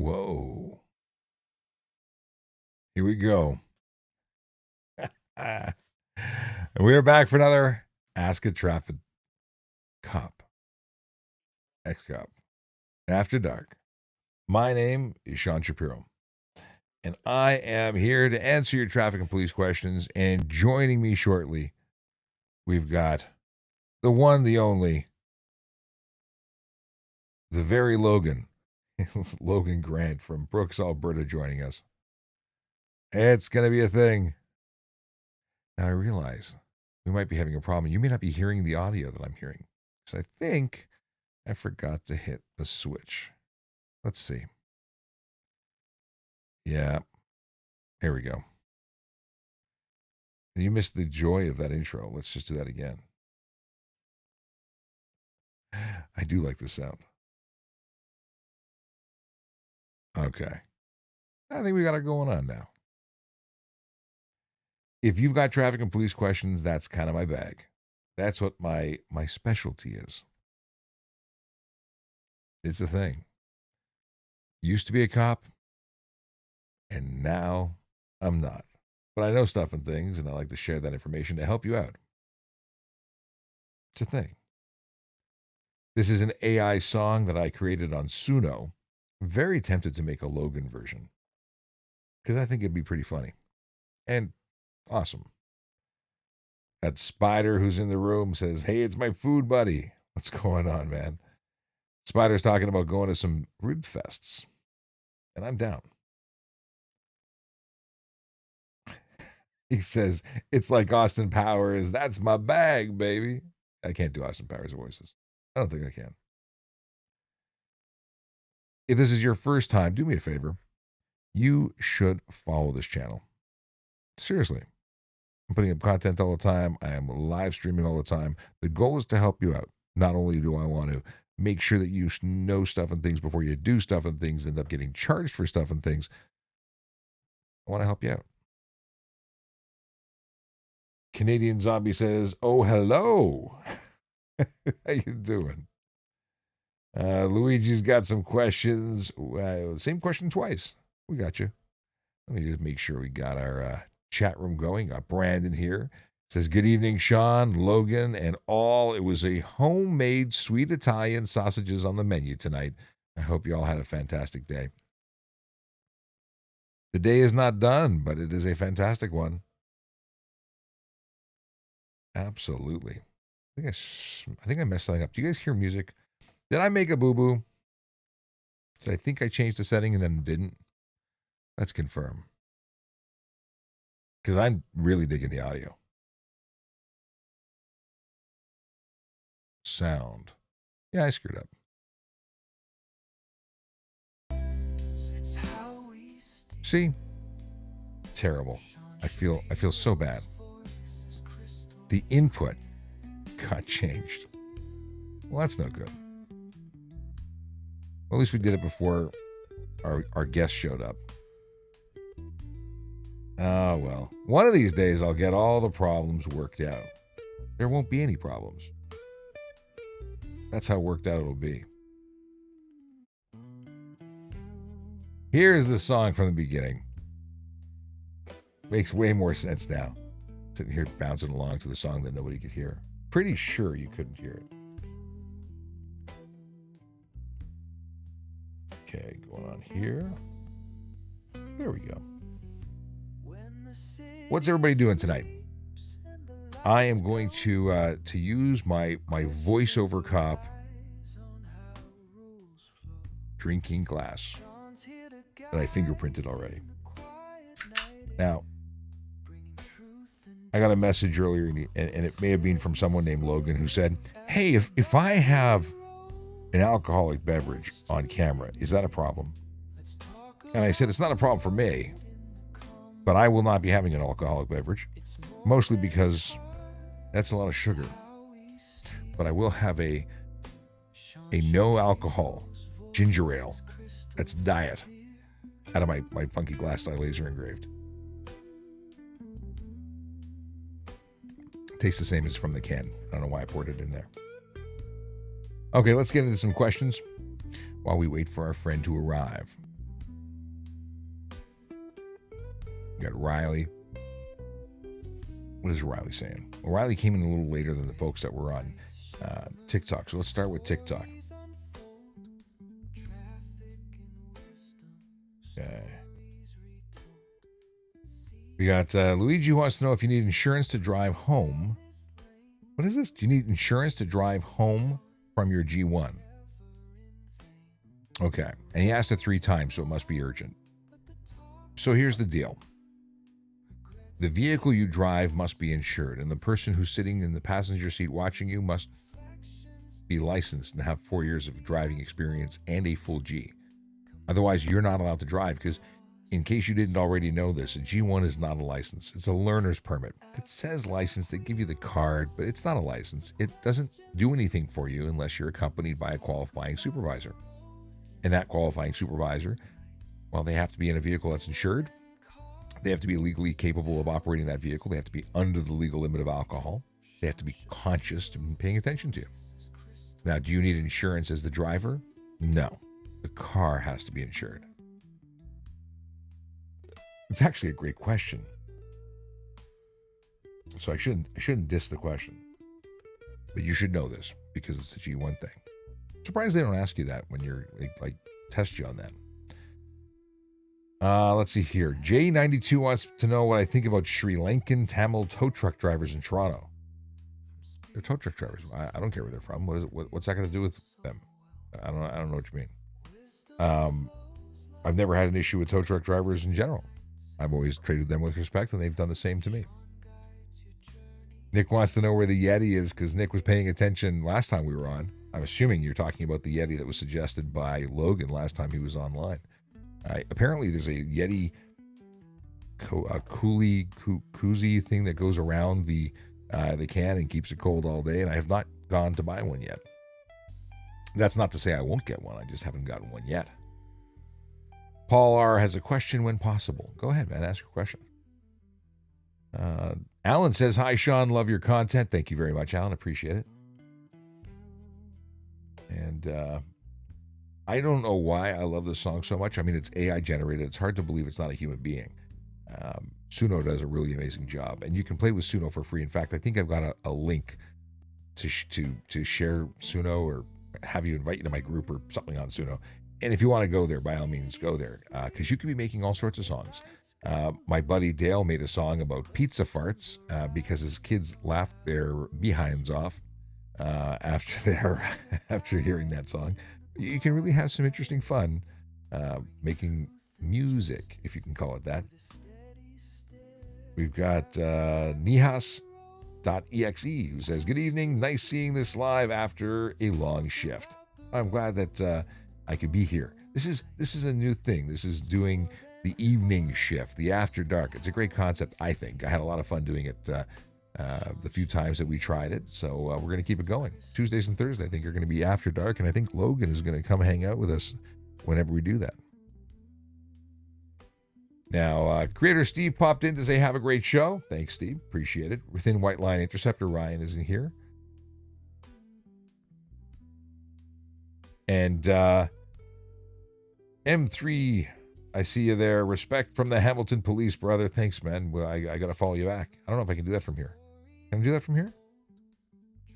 Whoa. Here we go. And we are back for another Ask a Traffic Cop. X-Cop. After Dark. My name is Sean Shapiro. And I am here to answer your traffic and police questions. And joining me shortly, we've got the one, the only, the very Logan. Logan Grant from Brooks, Alberta, joining us. It's going to be a thing. Now I realize we might be having a problem. You may not be hearing the audio that I'm hearing, because I think I forgot to hit the switch. Let's see. Yeah, here we go. You missed the joy of that intro. Let's just do that again. I do like the sound. Okay. I think we got it going on now. If you've got traffic and police questions, that's kind of my bag. That's what my specialty is. It's a thing. Used to be a cop, and now I'm not. But I know stuff and things, and I like to share that information to help you out. It's a thing. This is an AI song that I created on Suno. I'm very tempted to make a Logan version, because I think it'd be pretty funny and awesome. That Spider who's in the room says, "Hey, it's my food buddy." What's going on, man? Spider's talking about going to some rib fests, and I'm down. He says, "It's like Austin Powers. That's my bag, baby." I can't do Austin Powers voices. I don't think I can. If this is your first time, do me a favor. You should follow this channel. Seriously. I'm putting up content all the time. I am live streaming all the time. The goal is to help you out. Not only do I want to make sure that you know stuff and things before you do stuff and things, end up getting charged for stuff and things, I want to help you out. Canadian Zombie says, "Oh, hello." How you doing? Luigi's got some questions. Same question twice. We got you. Let me just make sure we got our chat room going. Got Brandon here. Says, "Good evening, Sean, Logan, and all. It was a homemade sweet Italian sausages on the menu tonight. I hope you all had a fantastic day." The day is not done, but it is a fantastic one. Absolutely. I think I messed something up. Do you guys hear music? Did I make a boo-boo? Did I think I changed the setting and then didn't? Let's confirm. Because I'm really digging the audio. Sound. Yeah, I screwed up. See? Terrible. I feel so bad. The input got changed. Well, that's no good. Well, at least we did it before our guest showed up. Oh, well. One of these days, I'll get all the problems worked out. There won't be any problems. That's how worked out it'll be. Here's the song from the beginning. Makes way more sense now. Sitting here bouncing along to the song that nobody could hear. Pretty sure you couldn't hear it. Okay, going on here. There we go. What's everybody doing tonight? I am going to use my voiceover cop drinking glass that I fingerprinted already. Now, I got a message earlier, and it may have been from someone named Logan who said, "Hey, if I have an alcoholic beverage on camera, is that a problem?" And I said, "It's not a problem for me, but I will not be having an alcoholic beverage, mostly because that's a lot of sugar. But I will have a no alcohol ginger ale that's diet out of my funky glass that I laser engraved. It tastes the same as from the can. I don't know why I poured it in there. Okay, let's get into some questions while we wait for our friend to arrive. You got Riley. What is Riley saying? Well, Riley came in a little later than the folks that were on TikTok. So let's start with TikTok. Okay. We got Luigi who wants to know if you need insurance to drive home. What is this? Do you need insurance to drive home from your G1? Okay. And he asked it 3 times, so it must be urgent. So here's the deal. The vehicle you drive must be insured, and the person who's sitting in the passenger seat watching you must be licensed and have 4 years of driving experience and a full G. Otherwise, you're not allowed to drive because, in case you didn't already know this, a G1 is not a license. It's a learner's permit. It says license. They give you the card, but it's not a license. It doesn't do anything for you unless you're accompanied by a qualifying supervisor. And that qualifying supervisor, well, they have to be in a vehicle that's insured. They have to be legally capable of operating that vehicle. They have to be under the legal limit of alcohol. They have to be conscious and paying attention to you. Now, do you need insurance as the driver? No. The car has to be insured. It's actually a great question. So I shouldn't diss the question. But you should know this because it's a G1 thing. I'm surprised they don't ask you that when you're like test you on that. Let's see here. J92 wants to know what I think about Sri Lankan Tamil tow truck drivers in Toronto. They're tow truck drivers. I don't care where they're from. What's that got to do with them? I don't know what you mean. I've never had an issue with tow truck drivers in general. I've always treated them with respect, and they've done the same to me. Nick wants to know where the Yeti is because Nick was paying attention last time we were on. I'm assuming you're talking about the Yeti that was suggested by Logan last time he was online. Apparently, there's a Yeti koozie thing that goes around the can and keeps it cold all day, and I have not gone to buy one yet. That's not to say I won't get one. I just haven't gotten one yet. Paul R. has a question when possible. Go ahead, man. Ask your question. Alan says, hi, Sean. Love your content. Thank you very much, Alan. Appreciate it. And I don't know why I love this song so much. I mean, it's AI generated. It's hard to believe it's not a human being. Suno does a really amazing job, and you can play with Suno for free. In fact, I think I've got a link to share Suno or have you invite you to my group or something on Suno. And if you want to go there, by all means, go there because you can be making all sorts of songs. My buddy Dale made a song about pizza farts because his kids laughed their behinds off after hearing that song. You can really have some interesting fun making music, if you can call it that. We've got Nihas.exe who says, good evening. Nice seeing this live after a long shift. I'm glad that I could be here. This is a new thing. This is doing the evening shift, the after dark. It's a great concept, I think. I had a lot of fun doing it the few times that we tried it. So we're going to keep it going. Tuesdays and Thursdays, I think, are going to be after dark. And I think Logan is going to come hang out with us whenever we do that. Now, creator Steve popped in to say, have a great show. Thanks, Steve. Appreciate it. Within White Line Interceptor, Ryan isn't here. And M3, I see you there. Respect from the Hamilton Police, brother. Thanks, man. Well, I got to follow you back. I don't know if I can do that from here. Can I do that from here?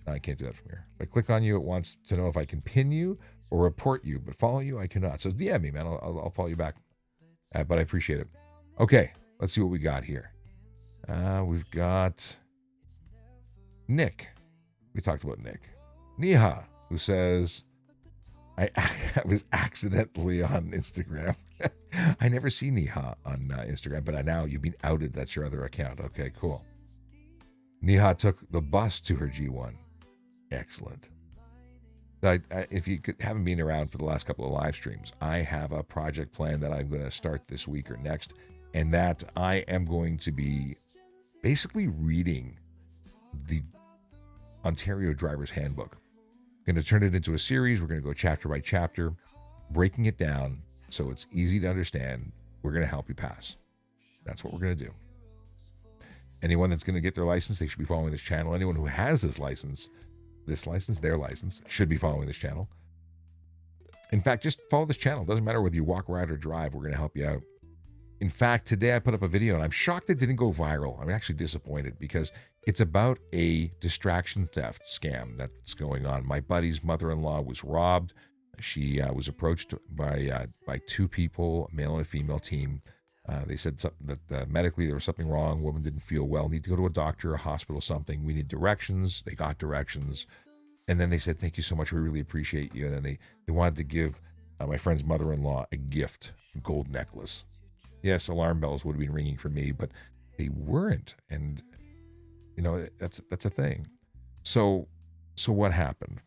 No, I can't do that from here. If I click on you, it wants to know if I can pin you or report you, but follow you, I cannot. So DM me, man. I'll follow you back. But I appreciate it. Okay, let's see what we got here. We've got Nick. We talked about Nick. Niha, who says, I was accidentally on Instagram. I never see Niha on Instagram, but now you've been outed. That's your other account. Okay, cool. Niha took the bus to her G1. Excellent. If you haven't been around for the last couple of live streams, I have a project plan that I'm going to start this week or next, and that I am going to be basically reading the Ontario Driver's Handbook. I'm going to turn it into a series. We're going to go chapter by chapter, breaking it down so it's easy to understand. We're going to help you pass. That's what we're going to do. Anyone that's going to get their license, they should be following this channel. Anyone who has their license, should be following this channel. In fact, just follow this channel. It doesn't matter whether you walk, ride, or drive. We're going to help you out. In fact, today I put up a video and I'm shocked it didn't go viral. I'm actually disappointed because it's about a distraction theft scam that's going on. My buddy's mother-in-law was robbed. She was approached by two people, a male and a female team. They said that medically there was something wrong. Woman didn't feel well. Need to go to a doctor, a hospital, something. We need directions. They got directions. And then they said, thank you so much. We really appreciate you. And then they wanted to give my friend's mother-in-law a gift, a gold necklace. Yes, alarm bells would have been ringing for me, but they weren't. And, that's a thing. So what happened?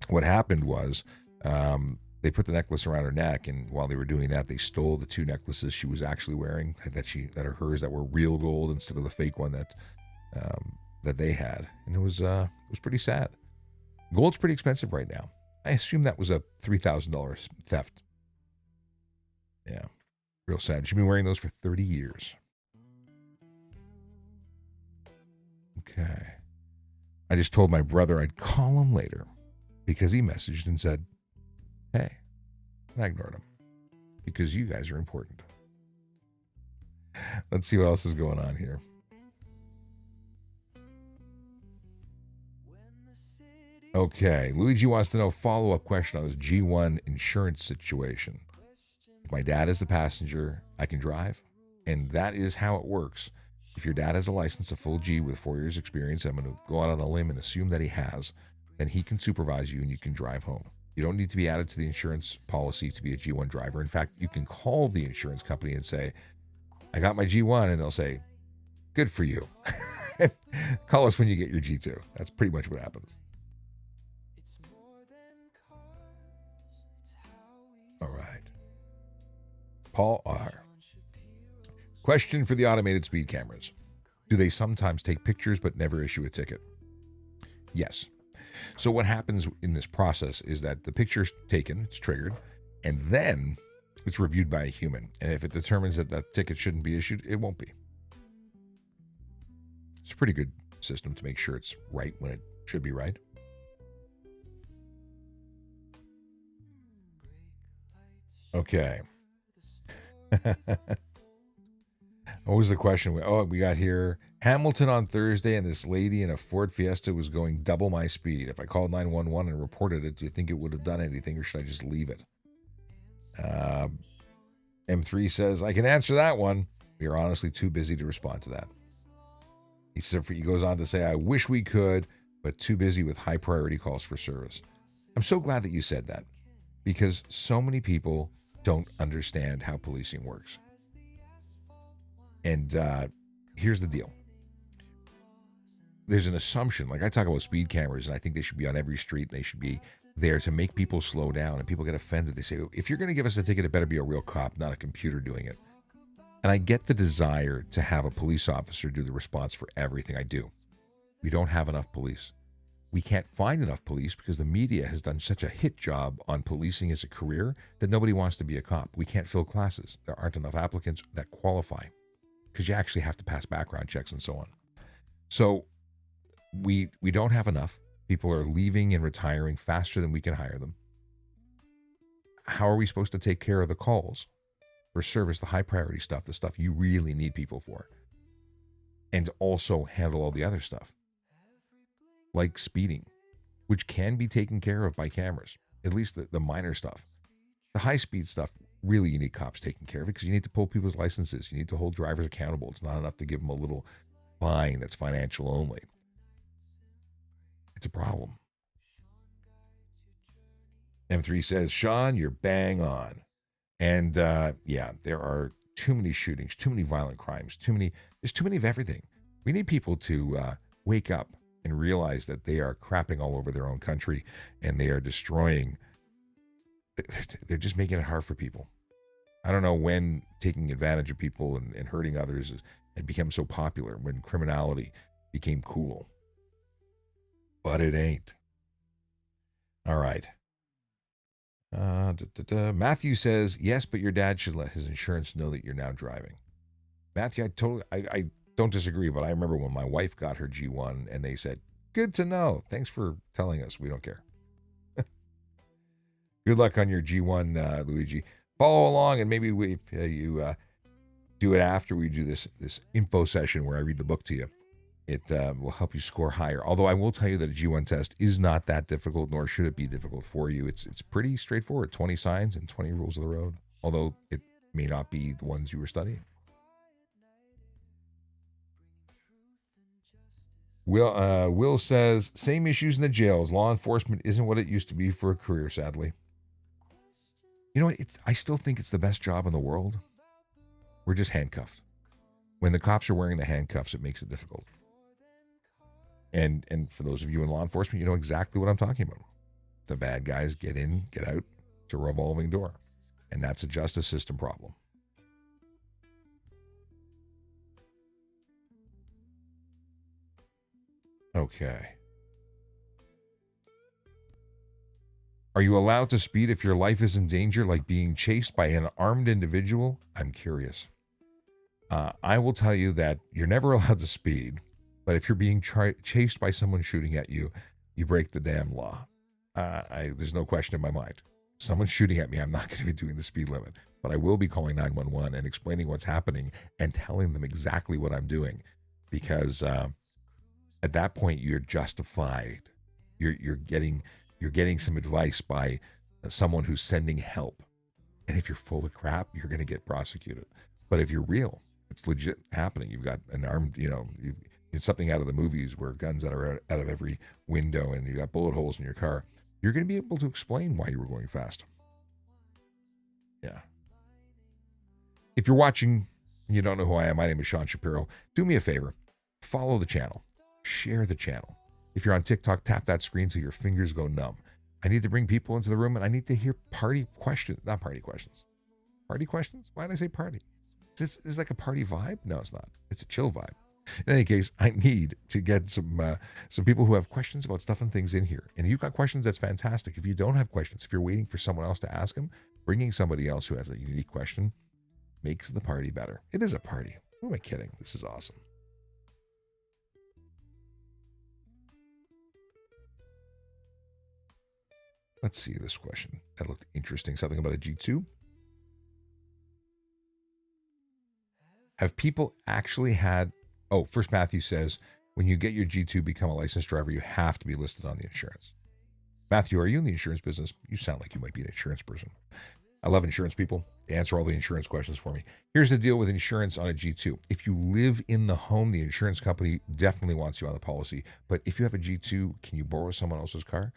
What happened was they put the necklace around her neck, and while they were doing that, they stole the two necklaces she was actually wearing that are hers, that were real gold instead of the fake one that they had. And it was pretty sad. Gold's pretty expensive right now. I assume that was a $3,000 theft. Yeah. Real sad. She's been wearing those for 30 years. Okay. I just told my brother I'd call him later because he messaged and said, hey. And I ignored him because you guys are important. Let's see what else is going on here. Okay. Luigi wants to know follow-up question on this G1 insurance situation. My dad is the passenger, I can drive, and that is how it works. If your dad has a license, a full G with 4 years experience, I'm going to go out on a limb and assume that he has, then he can supervise you and you can drive home. You don't need to be added to the insurance policy to be a G1 driver. In fact, you can call the insurance company and say, I got my G1, and they'll say, good for you. Call us when you get your G2. That's pretty much what happens. All right. Paul R. Question for the automated speed cameras. Do they sometimes take pictures but never issue a ticket? Yes. So what happens in this process is that the picture's taken, it's triggered, and then it's reviewed by a human. And if it determines that that ticket shouldn't be issued, it won't be. It's a pretty good system to make sure it's right when it should be right. Okay. What was the question? We got here. Hamilton on Thursday, and this lady in a Ford Fiesta was going double my speed. If I called 911 and reported it, do you think it would have done anything, or should I just leave it? M3 says, I can answer that one. We are honestly too busy to respond to that. He goes on to say, I wish we could, but too busy with high priority calls for service. I'm so glad that you said that, because so many people don't understand how policing works. And here's the deal. There's an assumption, like I talk about speed cameras, and I think they should be on every street, and they should be there to make people slow down, and people get offended. They say, if you're going to give us a ticket, it better be a real cop, not a computer doing it. And I get the desire to have a police officer do the response for everything. I do. We don't have enough police. We can't find enough police because the media has done such a hit job on policing as a career that nobody wants to be a cop. We can't fill classes. There aren't enough applicants that qualify because you actually have to pass background checks and so on. So we don't have enough. People are leaving and retiring faster than we can hire them. How are we supposed to take care of the calls for service, the high priority stuff, the stuff you really need people for, and also handle all the other stuff? Like speeding, which can be taken care of by cameras, at least the minor stuff. The high-speed stuff, really you need cops taking care of it because you need to pull people's licenses. You need to hold drivers accountable. It's not enough to give them a little fine that's financial only. It's a problem. M3 says, Sean, you're bang on. And yeah, there are too many shootings, too many violent crimes, there's too many of everything. We need people to wake up and realize that they are crapping all over their own country and they are destroying. They're just making it hard for people. I don't know when taking advantage of people and hurting others had become so popular, when criminality became cool. But it ain't. All right. Matthew says, yes, but your dad should let his insurance know that you're now driving. Matthew, I don't disagree, but I remember when my wife got her G1 and they said, good to know. Thanks for telling us. We don't care. Good luck on your G1, Luigi. follow along, and maybe you do it after we do this info session where I read the book to you. It will help you score higher. Although I will tell you that a G1 test is not that difficult, nor should it be difficult for you. It's pretty straightforward. 20 signs and 20 rules of the road. Although it may not be the ones you were studying. Will says, same issues in the jails. Law enforcement isn't what it used to be for a career, sadly. You know what? I still think it's the best job in the world. We're just handcuffed. When the cops are wearing the handcuffs, it makes it difficult. And for those of you in law enforcement, you know exactly what I'm talking about. The bad guys get in, get out. It's a revolving door. And that's a justice system problem. Okay. Are you allowed to speed if your life is in danger, like being chased by an armed individual? I'm curious. I will tell you that you're never allowed to speed, but if you're being chased by someone shooting at you, you break the damn law. There's no question in my mind. Someone's shooting at me, I'm not going to be doing the speed limit, but I will be calling 911 and explaining what's happening and telling them exactly what I'm doing, because at that point you're justified. You're getting some advice by someone who's sending help, and if you're full of crap, you're going to get prosecuted. But if you're real, it's legit happening. You've got an armed, it's something out of the movies where guns that are out of every window and you got bullet holes in your car. You're going to be able to explain why you were going fast. Yeah. If you're watching and you don't know who I am, my name is Sean Shapiro. Do me a favor. Follow the channel. Share the channel. If you're on TikTok, tap that screen so your fingers go numb. I need to bring people into the room, and I need to hear party questions. Not party questions. Party questions? Why did I say party? Is this like a party vibe? No, it's not. It's a chill vibe. In any case, I need to get some people who have questions about stuff and things in here. And if you've got questions, that's fantastic. If you don't have questions, if you're waiting for someone else to ask them, bringing somebody else who has a unique question makes the party better. It is a party. Who am I kidding? This is awesome. Let's see this question. That looked interesting. Something about a G2. Have people actually had... Oh, First Matthew says, when you get your G2, become a licensed driver, you have to be listed on the insurance. Matthew, are you in the insurance business? You sound like you might be an insurance person. I love insurance people. They answer all the insurance questions for me. Here's the deal with insurance on a G2. If you live in the home, the insurance company definitely wants you on the policy. But if you have a G2, can you borrow someone else's car?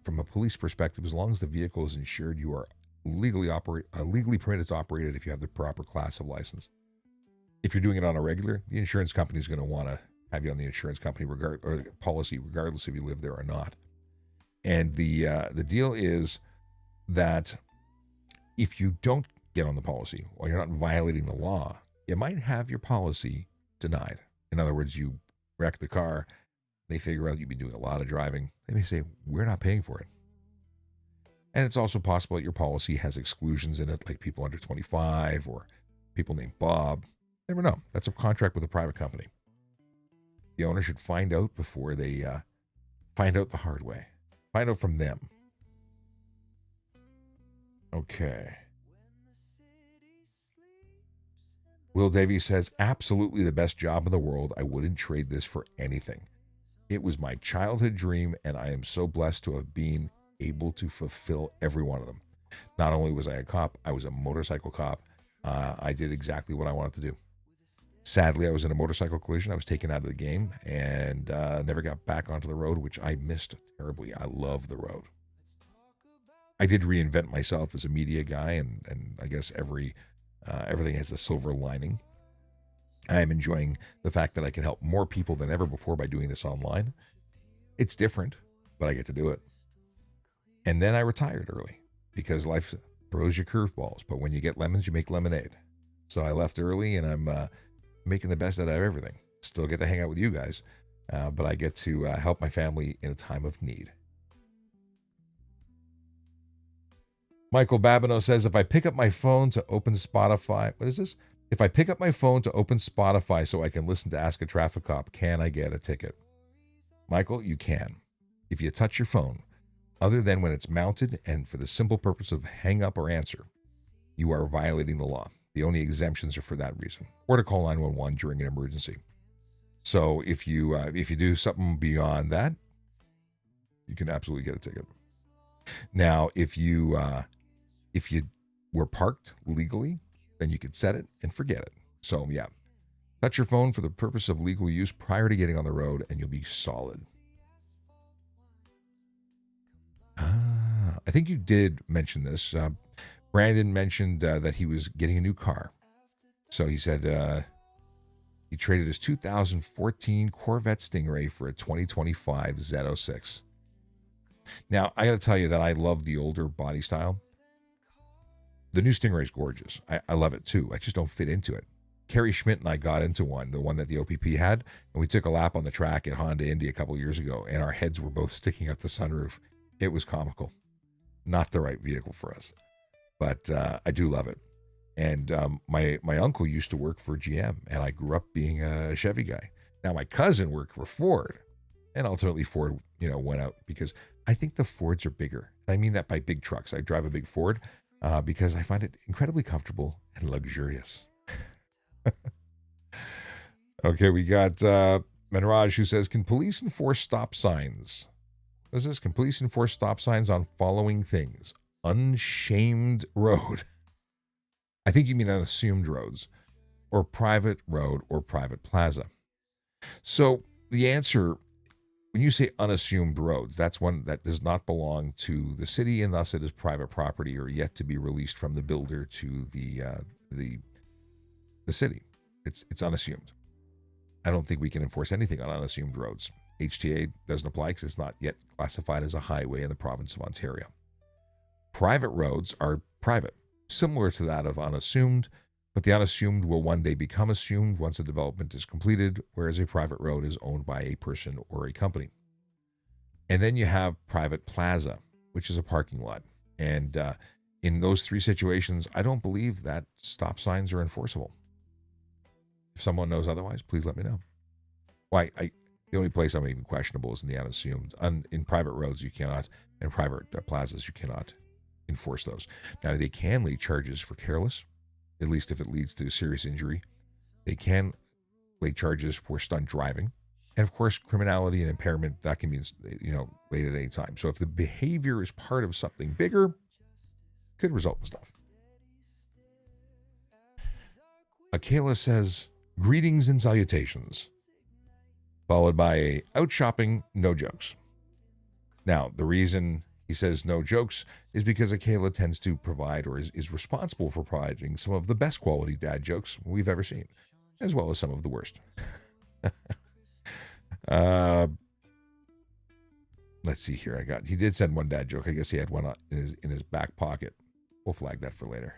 From a police perspective, as long as the vehicle is insured, you are legally permitted to operate it if you have the proper class of license. If you're doing it on a regular, the insurance company is going to want to have you on the insurance company or policy, regardless if you live there or not. And the deal is that if you don't get on the policy or you're not violating the law, you might have your policy denied. In other words, you wreck the car, they figure out you've been doing a lot of driving. They may say, we're not paying for it. And it's also possible that your policy has exclusions in it, like people under 25 or people named Bob. Never know. That's a contract with a private company. The owner should find out before they find out the hard way. Find out from them. Okay. Will Davies says, absolutely the best job in the world. I wouldn't trade this for anything. It was my childhood dream, and I am so blessed to have been able to fulfill every one of them. Not only was I a cop, I was a motorcycle cop. I did exactly what I wanted to do. Sadly, I was in a motorcycle collision. I was taken out of the game and never got back onto the road, which I missed terribly. I love the road. I did reinvent myself as a media guy, and I guess everything has a silver lining. I am enjoying the fact that I can help more people than ever before by doing this online. It's different, but I get to do it. And then I retired early because life throws you curveballs. But when you get lemons, you make lemonade. So I left early, and I'm making the best out of everything. Still get to hang out with you guys, but I get to help my family in a time of need. Michael Babineau says, if I pick up my phone to open Spotify, what is this? If I pick up my phone to open Spotify so I can listen to Ask a Traffic Cop, can I get a ticket? Michael, you can. If you touch your phone, other than when it's mounted and for the simple purpose of hang up or answer. you are violating the law. The only exemptions are for that reason, or to call 911 during an emergency. So if you do something beyond that, you can absolutely get a ticket. Now, if you were parked legally, then you could set it and forget it. So yeah, touch your phone for the purpose of legal use prior to getting on the road, and you'll be solid. I think you did mention this. Brandon mentioned that he was getting a new car. So he said he traded his 2014 Corvette Stingray for a 2025 Z06. Now, I got to tell you that I love the older body style. The new Stingray is gorgeous. I love it too. I just don't fit into it. Kerry Schmidt and I got into one, the one that the OPP had, and we took a lap on the track at Honda Indy a couple years ago, and our heads were both sticking out the sunroof. It was comical. Not the right vehicle for us, but I do love it. And my uncle used to work for GM, and I grew up being a Chevy guy. Now my cousin worked for Ford, and ultimately Ford, went out because I think the Fords are bigger. And I mean that by big trucks. I drive a big Ford because I find it incredibly comfortable and luxurious. Okay, we got Manraj who says, can police enforce stop signs? What is this? Can police enforce stop signs on following things? Unshamed road. I think you mean unassumed roads, or private road, or private plaza. So the answer, when you say unassumed roads, that's one that does not belong to the city, and thus it is private property or yet to be released from the builder to the city. It's unassumed. I don't think we can enforce anything on unassumed roads. HTA doesn't apply because it's not yet classified as a highway in the province of Ontario. Private roads are private, similar to that of unassumed, but the unassumed will one day become assumed once a development is completed, whereas a private road is owned by a person or a company. And then you have private plaza, which is a parking lot. And in those three situations, I don't believe that stop signs are enforceable. If someone knows otherwise, please let me know. Why? The only place I'm even questionable is in the unassumed. In private roads, you cannot. In private plazas, you cannot enforce those. Now, they can lay charges for careless, at least if it leads to serious injury. They can lay charges for stunt driving. And, of course, criminality and impairment, that can be, laid at any time. So if the behavior is part of something bigger, could result in stuff. Akela says, greetings and salutations, followed by a out shopping, no jokes. Now, the reason he says no jokes is because Akela tends to provide or is responsible for providing some of the best quality dad jokes we've ever seen, as well as some of the worst. Let's see here. He did send one dad joke. I guess he had one in his back pocket. We'll flag that for later.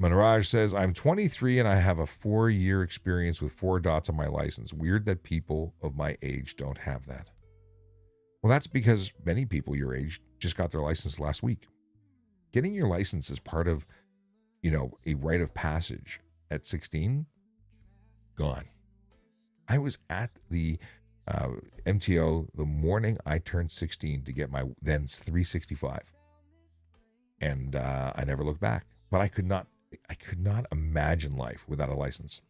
Manraj says, I'm 23 and I have a 4-year experience with 4 dots on my license. Weird that people of my age don't have that. Well, that's because many people your age just got their license last week. Getting your license is part of, a rite of passage at 16. Gone. I was at the MTO the morning I turned 16 to get my then 365. And I never looked back. But I could not imagine life without a license.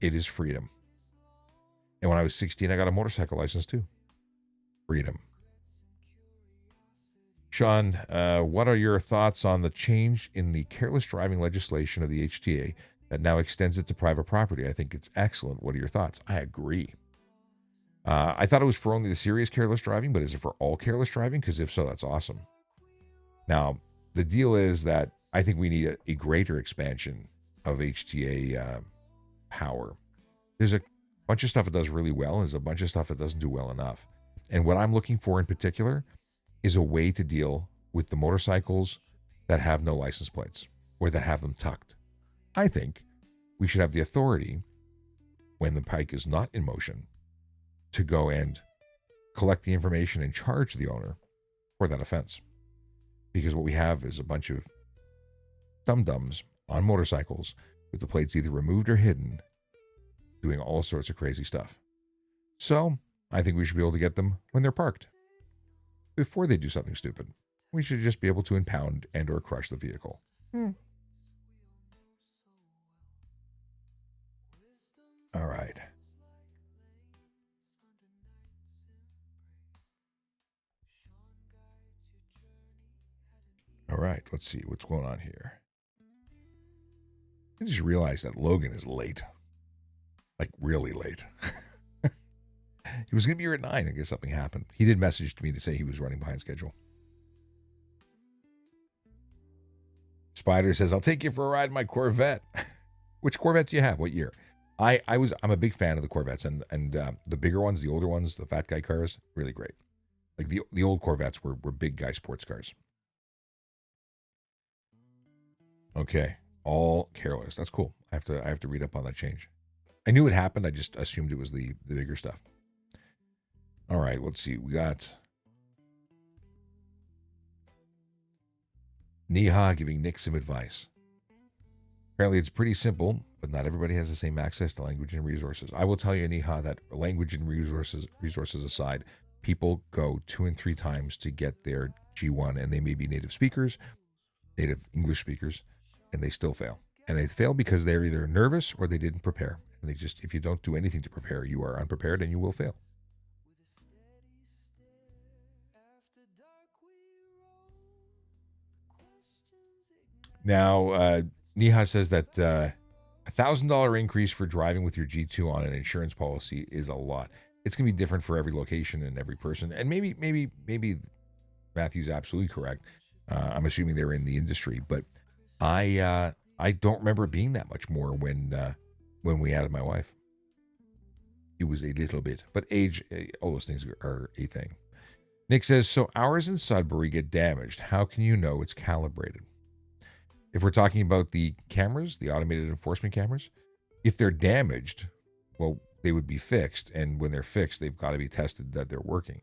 It is freedom. And when I was 16, I got a motorcycle license too. Freedom. Sean, what are your thoughts on the change in the careless driving legislation of the HTA that now extends it to private property? I think it's excellent. What are your thoughts? I agree. I thought it was for only the serious careless driving, but is it for all careless driving? Because if so, that's awesome. Now, the deal is that I think we need a greater expansion of HTA power. There's a bunch of stuff it does really well, and there's a bunch of stuff it doesn't do well enough. And what I'm looking for in particular is a way to deal with the motorcycles that have no license plates or that have them tucked. I think we should have the authority, when the pike is not in motion, to go and collect the information and charge the owner for that offense. Because what we have is a bunch of dum-dums on motorcycles with the plates either removed or hidden, doing all sorts of crazy stuff. So I think we should be able to get them when they're parked, before they do something stupid. We should just be able to impound and or crush the vehicle. All right. All right, let's see what's going on here. I just realized that Logan is late. Like, really late. He was going to be here at 9. I guess something happened. He did message me to say he was running behind schedule. Spider says, I'll take you for a ride in my Corvette. Which Corvette do you have? What year? I'm a big fan of the Corvettes, and the bigger ones, the older ones, the fat guy cars, really great. Like the old Corvettes were big guy sports cars. Okay, all careless. That's cool. I have to read up on that change. I knew it happened. I just assumed it was the bigger stuff. All right, let's see. We got Neha giving Nick some advice. Apparently, it's pretty simple, but not everybody has the same access to language and resources. I will tell you, Neha, that language and resources aside, people go 2 and 3 times to get their G1, and they may be native speakers, native English speakers, and they still fail. And they fail because they're either nervous or they didn't prepare. And if you don't do anything to prepare, you are unprepared and you will fail. Now, Neha says that $1,000 increase for driving with your G2 on an insurance policy is a lot. It's going to be different for every location and every person. And maybe Matthew's absolutely correct. I'm assuming they're in the industry, but I don't remember it being that much more when we added my wife. It was a little bit, but age, all those things are a thing. Nick says, so ours in Sudbury get damaged. How can you know it's calibrated? If we're talking about the cameras, the automated enforcement cameras, if they're damaged, well, they would be fixed. And when they're fixed, they've got to be tested that they're working.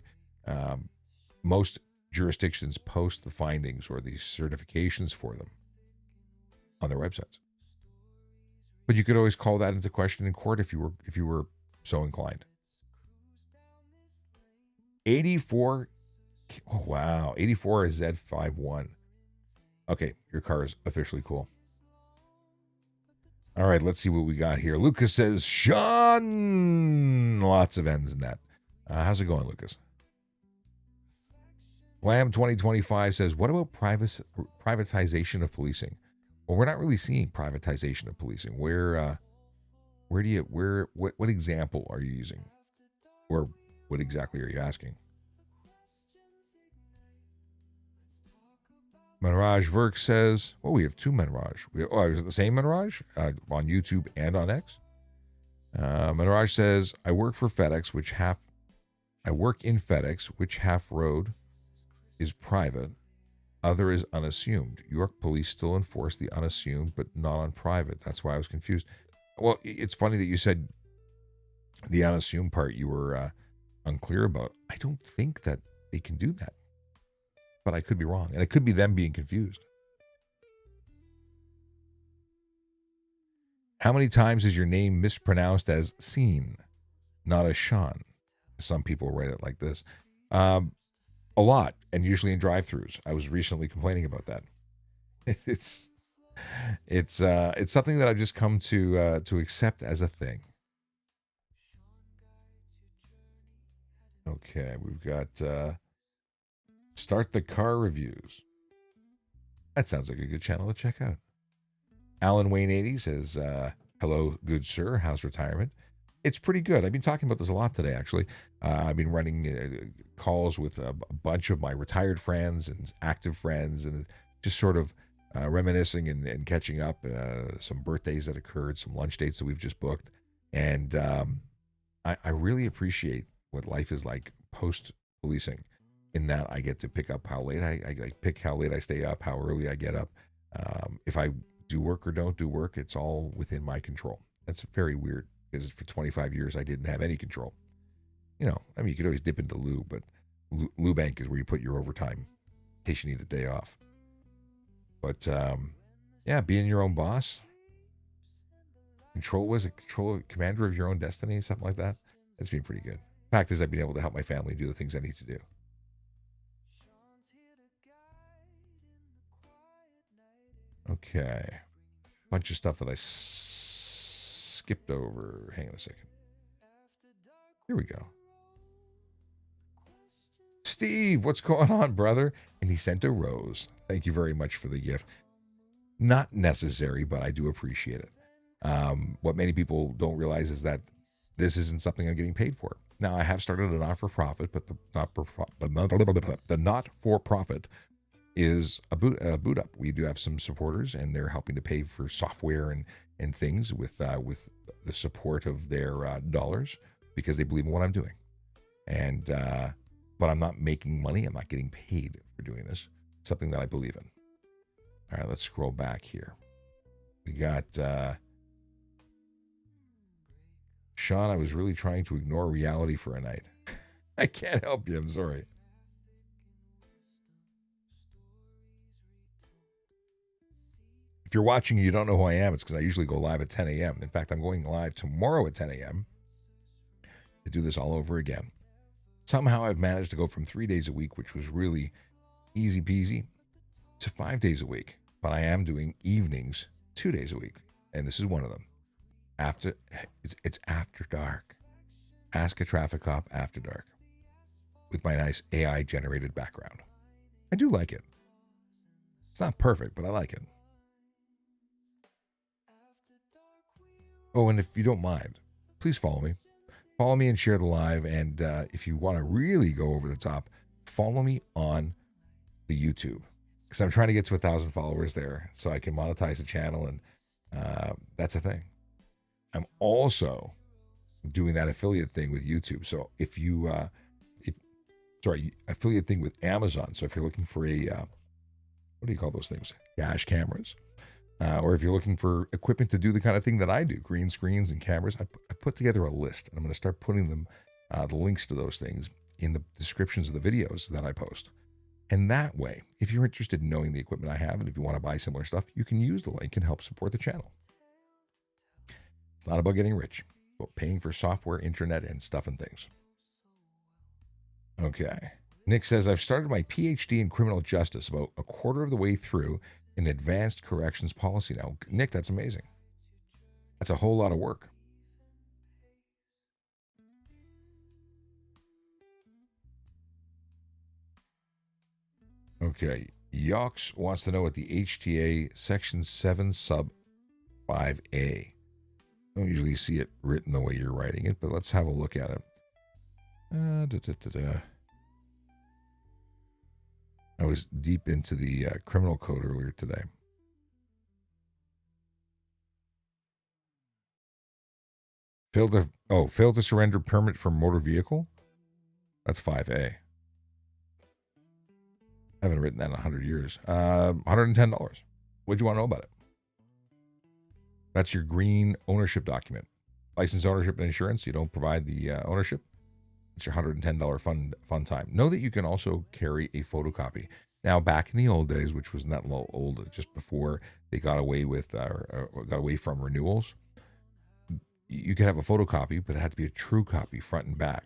Most jurisdictions post the findings or the certifications for them on their websites. But you could always call that into question in court if you were so inclined. 84. Oh, wow. 84 is Z51. Okay, your car is officially cool. All right, let's see what we got here. Lucas says, Sean. Lots of N's in that. How's it going, Lucas? Lamb 2025 says, what about privatization of policing? Well, we're not really seeing privatization of policing. What example are you using? Or what exactly are you asking? Manraj Verk says, we have 2 Manraj. Is it the same Manraj on YouTube and on X? Manraj says, I work in FedEx, which half road is private, other is unassumed. York police still enforce the unassumed, but not on private. That's why I was confused. Well, it's funny that you said the unassumed part you were unclear about. I don't think that they can do that. But I could be wrong. And it could be them being confused. How many times is your name mispronounced as Seen, not as Sean? Some people write it like this. A lot, and usually in drive-thrus. I was recently complaining about that. It's something that I've just come to accept as a thing. Okay, we've got Start the Car Reviews. That sounds like a good channel to check out. Alan Wayne 80 says, hello, good sir. How's retirement? It's pretty good. I've been talking about this a lot today, actually. I've been running calls with a bunch of my retired friends and active friends and just sort of reminiscing and catching up. Some birthdays that occurred, some lunch dates that we've just booked. And I really appreciate what life is like post-policing, in that I get to pick up how late I pick how late I stay up, how early I get up. If I do work or don't do work, it's all within my control. That's very weird, because for 25 years I didn't have any control. You could always dip into lube, but lube bank is where you put your overtime in case you need a day off. But being your own boss, commander of your own destiny, something like that. It's been pretty good. Fact is, I've been able to help my family do the things I need to do. Okay. Bunch of stuff that I skipped over. Hang on a second. Here we go. Steve, what's going on, brother? And he sent a rose. Thank you very much for the gift. Not necessary, but I do appreciate it. What many people don't realize is that this isn't something I'm getting paid for. Now, I have started a not-for-profit, but the not-for-profit is a boot up. We do have some supporters, and they're helping to pay for software and things with the support of their dollars, because they believe in what I'm doing. And but I'm not making money. I'm not getting paid for doing this. It's something that I believe in. All right, let's scroll back here. We got Sean, I was really trying to ignore reality for a night. I can't help you. I'm sorry. If you're watching and you don't know who I am, it's because I usually go live at 10 a.m. In fact, I'm going live tomorrow at 10 a.m. to do this all over again. Somehow I've managed to go from 3 days a week, which was really easy peasy, to 5 days a week. But I am doing evenings 2 days a week. And this is one of them. It's after dark. Ask a Traffic Cop after dark. With my nice AI generated background. I do like it. It's not perfect, but I like it. Oh, and if you don't mind, please follow me. Follow me and share the live. And if you want to really go over the top, follow me on the YouTube. Because I'm trying to get to 1,000 followers there so I can monetize the channel. And that's a thing. I'm also doing that affiliate thing with YouTube. So if you, affiliate thing with Amazon. So if you're looking for a, what do you call those things? Dash cameras. Or if you're looking for equipment to do the kind of thing that I do, green screens and cameras, I put together a list, and I'm going to start putting them, the links to those things in the descriptions of the videos that I post. And that way, if you're interested in knowing the equipment I have, and if you want to buy similar stuff, you can use the link and help support the channel. It's not about getting rich, but paying for software, internet, and stuff and things. Okay. Nick says, I've started my PhD in criminal justice, about a quarter of the way through in advanced corrections policy now. Nick, that's amazing. That's a whole lot of work. Okay. Yox wants to know what the HTA Section 7 Sub 5A. I don't usually see it written the way you're writing it, but let's have a look at it. I was deep into the criminal code earlier today. Failed to surrender permit for motor vehicle? That's 5A. I haven't written that in 100 years. $110. What'd you want to know about it? That's your green ownership document. License, ownership, and insurance. You don't provide the ownership. It's your $110 fun time. Know that you can also carry a photocopy. Now, back in the old days, which was not old, just before they got away from renewals, you could have a photocopy, but it had to be a true copy, front and back.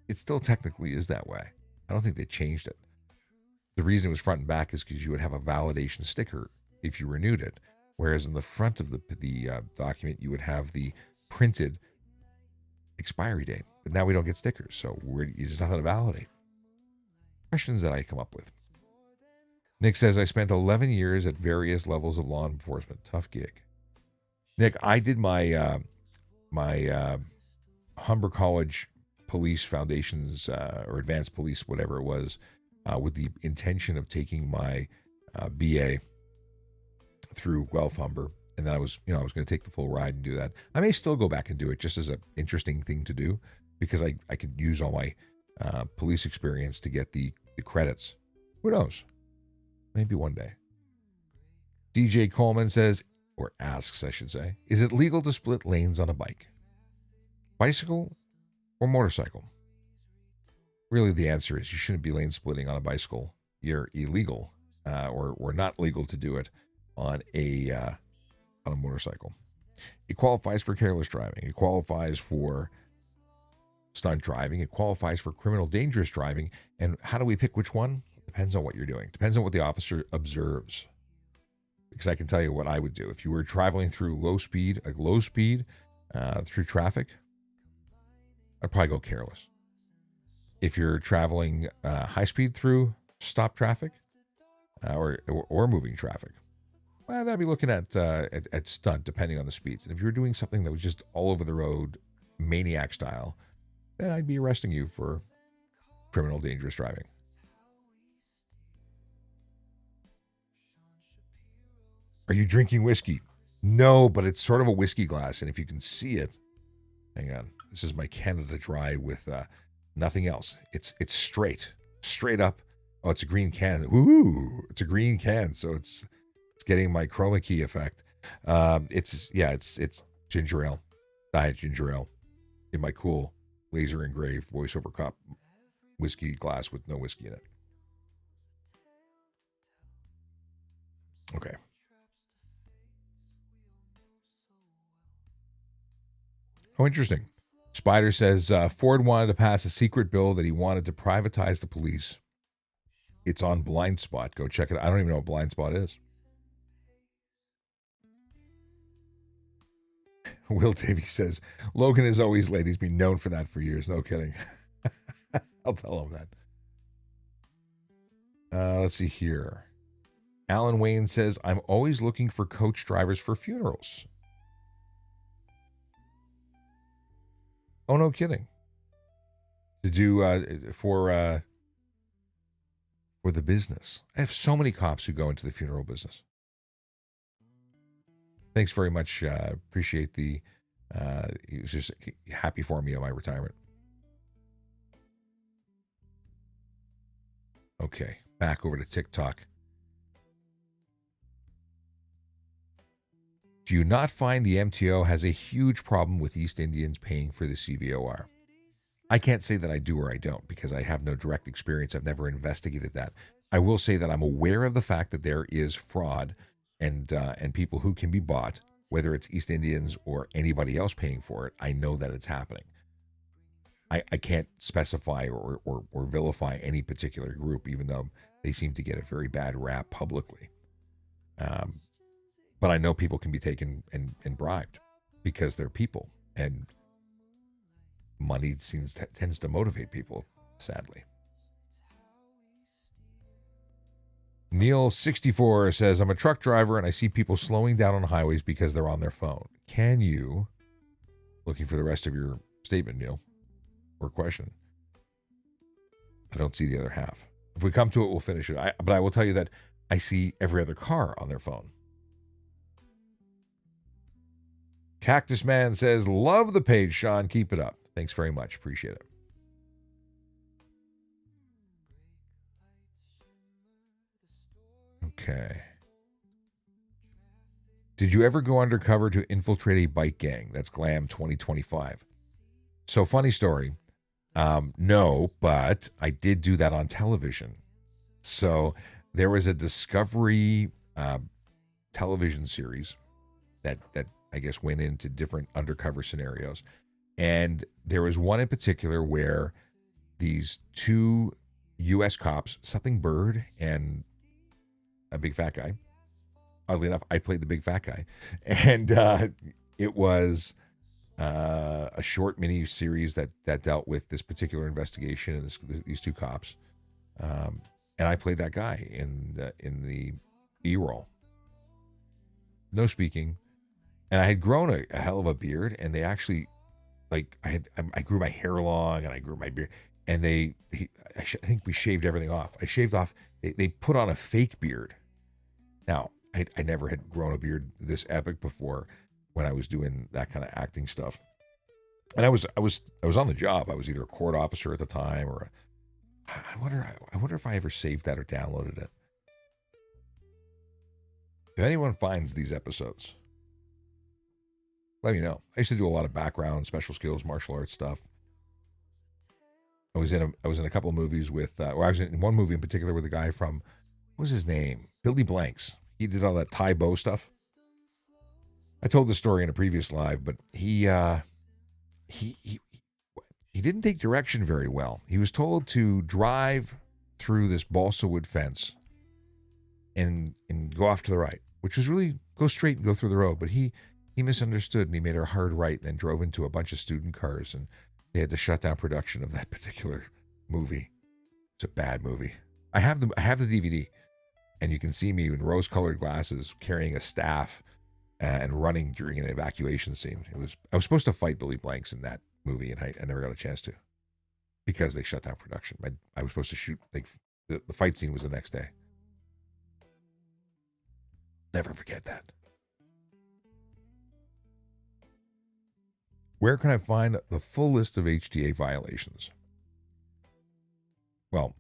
It still technically is that way. I don't think they changed it. The reason it was front and back is because you would have a validation sticker if you renewed it. Whereas in the front of the document, you would have the printed expiry date. But now we don't get stickers, so there's nothing to validate. Questions that I come up with. Nick says, I spent 11 years at various levels of law enforcement. Tough gig. Nick, I did my Humber College Police Foundations or Advanced Police, whatever it was, with the intention of taking my BA through Guelph Humber, and then I was going to take the full ride and do that. I may still go back and do it just as an interesting thing to do, because I could use all my police experience to get the credits. Who knows? Maybe one day. DJ Coleman says, or asks, I should say, is it legal to split lanes on a bike? Bicycle or motorcycle? Really, the answer is you shouldn't be lane splitting on a bicycle. You're illegal, or not legal to do it on a motorcycle. It qualifies for careless driving. It qualifies for stunt driving. It qualifies for criminal dangerous driving. And how do we pick which one? It depends on what you're doing. Depends on what the officer observes. because I can tell you what I would do. If you were traveling through low speed through traffic, I'd probably go careless. If you're traveling high speed through stop traffic or moving traffic, well, then I'd be looking at stunt, depending on the speeds. And if you were doing something that was just all over the road, maniac style, then I'd be arresting you for criminal dangerous driving. Are you drinking whiskey? No, but it's sort of a whiskey glass. And if you can see it, hang on. This is my Canada Dry with nothing else. It's straight up. Oh, it's a green can. Ooh, it's a green can. So it's getting my chroma key effect. It's ginger ale, diet ginger ale in my cool laser engraved voiceover cup whiskey glass with no whiskey in it. Okay. Oh, interesting. Spider says Ford wanted to pass a secret bill that he wanted to privatize the police. It's on Blind Spot. Go check it out. I don't even know what Blind Spot is. Will Davies says, Logan is always late. He's been known for that for years. No kidding. I'll tell him that. Let's see here. Alan Wayne says, I'm always looking for coach drivers for funerals. Oh, no kidding. To do for the business. I have so many cops who go into the funeral business. Thanks very much. Appreciate the. He was just happy for me on my retirement. Okay, back over to TikTok. Do you not find the MTO has a huge problem with East Indians paying for the CVOR? I can't say that I do or I don't because I have no direct experience. I've never investigated that. I will say that I'm aware of the fact that there is fraud and people who can be bought, whether it's East Indians or anybody else paying for it. I know that it's happening. I can't specify or vilify any particular group, even though they seem to get a very bad rap publicly. But I know people can be taken and bribed because they're people, and money tends to motivate people, sadly. Neil64 says, I'm a truck driver and I see people slowing down on highways because they're on their phone. Can you, looking for the rest of your statement, Neil, or question? I don't see the other half. If we come to it, we'll finish it. But I will tell you that I see every other car on their phone. Cactus Man says, love the page, Sean. Keep it up. Thanks very much. Appreciate it. Okay. Did you ever go undercover to infiltrate a bike gang? That's Glam 2025. So, funny story. No, but I did do that on television. So there was a Discovery television series that I guess went into different undercover scenarios. And there was one in particular where these two U.S. cops, something Bird and a big fat guy. Oddly enough, I played the big fat guy. And it was a short mini series that dealt with this particular investigation and these two cops. And I played that guy in the B-roll. No speaking. And I had grown a hell of a beard, and they actually, like, I grew my hair long, and I grew my beard, and I think we shaved everything off. I shaved off. They put on a fake beard. Now, I never had grown a beard this epic before when I was doing that kind of acting stuff. And I was on the job. I was either a court officer at the time, or I wonder if I ever saved that or downloaded it. If anyone finds these episodes, let me know. I used to do a lot of background, special skills, martial arts stuff. I was in a couple of movies with, or I was in one movie in particular with a guy from, what was his name? Billy Blanks. He did all that Thai bow stuff. I told the story in a previous live, but he didn't take direction very well. He was told to drive through this balsa wood fence and go off to the right. which was really go straight and go through the road. But he misunderstood, and he made a hard right and then drove into a bunch of student cars, and they had to shut down production of that particular movie. It's a bad movie. I have the DVD, and you can see me in rose-colored glasses carrying a staff and running during an evacuation scene. I was supposed to fight Billy Blanks in that movie, and I never got a chance to because they shut down production. I was supposed to shoot, like, the fight scene was the next day. Never forget that. Where can I find the full list of HTA violations? Well,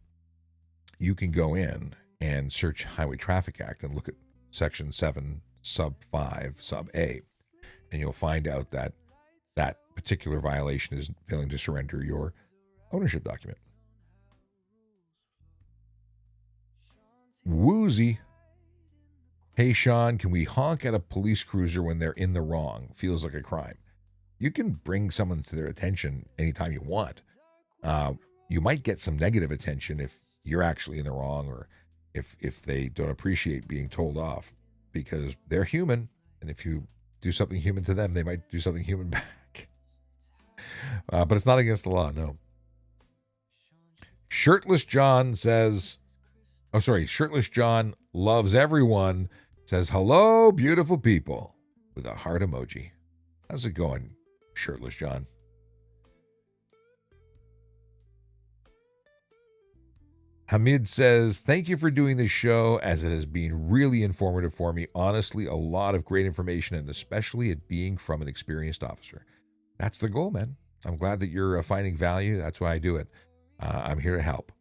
you can go in and search Highway Traffic Act and look at Section 7, Sub 5, Sub A, and you'll find out that that particular violation is failing to surrender your ownership document. Woozy. Hey, Sean, can we honk at a police cruiser when they're in the wrong? Feels like a crime. You can bring someone to their attention anytime you want. You might get some negative attention if you're actually in the wrong, or if they don't appreciate being told off, because they're human, and if you do something human to them, they might do something human back. But it's not against the law, no. Shirtless John loves everyone, says, hello, beautiful people, with a heart emoji. How's it going, Shirtless John? Hamid says, thank you for doing this show, as it has been really informative for me. Honestly, a lot of great information, and especially it being from an experienced officer. That's the goal, man. I'm glad that you're finding value. That's why I do it. I'm here to help.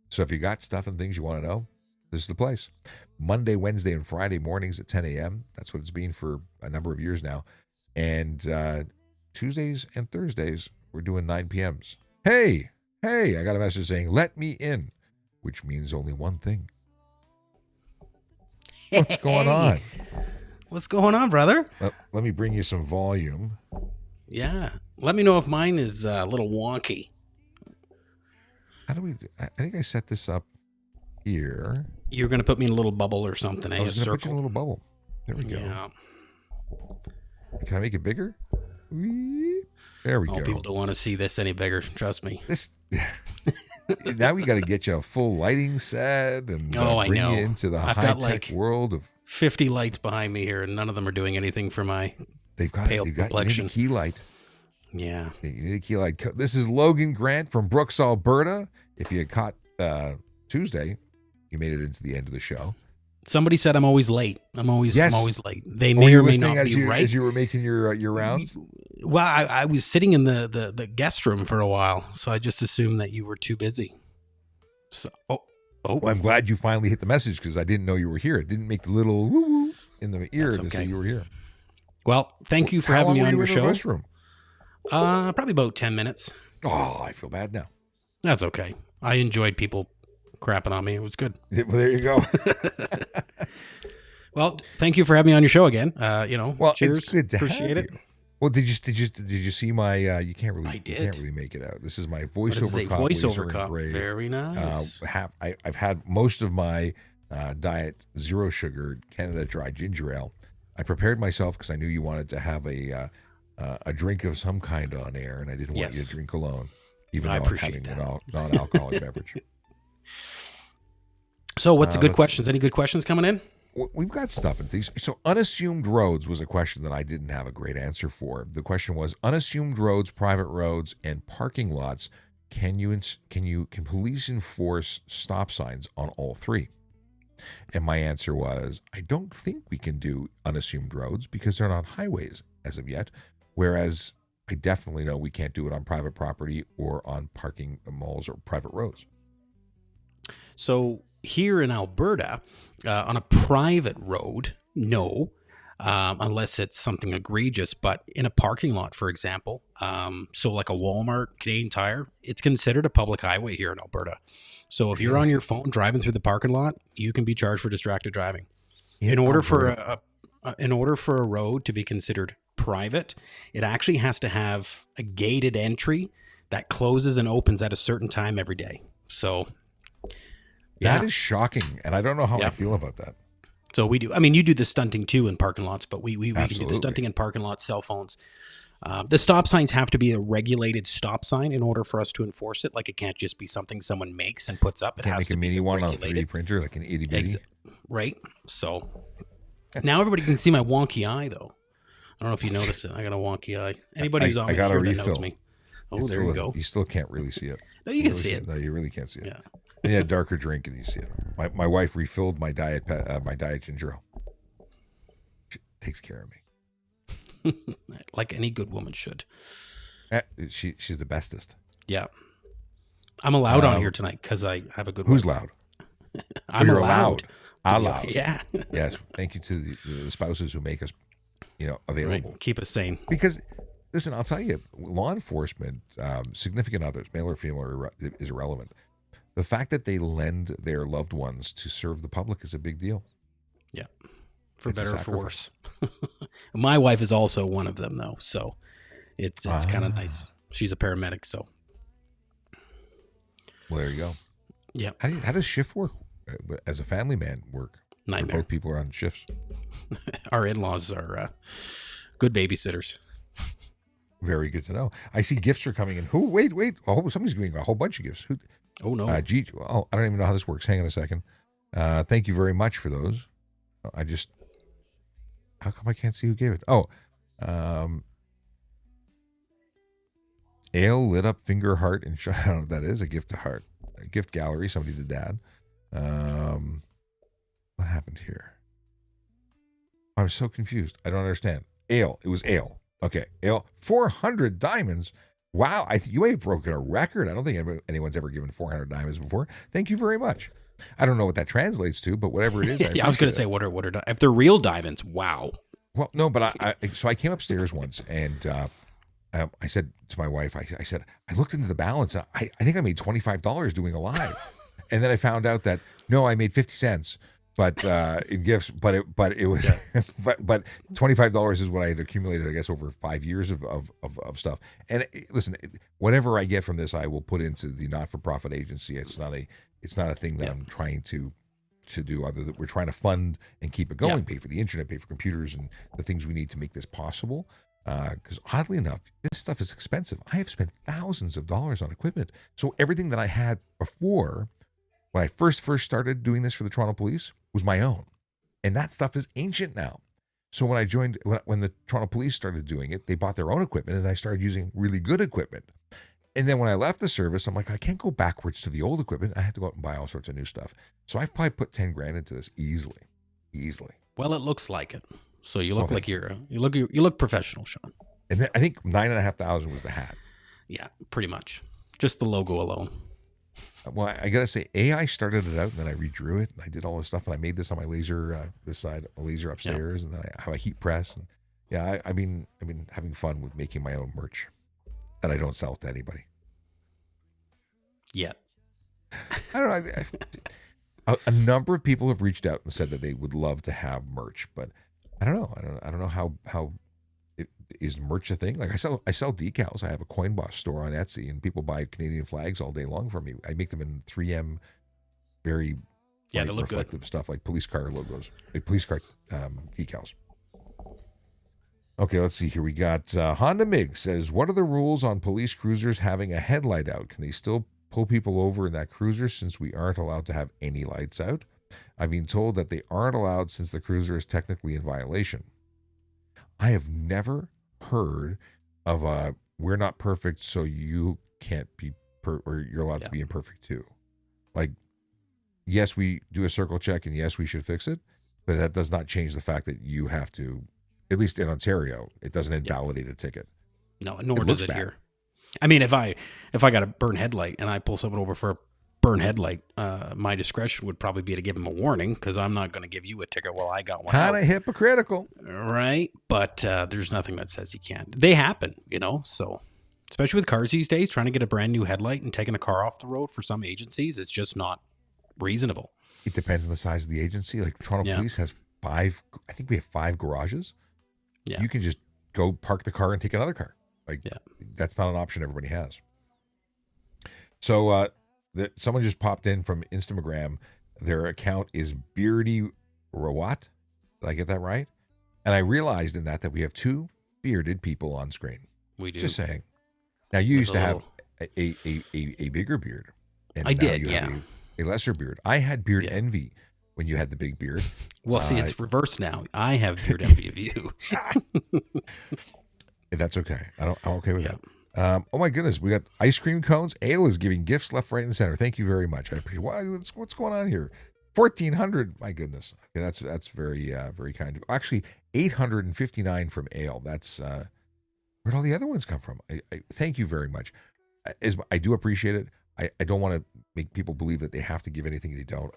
So if you got stuff and things you want to know, this is the place. Monday, Wednesday, and Friday mornings at 10 a.m. That's what it's been for a number of years now. And Tuesdays and Thursdays, we're doing 9 p.m.s. Hey, I got a message saying, let me in, which means only one thing. What's going on? What's going on, brother? Let me bring you some volume. Yeah. Let me know if mine is a little wonky. How do we do? I think I set this up here. You're going to put me in a little bubble or something, eh? I was going to put you in a little bubble. There we go. Yeah. Can I make it bigger? There we go. People don't want to see this any bigger. Trust me. Now we got to get you a full lighting set and bring you into the high-tech world of 50 lights behind me here, and none of them are doing anything for my pale complexion. You need a key light. Yeah. You need a key light. This is Logan Grant from Brooks, Alberta. If you caught Tuesday, you made it into the end of the show. Somebody said I'm always late. I'm always late. They may or may not be right. As you were making your rounds? Well, I was sitting in the guest room for a while, so I just assumed that you were too busy. So, Well, I'm glad you finally hit the message, because I didn't know you were here. It didn't make the little woo-woo in the ear to say you were here. Well, thank you for having me on your show. How long were you in the restroom? Probably about 10 minutes. Oh, I feel bad now. That's okay. I enjoyed people crapping on me. It was good. Well, there you go. Well, thank you for having me on your show again. Cheers. It's good to appreciate have it. You. Well, did you see my? You can't really make it out. This is my voiceover copy. Voiceover copy. Very nice. I've had most of my diet zero sugar Canada Dry ginger ale. I prepared myself because I knew you wanted to have a drink of some kind on air, and I didn't want you to drink alone, even though I'm having a non-alcoholic beverage. So, what's the good questions? Any good questions coming in? We've got stuff and things. So, unassumed roads was a question that I didn't have a great answer for. The question was, unassumed roads, private roads, and parking lots. Can police enforce stop signs on all three? And my answer was, I don't think we can do unassumed roads because they're not highways as of yet. Whereas I definitely know we can't do it on private property or on parking malls or private roads. So here in Alberta, on a private road, no, unless it's something egregious. But in a parking lot, for example, so like a Walmart, Canadian Tire, it's considered a public highway here in Alberta. So if you're on your phone driving through the parking lot, you can be charged for distracted driving. In order for a road to be considered private, it actually has to have a gated entry that closes and opens at a certain time every day. So that is shocking, and I don't know how I feel about that. So we do. I mean, you do the stunting too in parking lots, but we can do the Absolutely. stunting in parking lots, cell phones. The stop signs have to be a regulated stop sign in order for us to enforce it. Like it can't just be something someone makes and puts up. It Can't has make to a be mini one on a regulated. 3D printer, like an itty bitty. Right. So now everybody can see my wonky eye, though. I don't know if you notice it. I got a wonky eye. Anybody who's on I me got a here that refill. knows me. Oh, It there you go. You still can't really see it. No, you can see it. No, you really can't see it. Yeah. Yeah, darker drink and you see it. My wife refilled my diet ginger ale. She takes care of me. Like any good woman should. She's the bestest. Yeah. I'm allowed on here tonight because I have a good Who's wife. loud? I'm You're allowed. Allowed. Yeah. Yes. Thank you to the spouses who make us, available. Right. Keep us sane. Because, listen, I'll tell you, law enforcement, significant others, male or female, is irrelevant. The fact that they lend their loved ones to serve the public is a big deal. Yeah. For It's a better or for sacrifice. worse. My wife is also one of them, though. So it's kind of nice. She's a paramedic. So. Well, there you go. Yeah. How does shift work as a family man work? Nightmare. Both people are on shifts. Our in-laws are good babysitters. Very good to know. I see gifts are coming in. Who? Wait. Oh, somebody's giving a whole bunch of gifts. Who? Oh, no. Gee, I don't even know how this works. Hang on a second. Thank you very much for those. How come I can't see who gave it? Oh, Ale lit up finger heart and I don't know what that is. A gift to heart, a gift gallery. Somebody did that. What happened here? I'm so confused. I don't understand. Ale. It was ale. Okay, ale. 400 diamonds. Wow, you may have broken a record. I don't think anyone's ever given 400 diamonds before. Thank you very much. I don't know what that translates to, but whatever it is. Yeah, I was going to say, what are if they're real diamonds? Wow. Well, no, but I came upstairs once and I said to my wife, I said, I looked into the balance. I think I made $25 doing a live, and then I found out that no, I made 50 cents. But in gifts, but it was, but $25 is what I had accumulated, I guess, over 5 years of stuff. And listen, whatever I get from this, I will put into the not-for-profit agency. It's not a thing that I'm trying to do. Other than we're trying to fund and keep it going, pay for the internet, pay for computers, and the things we need to make this possible. Because oddly enough, this stuff is expensive. I have spent thousands of dollars on equipment. So everything that I had before, when I first started doing this for the Toronto Police, was my own. And that stuff is ancient now. So when I joined, when the Toronto Police started doing it, they bought their own equipment and I started using really good equipment. And then when I left the service, I'm like, I can't go backwards to the old equipment. I had to go out and buy all sorts of new stuff. So I've probably put 10 grand into this easily. Well, it looks like it. So you look like you look professional, Sean. And then I think $9,500 was the hat. Yeah, pretty much. Just the logo alone. Well, I gotta say, AI started it out, and then I redrew it, and I did all this stuff, and I made this on my laser, this side, a laser upstairs, and then I have a heat press, and I've been having fun with making my own merch that I don't sell to anybody. Yeah. I don't know. A number of people have reached out and said that they would love to have merch, but I don't know. I don't know how is merch a thing? Like I sell decals. I have a Coin Boss store on Etsy, and people buy Canadian flags all day long from me. I make them in 3M, very they look reflective good stuff, like police car logos, like police car decals. Okay, let's see here. We got Honda Mig says, what are the rules on police cruisers having a headlight out? Can they still pull people over in that cruiser since we aren't allowed to have any lights out? I've been told that they aren't allowed since the cruiser is technically in violation. I have never heard of a we're not perfect, so you can't be or you're allowed to be imperfect too. Like, yes, we do a circle check, and yes, we should fix it, but that does not change the fact that you have to, at least in Ontario, it doesn't invalidate a ticket. No, nor does it here. I mean, if I got a burn headlight and I pull someone over for a burn headlight, my discretion would probably be to give them a warning, because I'm not going to give you a ticket while I got one. Kind of hypocritical, right? But there's nothing that says you can't. They happen, so especially with cars these days, trying to get a brand new headlight and taking a car off the road for some agencies is just not reasonable. It depends on the size of the agency. Like Toronto Police has 5, I think we have 5 garages. Yeah. You can just go park the car and take another car. Like that's not an option everybody has. So someone just popped in from Instagram. Their account is Beardy Rawat. Did I get that right? And I realized in that we have two bearded people on screen. We do. Just saying. Now, you With used a to have little- a bigger beard. And I now did, you yeah. have a lesser beard. I had beard Yeah. envy when you had the big beard. Well, see, it's reversed now. I have beard envy of you. That's okay. I'm okay with that. Oh my goodness, we got ice cream cones. Ale is giving gifts left, right, and center. Thank you very much. I appreciate. What's going on here? 1,400. My goodness. Okay, that's very very kind of. Actually, 859 from Ale. That's where'd all the other ones come from? I thank you very much. I do appreciate it. I don't want to make people believe that they have to give anything they don't.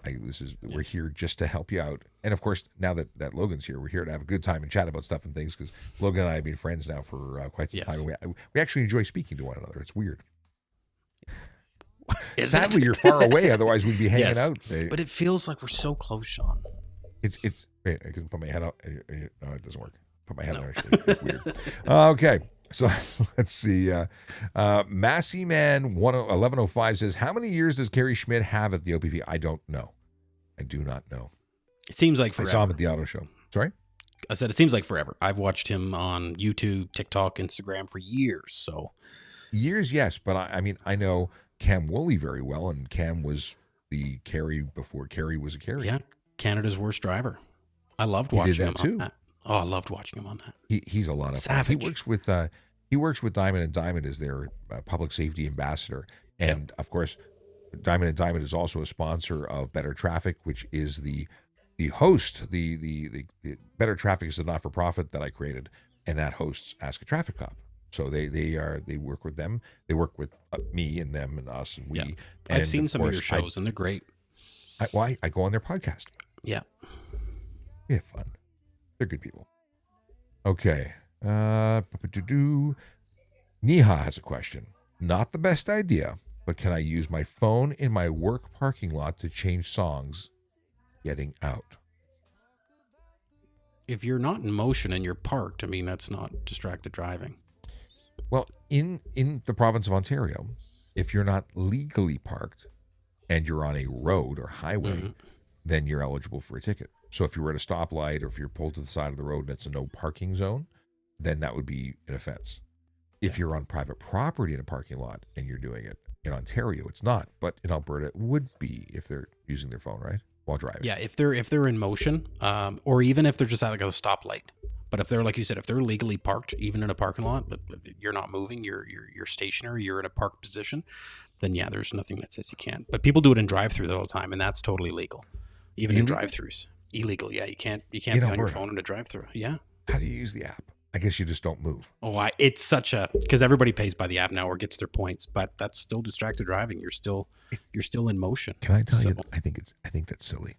We're here just to help you out. And of course, now that Logan's here, we're here to have a good time and chat about stuff and things, because Logan and I have been friends now for quite some time. We actually enjoy speaking to one another. It's weird. Sadly, you're far away. Otherwise, we'd be hanging out. But it feels like we're so close, Sean. Wait, I can put my head out. No, it doesn't work. Put my head on. It's weird. Okay. So let's see. Massey Man 1105 says, how many years does Kerry Schmidt have at the OPP? I don't know. I do not know. It seems like forever. I saw him at the auto show. Sorry? I said it seems like forever. I've watched him on YouTube, TikTok, Instagram for years. So years, yes. But I know Cam Woolley very well, and Cam was the Kerry before Kerry was a Kerry. Yeah, Canada's worst driver. I loved watching him too. on that. Oh, I loved watching him on that. He's a lot of Savage. Fun. He works with Diamond and Diamond as their public safety ambassador, and of course, Diamond and Diamond is also a sponsor of Better Traffic, which is the host. The Better Traffic is a not for profit that I created, and that hosts Ask a Traffic Cop. So they work with them. They work with me and them and us and we. Yeah. And I've seen some of your shows, and they're great. I go on their podcast. Yeah, we have fun. They're good people. Okay. Neha has a question. Not the best idea, but can I use my phone in my work parking lot to change songs getting out? If you're not in motion and you're parked, I mean, that's not distracted driving. Well, in the province of Ontario, if you're not legally parked and you're on a road or highway, then you're eligible for a ticket. So if you were at a stoplight or if you're pulled to the side of the road and it's a no parking zone, then that would be an offense. If you're on private property in a parking lot and you're doing it in Ontario, it's not. But in Alberta, it would be if they're using their phone, right, while driving. Yeah, if they're in motion, or even if they're just at like a stoplight. But if they're, like you said, if they're legally parked, even in a parking lot, but you're not moving, you're stationary, you're in a parked position, then yeah, there's nothing that says you can't. But people do it in drive-through all the time, and that's totally legal. Even in drive-throughs. Illegal, yeah. You can't be on your phone in a drive-through. Yeah. How do you use the app? I guess you just don't move. Oh, it's such a, because everybody pays by the app now or gets their points, but that's still distracted driving. You're still in motion. Can I tell you? I think that's silly.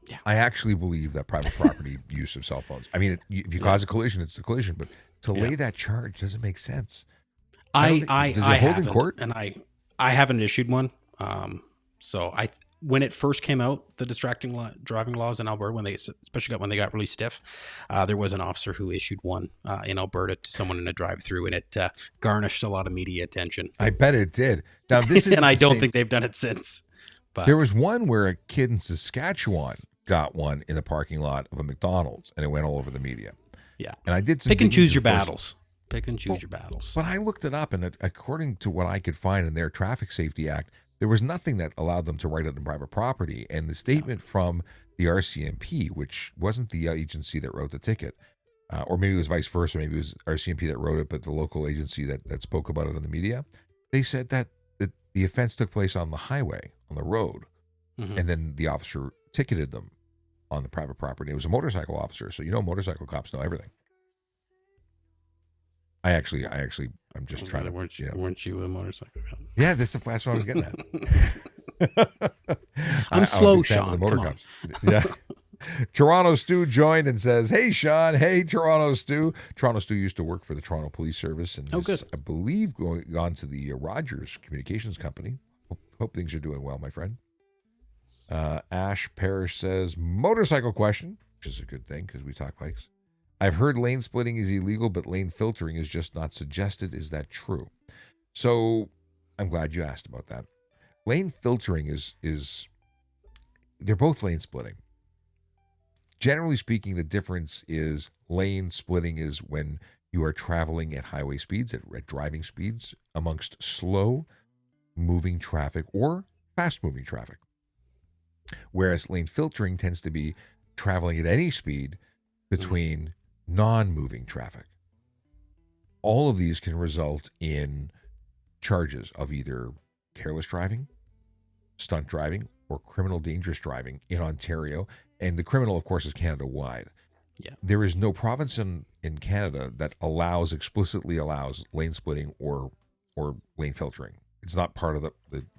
Yeah. I actually believe that private property use of cell phones. I mean, if you cause a collision, it's a collision, but to lay that charge doesn't make sense. I hold in court? And I haven't issued one. So when it first came out, the driving laws in Alberta, especially when they got really stiff, there was an officer who issued one in Alberta to someone in a drive-through, and it garnished a lot of media attention. I bet it did. Now this is, and I don't think they've done it since. But there was one where a kid in Saskatchewan got one in the parking lot of a McDonald's, and it went all over the media. Yeah, and I did some pick and choose your battles. Pick and choose your battles. But I looked it up, and according to what I could find in their Traffic Safety Act, there was nothing that allowed them to write it in private property. And the statement from the RCMP, which wasn't the agency that wrote the ticket, or maybe it was vice versa, maybe it was RCMP that wrote it, but the local agency that spoke about it in the media, they said that the offense took place on the highway, on the road, and then the officer ticketed them on the private property. It was a motorcycle officer, so motorcycle cops know everything. I'm just trying to. Weren't you a motorcycle cop? Yeah, that's what I was getting at. I'm slow, Sean. Come on. Yeah. Toronto Stu joined and says, "Hey, Sean. Hey, Toronto Stu. Toronto Stu used to work for the Toronto Police Service and good. I believe gone to the Rogers Communications Company. Hope things are doing well, my friend." Ash Parrish says, "Motorcycle question," which is a good thing because we talk bikes. "I've heard lane splitting is illegal, but lane filtering is just not suggested. Is that true?" So I'm glad you asked about that. Lane filtering is they're both lane splitting. Generally speaking, the difference is lane splitting is when you are traveling at highway speeds, at driving speeds, amongst slow moving traffic or fast moving traffic. Whereas lane filtering tends to be traveling at any speed between non-moving traffic. All of these can result in charges of either careless driving, stunt driving, or criminal dangerous driving in Ontario. And the criminal, of course, is Canada-wide. Yeah. There is no province in Canada that explicitly allows lane splitting or lane filtering. It's not part of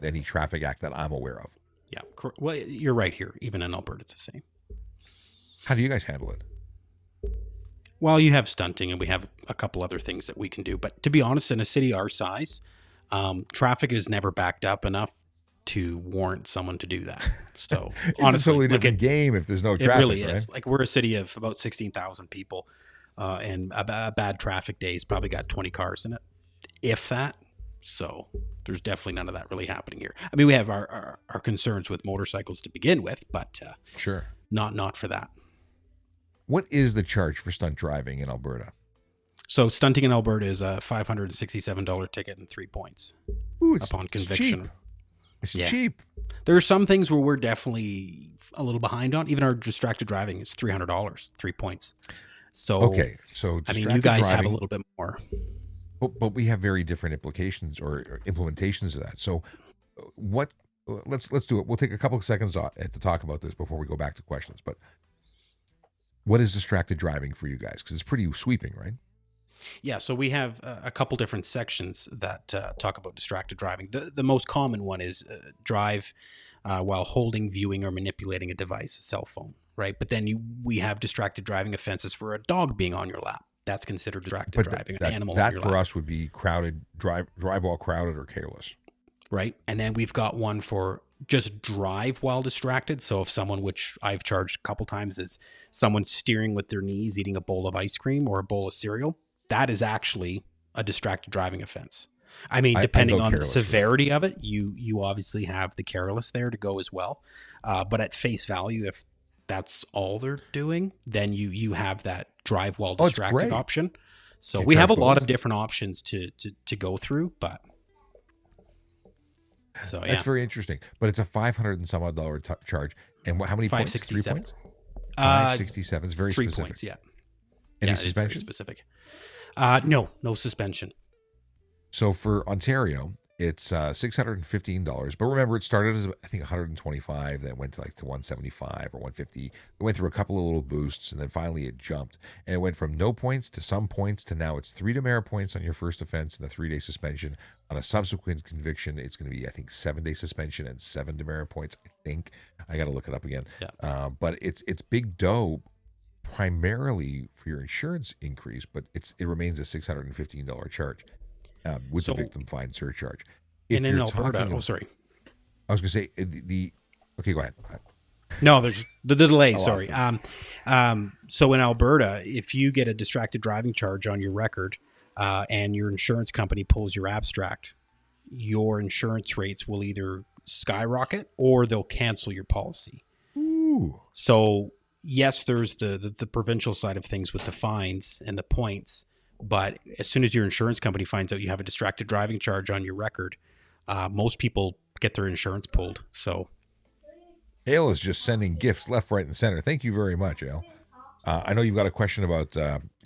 any traffic act that I'm aware of. Yeah. Well, you're right here. Even in Alberta, it's the same. How do you guys handle it? Well, you have stunting, and we have a couple other things that we can do. But to be honest, in a city our size, traffic is never backed up enough to warrant someone to do that. So it's honestly, a totally different game if there's no traffic. It really is. Right? Like, we're a city of about 16,000 people, and a bad traffic day's probably got 20 cars in it, if that. So there's definitely none of that really happening here. I mean, we have our concerns with motorcycles to begin with, but sure, not for that. What is the charge for stunt driving in Alberta? So stunting in Alberta is a $567 ticket and 3 points. Ooh, upon conviction. It's cheap. There are some things where we're definitely a little behind on. Even our distracted driving is $300, 3 points. So okay, so I mean, you guys have a little bit more. But we have very different implications or implementations of that. So what? Let's do it. We'll take a couple of seconds to talk about this before we go back to questions. But what is distracted driving for you guys? Because it's pretty sweeping, right? Yeah, so we have a couple different sections that talk about distracted driving. The most common one is drive while holding, viewing, or manipulating a device, a cell phone, right? But then we have distracted driving offenses for a dog being on your lap. That's considered distracted driving. An animal on your lap. That for us would be crowded, drive while crowded or careless. Right. And then we've got one for just drive while distracted. So if someone, which I've charged a couple times, is someone steering with their knees, eating a bowl of ice cream or a bowl of cereal, that is actually a distracted driving offense. I mean, depending on the severity of it, you obviously have the careless there to go as well. But at face value, if that's all they're doing, then you have that drive while distracted option. So we have a lot of different options to go through, but so yeah. That's very interesting. But it's a $500 and some odd charge. And how many points? 3 points? 567 is very 3 specific. Points, yeah. Any suspension? It's very specific. No suspension. So for Ontario, it's $615. But remember, it started as, I think, $125, then it went to 175 or 150. It went through a couple of little boosts, and then finally it jumped. And it went from no points to some points to now it's 3 demerit points on your first offense and a 3-day suspension. On a subsequent conviction, it's going to be, I think, 7-day suspension and 7 demerit points, I think. I got to look it up again. Yeah. But it's big dough primarily for your insurance increase, but it remains a $615 charge. With the victim fine surcharge. And in Alberta, sorry. I was going to say okay, go ahead. No, there's the delay. Sorry. So in Alberta, if you get a distracted driving charge on your record, and your insurance company pulls your abstract, your insurance rates will either skyrocket or they'll cancel your policy. Ooh. So yes, there's the provincial side of things with the fines and the points. But as soon as your insurance company finds out you have a distracted driving charge on your record, most people get their insurance pulled. So, Ale is just sending gifts left, right, and center. Thank you very much, Ale. I know you've got a question about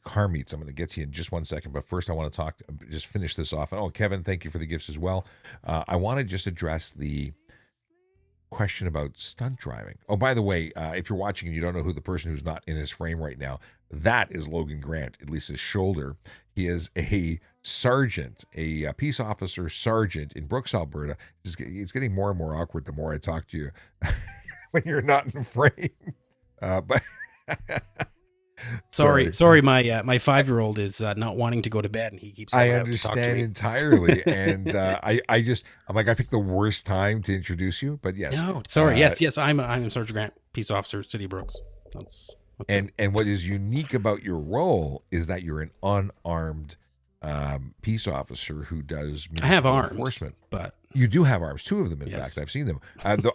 car meets. I'm going to get to you in just 1 second. But first, I want to just finish this off. Oh, Kevin, thank you for the gifts as well. I want to just address the question about stunt driving. Oh, by the way, if you're watching and you don't know who the person who's not in his frame right now, that is Logan Grant, at least his shoulder. He is a sergeant, a peace officer sergeant in Brooks, Alberta. It's getting more and more awkward the more I talk to you when you're not in frame. But sorry, my 5-year-old is not wanting to go to bed, and he keeps. I understand entirely, and I'm like, I picked the worst time to introduce you, but yes. No, sorry, yes, I'm Sergeant Grant, peace officer, City of Brooks. And what is unique about your role is that you're an unarmed peace officer who does I have arms, enforcement. But you do have arms, 2 of them, in fact. I've seen them.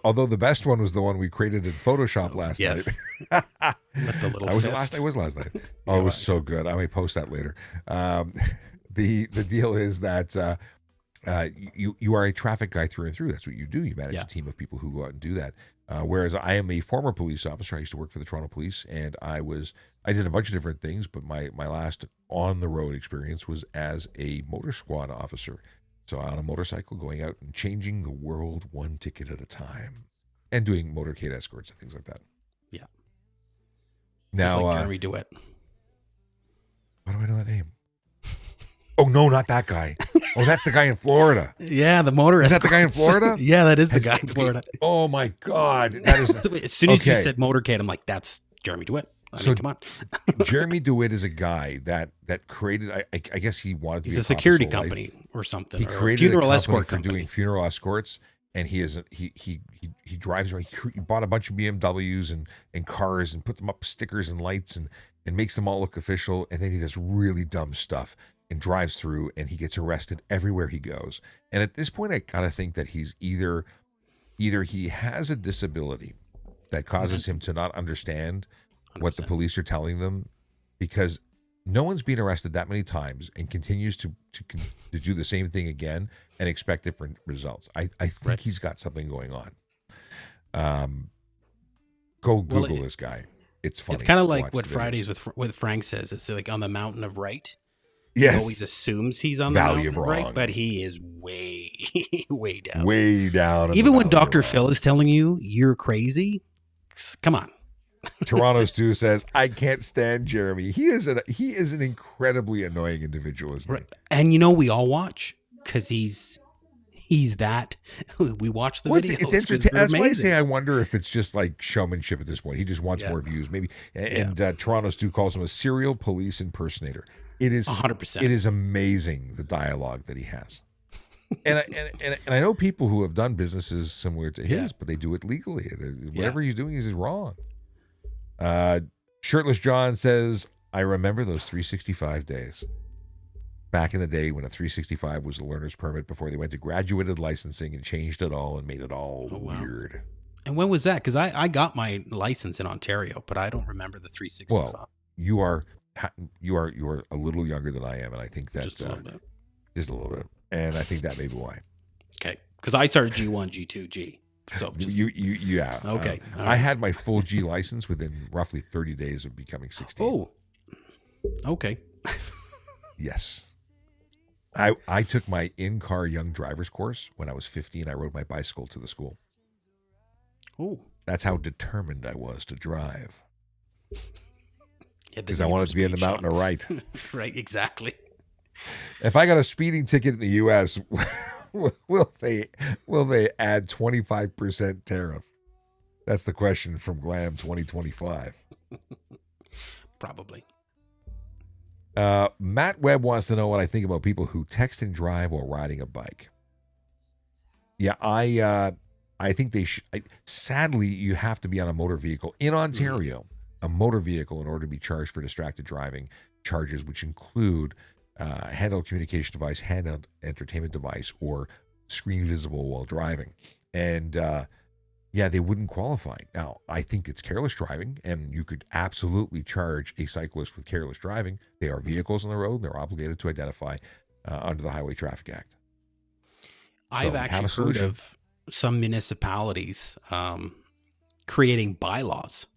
Although the best one was the one we created in Photoshop last night. With the little I was fist. last night. Oh, it was so good. I may post that later. The deal is that you are a traffic guy through and through. That's what you do. You manage a team of people who go out and do that. Whereas I am a former police officer. I used to work for the Toronto Police, and I did a bunch of different things, but my last on the road experience was as a motor squad officer. So on a motorcycle, going out and changing the world one ticket at a time, and doing motorcade escorts and things like that. Yeah. Now, like Jeremy DeWitt. Why do I know that name? Oh no, not that guy. Oh, that's the guy in Florida. Yeah, the motor. Is that the guy in Florida? Yeah, that is the guy in Florida. Oh my God, that is. As soon as you said motorcade, I'm like, that's Jeremy DeWitt. I mean, come on. Jeremy DeWitt is a guy that created. I guess he wanted to. He's be a security company or something. He created a company for doing funeral escorts, and he drives around. He bought a bunch of BMWs and cars and put them up stickers and lights and makes them all look official. And then he does really dumb stuff and drives through, and he gets arrested everywhere he goes. And at this point, I gotta think that he's either he has a disability that causes him to not understand 100%. What the police are telling them, because no one's been arrested that many times and continues to do the same thing again and expect different results. I think he's got something going on. Go Google this guy. It's funny. It's kind of like what Fridays with Frank says. It's like on the mountain of right. Yes. He always assumes he's on the Valley mountain of of right, wrong. but he is way, way down. Way down. Even when Dr. Phil is telling you you're crazy, come on. Toronto Stu says, I can't stand Jeremy. He is an incredibly annoying individual, isn't he? And we all watch because he's that. We watch the videos. It's entertaining. That's why I say I wonder if it's just like showmanship at this point. He just wants more views, maybe. And Toronto Stu calls him a serial police impersonator. It is 100%. It is amazing the dialogue that he has. And I know people who have done businesses similar to his, but they do it legally. Whatever he's doing is wrong. Shirtless John says, I remember those 365 days. Back in the day when a 365 was a learner's permit before they went to graduated licensing and changed it all and made it all weird. And when was that? Because I got my license in Ontario, but I don't remember the 365. Well, you are a little younger than I am, and I think that just a little bit. Just a little bit. And I think that may be why. Okay. Because I started G1, G2, G. So yeah. Okay. I had my full G license within roughly 30 days of becoming 16. Oh. Okay. Yes. I took my in-car young driver's course when I was 15. I rode my bicycle to the school. Oh. That's how determined I was to drive. Because I wanted to be in the mountain of right. Right, exactly. If I got a speeding ticket in the U.S., will they add 25% tariff? That's the question from Glam 2025. Probably. Matt Webb wants to know what I think about people who text and drive while riding a bike. Yeah, I think they should. Sadly, you have to be on a motor vehicle in Ontario. A motor vehicle in order to be charged for distracted driving charges, which include handheld communication device, handheld entertainment device, or screen visible while driving. And they wouldn't qualify. Now, I think it's careless driving, and you could absolutely charge a cyclist with careless driving. They are vehicles on the road, and they're obligated to identify under the Highway Traffic Act. I've actually heard of some municipalities creating bylaws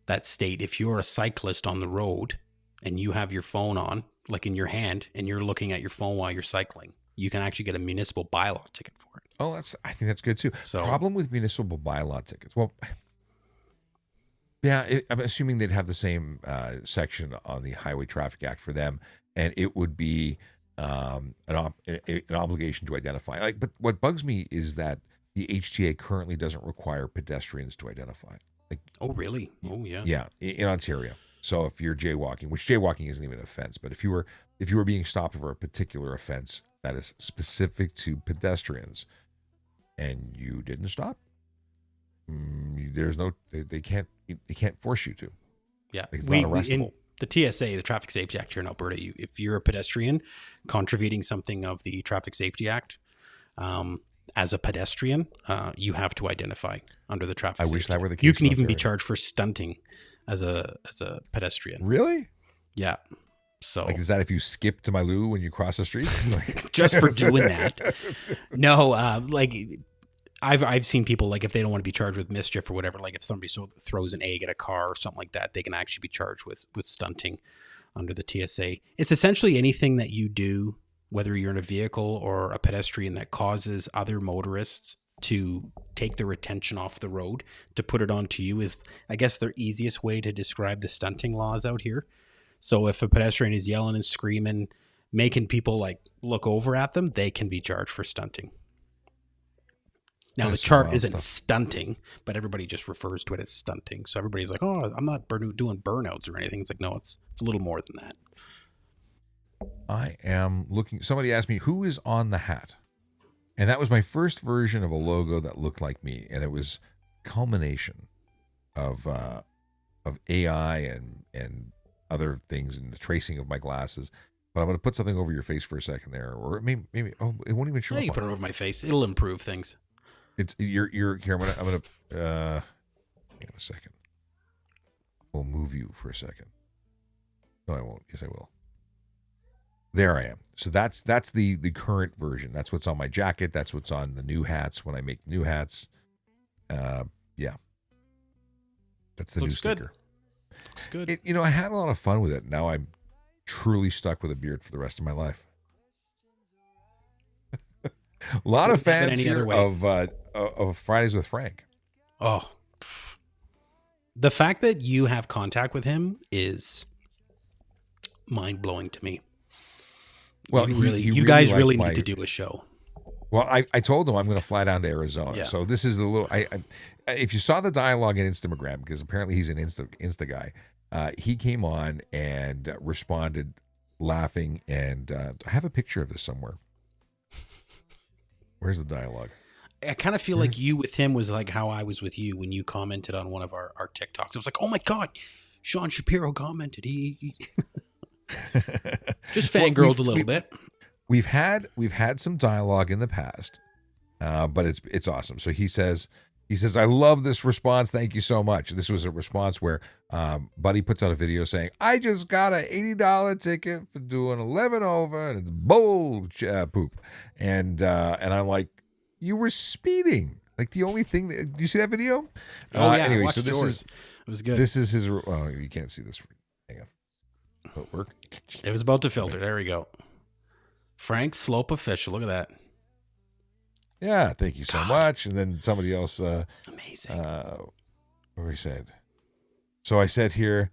that state if you're a cyclist on the road and you have your phone on, like in your hand, and you're looking at your phone while you're cycling, you can actually get a municipal bylaw ticket for it. Oh, I think that's good too. So, problem with municipal bylaw tickets. Well, yeah, I'm assuming they'd have the same section on the Highway Traffic Act for them, and it would be an obligation to identify. But what bugs me is that the HTA currently doesn't require pedestrians to identify. Oh, really? Oh, yeah. Yeah, in Ontario. So if you're jaywalking, which jaywalking isn't even an offense, but if you were being stopped for a particular offense that is specific to pedestrians, and you didn't stop, they can't force you to. Yeah, it's not arrestable. In the TSA, the Traffic Safety Act here in Alberta, if you're a pedestrian contravening something of the Traffic Safety Act, as a pedestrian, you have to identify under the Traffic Safety Act. I wish that were the case. You can even be charged for stunting as a pedestrian. Really? Yeah. So Like, is that if you skip to my loo when you cross the street? Like, just for doing that. No, like I've seen people, like, if they don't want to be charged with mischief or whatever, like if somebody throws an egg at a car or something like that, they can actually be charged with stunting under the TSA. It's essentially anything that you do, whether you're in a vehicle or a pedestrian, that causes other motorists to take their attention off the road to put it onto you, is, I guess, the easiest way to describe the stunting laws out here. So if a pedestrian is yelling and screaming, making people like look over at them, they can be charged for stunting. Now, That's the chart wild isn't stuff. stunting, but everybody just refers to it as stunting. So everybody's like, oh, I'm not doing burnouts or anything. It's like, no, it's a little more than that. I am looking. Somebody asked me who is on the hat, and that was my first version of a logo that looked like me, and it was culmination of AI and other things and the tracing of my glasses. But I'm going to put something over your face for a second there, or maybe it won't even show Yeah, up. you put it over my face. It'll improve things. It's you're here. I'm gonna hang on a second. We'll move you for a second. No, I won't. Yes, I will. There I am. So that's the current version. That's what's on my jacket. That's what's on the new hats when I make new hats. Yeah. That's the Looks new good. sticker. Looks good. I had a lot of fun with it. Now I'm truly stuck with a beard for the rest of my life. A lot of Wouldn't have fans been any other here way. of Fridays with Frank. Oh, the fact that you have contact with him is mind blowing to me. Well, you guys really liked need to do a show. Well, I told him I'm going to fly down to Arizona. Yeah. So this is the little. If you saw the dialogue in Instagram, because apparently he's an Insta guy, he came on and responded laughing, and I have a picture of this somewhere. Where's the dialogue? I kind of feel like you with him was like how I was with you when you commented on one of our TikToks. It was like, oh my God, Sean Shapiro commented. He just fangirled a little bit. We've had some dialogue in the past, but it's awesome. So he says, I love this response. Thank you so much. This was a response where Buddy puts out a video saying, I just got an $80 ticket for doing 11 over, and it's bull poop. And I'm like, you were speeding. Like the only thing that, do you see that video? Oh yeah. Anyway, I so it was good. This is his. Well, you can't see this. Hang on. Will it work? It was about to filter. There we go. Frank Slope official. Look at that. Yeah, thank you so much. And then somebody else. Amazing. What we said. So I said here,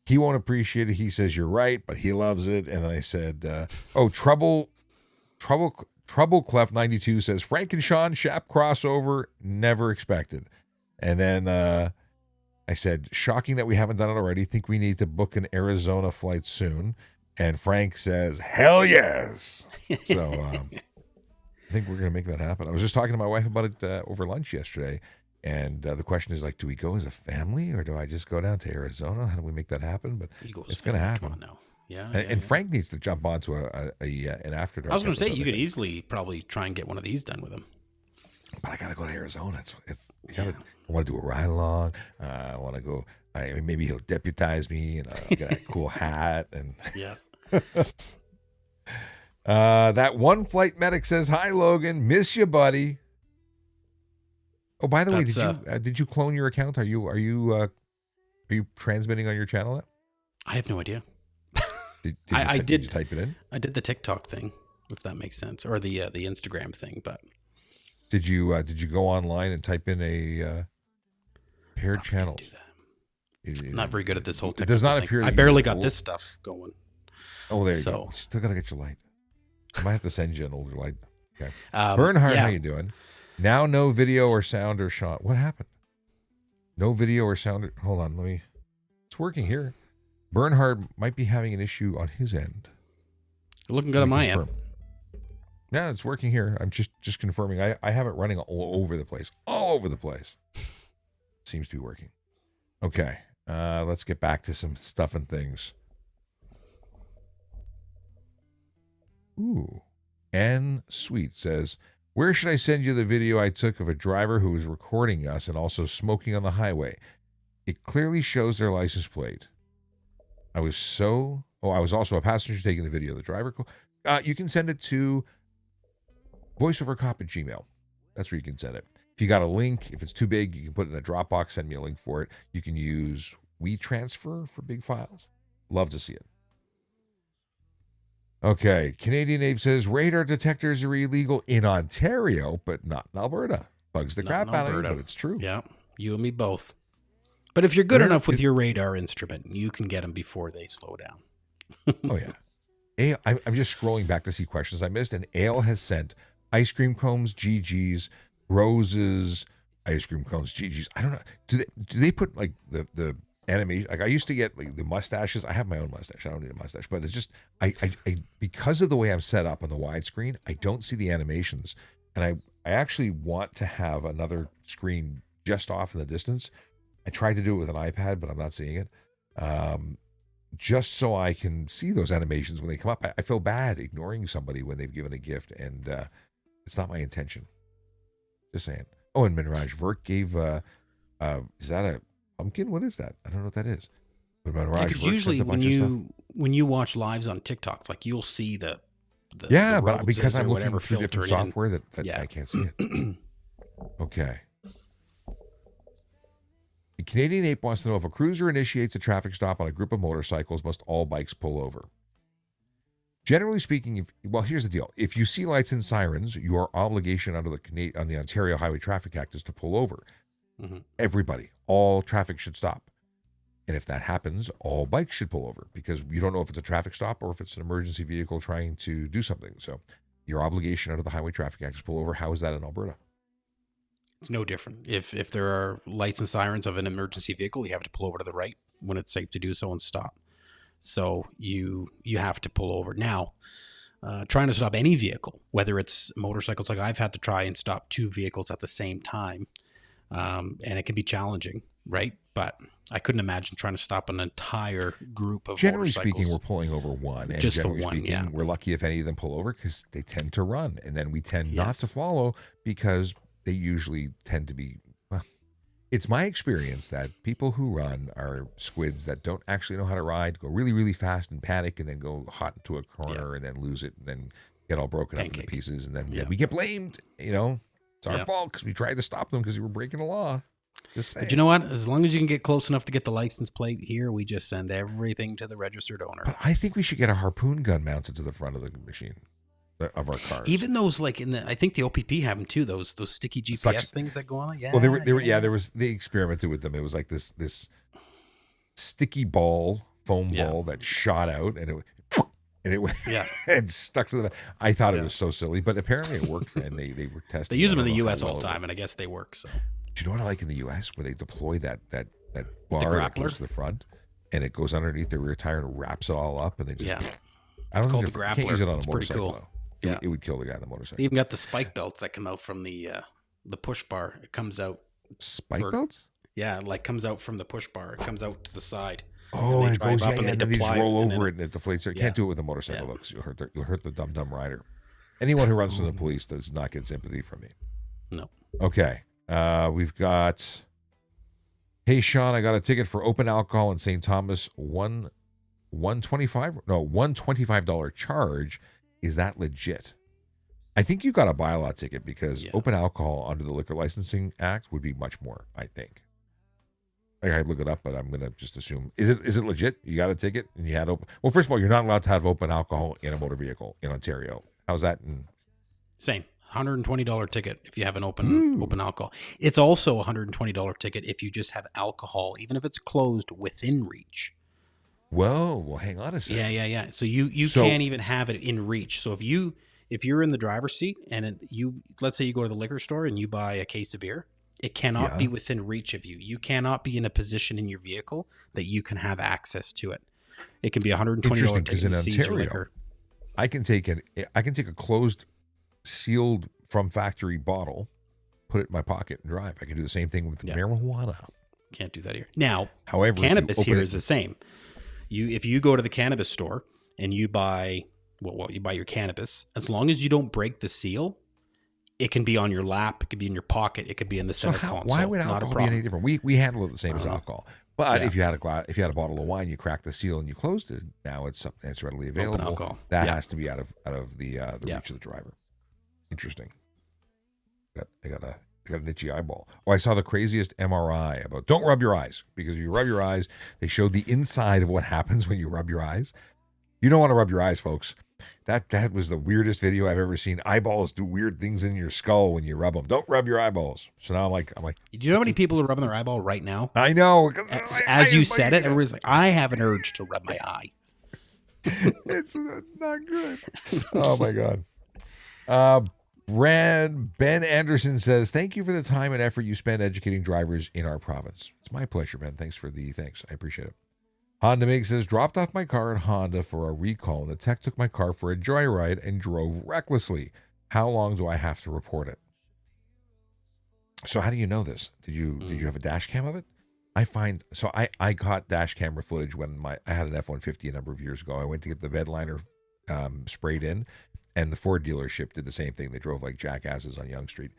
he won't appreciate it. He says you're right, but he loves it. And then I said, Trouble Clef 92 says Frank and Sean Shap crossover, never expected. And then I said, shocking that we haven't done it already. Think we need to book an Arizona flight soon. And Frank says, hell yes. So I think we're going to make that happen. I was just talking to my wife about it over lunch yesterday. And the question is like, do we go as a family or do I just go down to Arizona? How do we make that happen? But it's going to happen. Come on now. Yeah. And Frank needs to jump onto an After Dark. I was going to say, you could easily probably try and get one of these done with him. But I got to go to Arizona. I want to do a ride along. I want to go. Maybe he'll deputize me and I'll get a cool hat. And yeah. That one flight medic says, hi, Logan. Miss you, buddy. Oh, by the way, did you clone your account? Are you transmitting on your channel? I have no idea. Did you type it in? I did the TikTok thing, if that makes sense, or the Instagram thing. But did you go online and type in a paired channels? I'm not very good at this whole. It does not appear. I barely got this stuff going. Oh, there you go. Still gotta get your light. I might have to send you an older light. Okay. Bernhard, how you doing? Now, no video or sound or shot. What happened? No video or sound. Hold on, it's working here. Bernhard might be having an issue on his end. You're looking good on my end. Yeah, it's working here. I'm just confirming. I have it running all over the place. All over the place. Seems to be working. Okay. Let's get back to some stuff and things. Ooh. N Sweet says, where should I send you the video I took of a driver who was recording us and also smoking on the highway? It clearly shows their license plate. I was also a passenger taking the video of the driver. You can send it to voiceovercop@gmail.com. That's where you can send it. If you got a link, if it's too big, you can put it in a Dropbox, send me a link for it. You can use WeTransfer for big files. Love to see it. Okay, Canadian Abe says radar detectors are illegal in Ontario, but not in Alberta. Bugs the crap out of me, but it's true. Yeah, you and me both. But if you're good enough with your radar instrument, you can get them before they slow down. Oh, yeah. I'm just scrolling back to see questions I missed, and Ale has sent ice cream cones, GGs, roses, ice cream cones, GGs. I don't know. Do they put like the animation? Like I used to get like the mustaches. I have my own mustache. I don't need a mustache, but it's just I because of the way I'm set up on the widescreen, I don't see the animations, and I actually want to have another screen just off in the distance. I tried to do it with an iPad, but I'm not seeing it. Just so I can see those animations when they come up. I feel bad ignoring somebody when they've given a gift, and it's not my intention. Just saying. Oh, and Minraj Verk gave, is that a pumpkin? What is that? I don't know what that is. But Minraj Verk usually sent a bunch of stuff. When you watch lives on TikTok, like you'll see the but because I'm looking through different software that I can't see it. Okay. The Canadian Ape wants to know if a cruiser initiates a traffic stop on a group of motorcycles, must all bikes pull over? Generally speaking, here's the deal. If you see lights and sirens, your obligation under the Ontario Highway Traffic Act is to pull over. Mm-hmm. Everybody, all traffic should stop. And if that happens, all bikes should pull over because you don't know if it's a traffic stop or if it's an emergency vehicle trying to do something. So your obligation under the Highway Traffic Act is pull over. How is that in Alberta? It's no different. If there are lights and sirens of an emergency vehicle, you have to pull over to the right when it's safe to do so and stop. So you have to pull over. Now, trying to stop any vehicle, whether it's motorcycles, like I've had to try and stop two vehicles at the same time, and it can be challenging, right? But I couldn't imagine trying to stop an entire group of Generally motorcycles. speaking, we're pulling over one. And just generally the one, speaking, yeah. We're lucky if any of them pull over because they tend to run. And then we tend not Yes. to follow because they usually tend to be, it's my experience that people who run are squids that don't actually know how to ride, go really, really fast and panic, and then go hot into a corner and then lose it and then get all broken up into pieces. And then we get blamed. It's our fault because we tried to stop them because we were breaking the law. Just saying. But you know what? As long as you can get close enough to get the license plate here, we just send everything to the registered owner. But I think we should get a harpoon gun mounted to the front of the machine. Of our cars, even those like I think the OPP have them too. Those sticky GPS things that go on. Yeah. Well, they experimented with them. It was like this sticky foam ball that shot out, and it went and stuck to the. I thought it was so silly, but apparently it worked. And they were testing. They use them in the U.S. all the time, and I guess they work. So, do you know what I like in the U.S. where they deploy that bar that goes to the front, and it goes underneath the rear tire and wraps it all up, and they just I don't think the can't use it on a it's motorcycle. pretty cool. Though. It would kill the guy on the motorcycle. They even got the spike belts that come out from the push bar. It comes out. Spike belts? Yeah, like comes out from the push bar. It comes out to the side. Oh, and it goes and then they just roll over it and it deflates. You Yeah. can't do it with a motorcycle though, because you'll hurt the dumb rider. Anyone who runs from the police does not get sympathy from me. No. Okay, we've got. Hey Sean, I got a ticket for open alcohol in St. Thomas. $125 charge. Is that legit? I think you got a bylaw ticket because open alcohol under the Liquor Licensing Act would be much more, I think. I'd look it up, but I'm going to just assume. Is it legit? You got a ticket and you had open. Well, first of all, you're not allowed to have open alcohol in a motor vehicle in Ontario. How's that? Same. $120 ticket if you have an open alcohol. It's also a $120 ticket if you just have alcohol, even if it's closed within reach. Well, hang on a second. Yeah. So you can't even have it in reach. So if you're in the driver's seat and let's say you go to the liquor store and you buy a case of beer, it cannot be within reach of you. You cannot be in a position in your vehicle that you can have access to it. It can be $120 ticket in Caesar Ontario, liquor. I can take a closed, sealed from factory bottle, put it in my pocket and drive. I can do the same thing with marijuana. Can't do that here. Now, however, cannabis here is the same. If you go to the cannabis store and you buy you buy your cannabis, as long as you don't break the seal, It can be on your lap. It could be in your pocket. It could be in the So center console. why would Not a alcohol be problem. any different? We handle it the same as know. alcohol. But Yeah. if you had a bottle of wine, you cracked the seal and you closed it. Now it's something that's readily Open available. alcohol. That Yeah. has to be out of the Yeah. reach of the driver. Interesting. I got an itchy eyeball. Oh, I saw the craziest MRI about don't rub your eyes, because if you rub your eyes, they showed the inside of what happens when you rub your eyes. You don't want to rub your eyes, folks. That was the weirdest video I've ever seen. Eyeballs do weird things in your skull when you rub them. Don't rub your eyeballs. So now I'm like, Do you know how many people are rubbing their eyeball right now? I know. As you said it, everybody's like, I have an urge to rub my eye. It's not good. Oh my God. Ben Anderson says, thank you for the time and effort you spend educating drivers in our province. It's my pleasure, Ben. Thanks. I appreciate it. Honda Mig says, dropped off my car at Honda for a recall. The tech took my car for a joyride and drove recklessly. How long do I have to report it? So how do you know this? Did you have a dash cam of it? I caught dash camera footage when I had an F-150 a number of years ago. I went to get the bed liner sprayed in, and the Ford dealership did the same thing. They drove like jackasses on Yonge Street.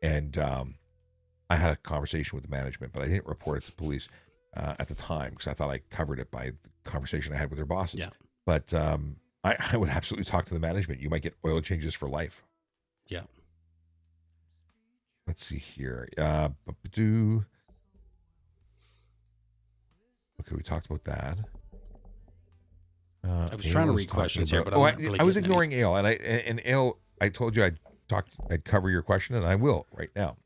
And I had a conversation with the management, but I didn't report it to police at the time because I thought I covered it by the conversation I had with their bosses. Yeah. But I would absolutely talk to the management. You might get oil changes for life. Yeah. Let's see here. Okay, we talked about that. I was trying to read questions here, but I'm not really I was getting ignoring Ale, and Ale, I told you I'd cover your question, and I will right now.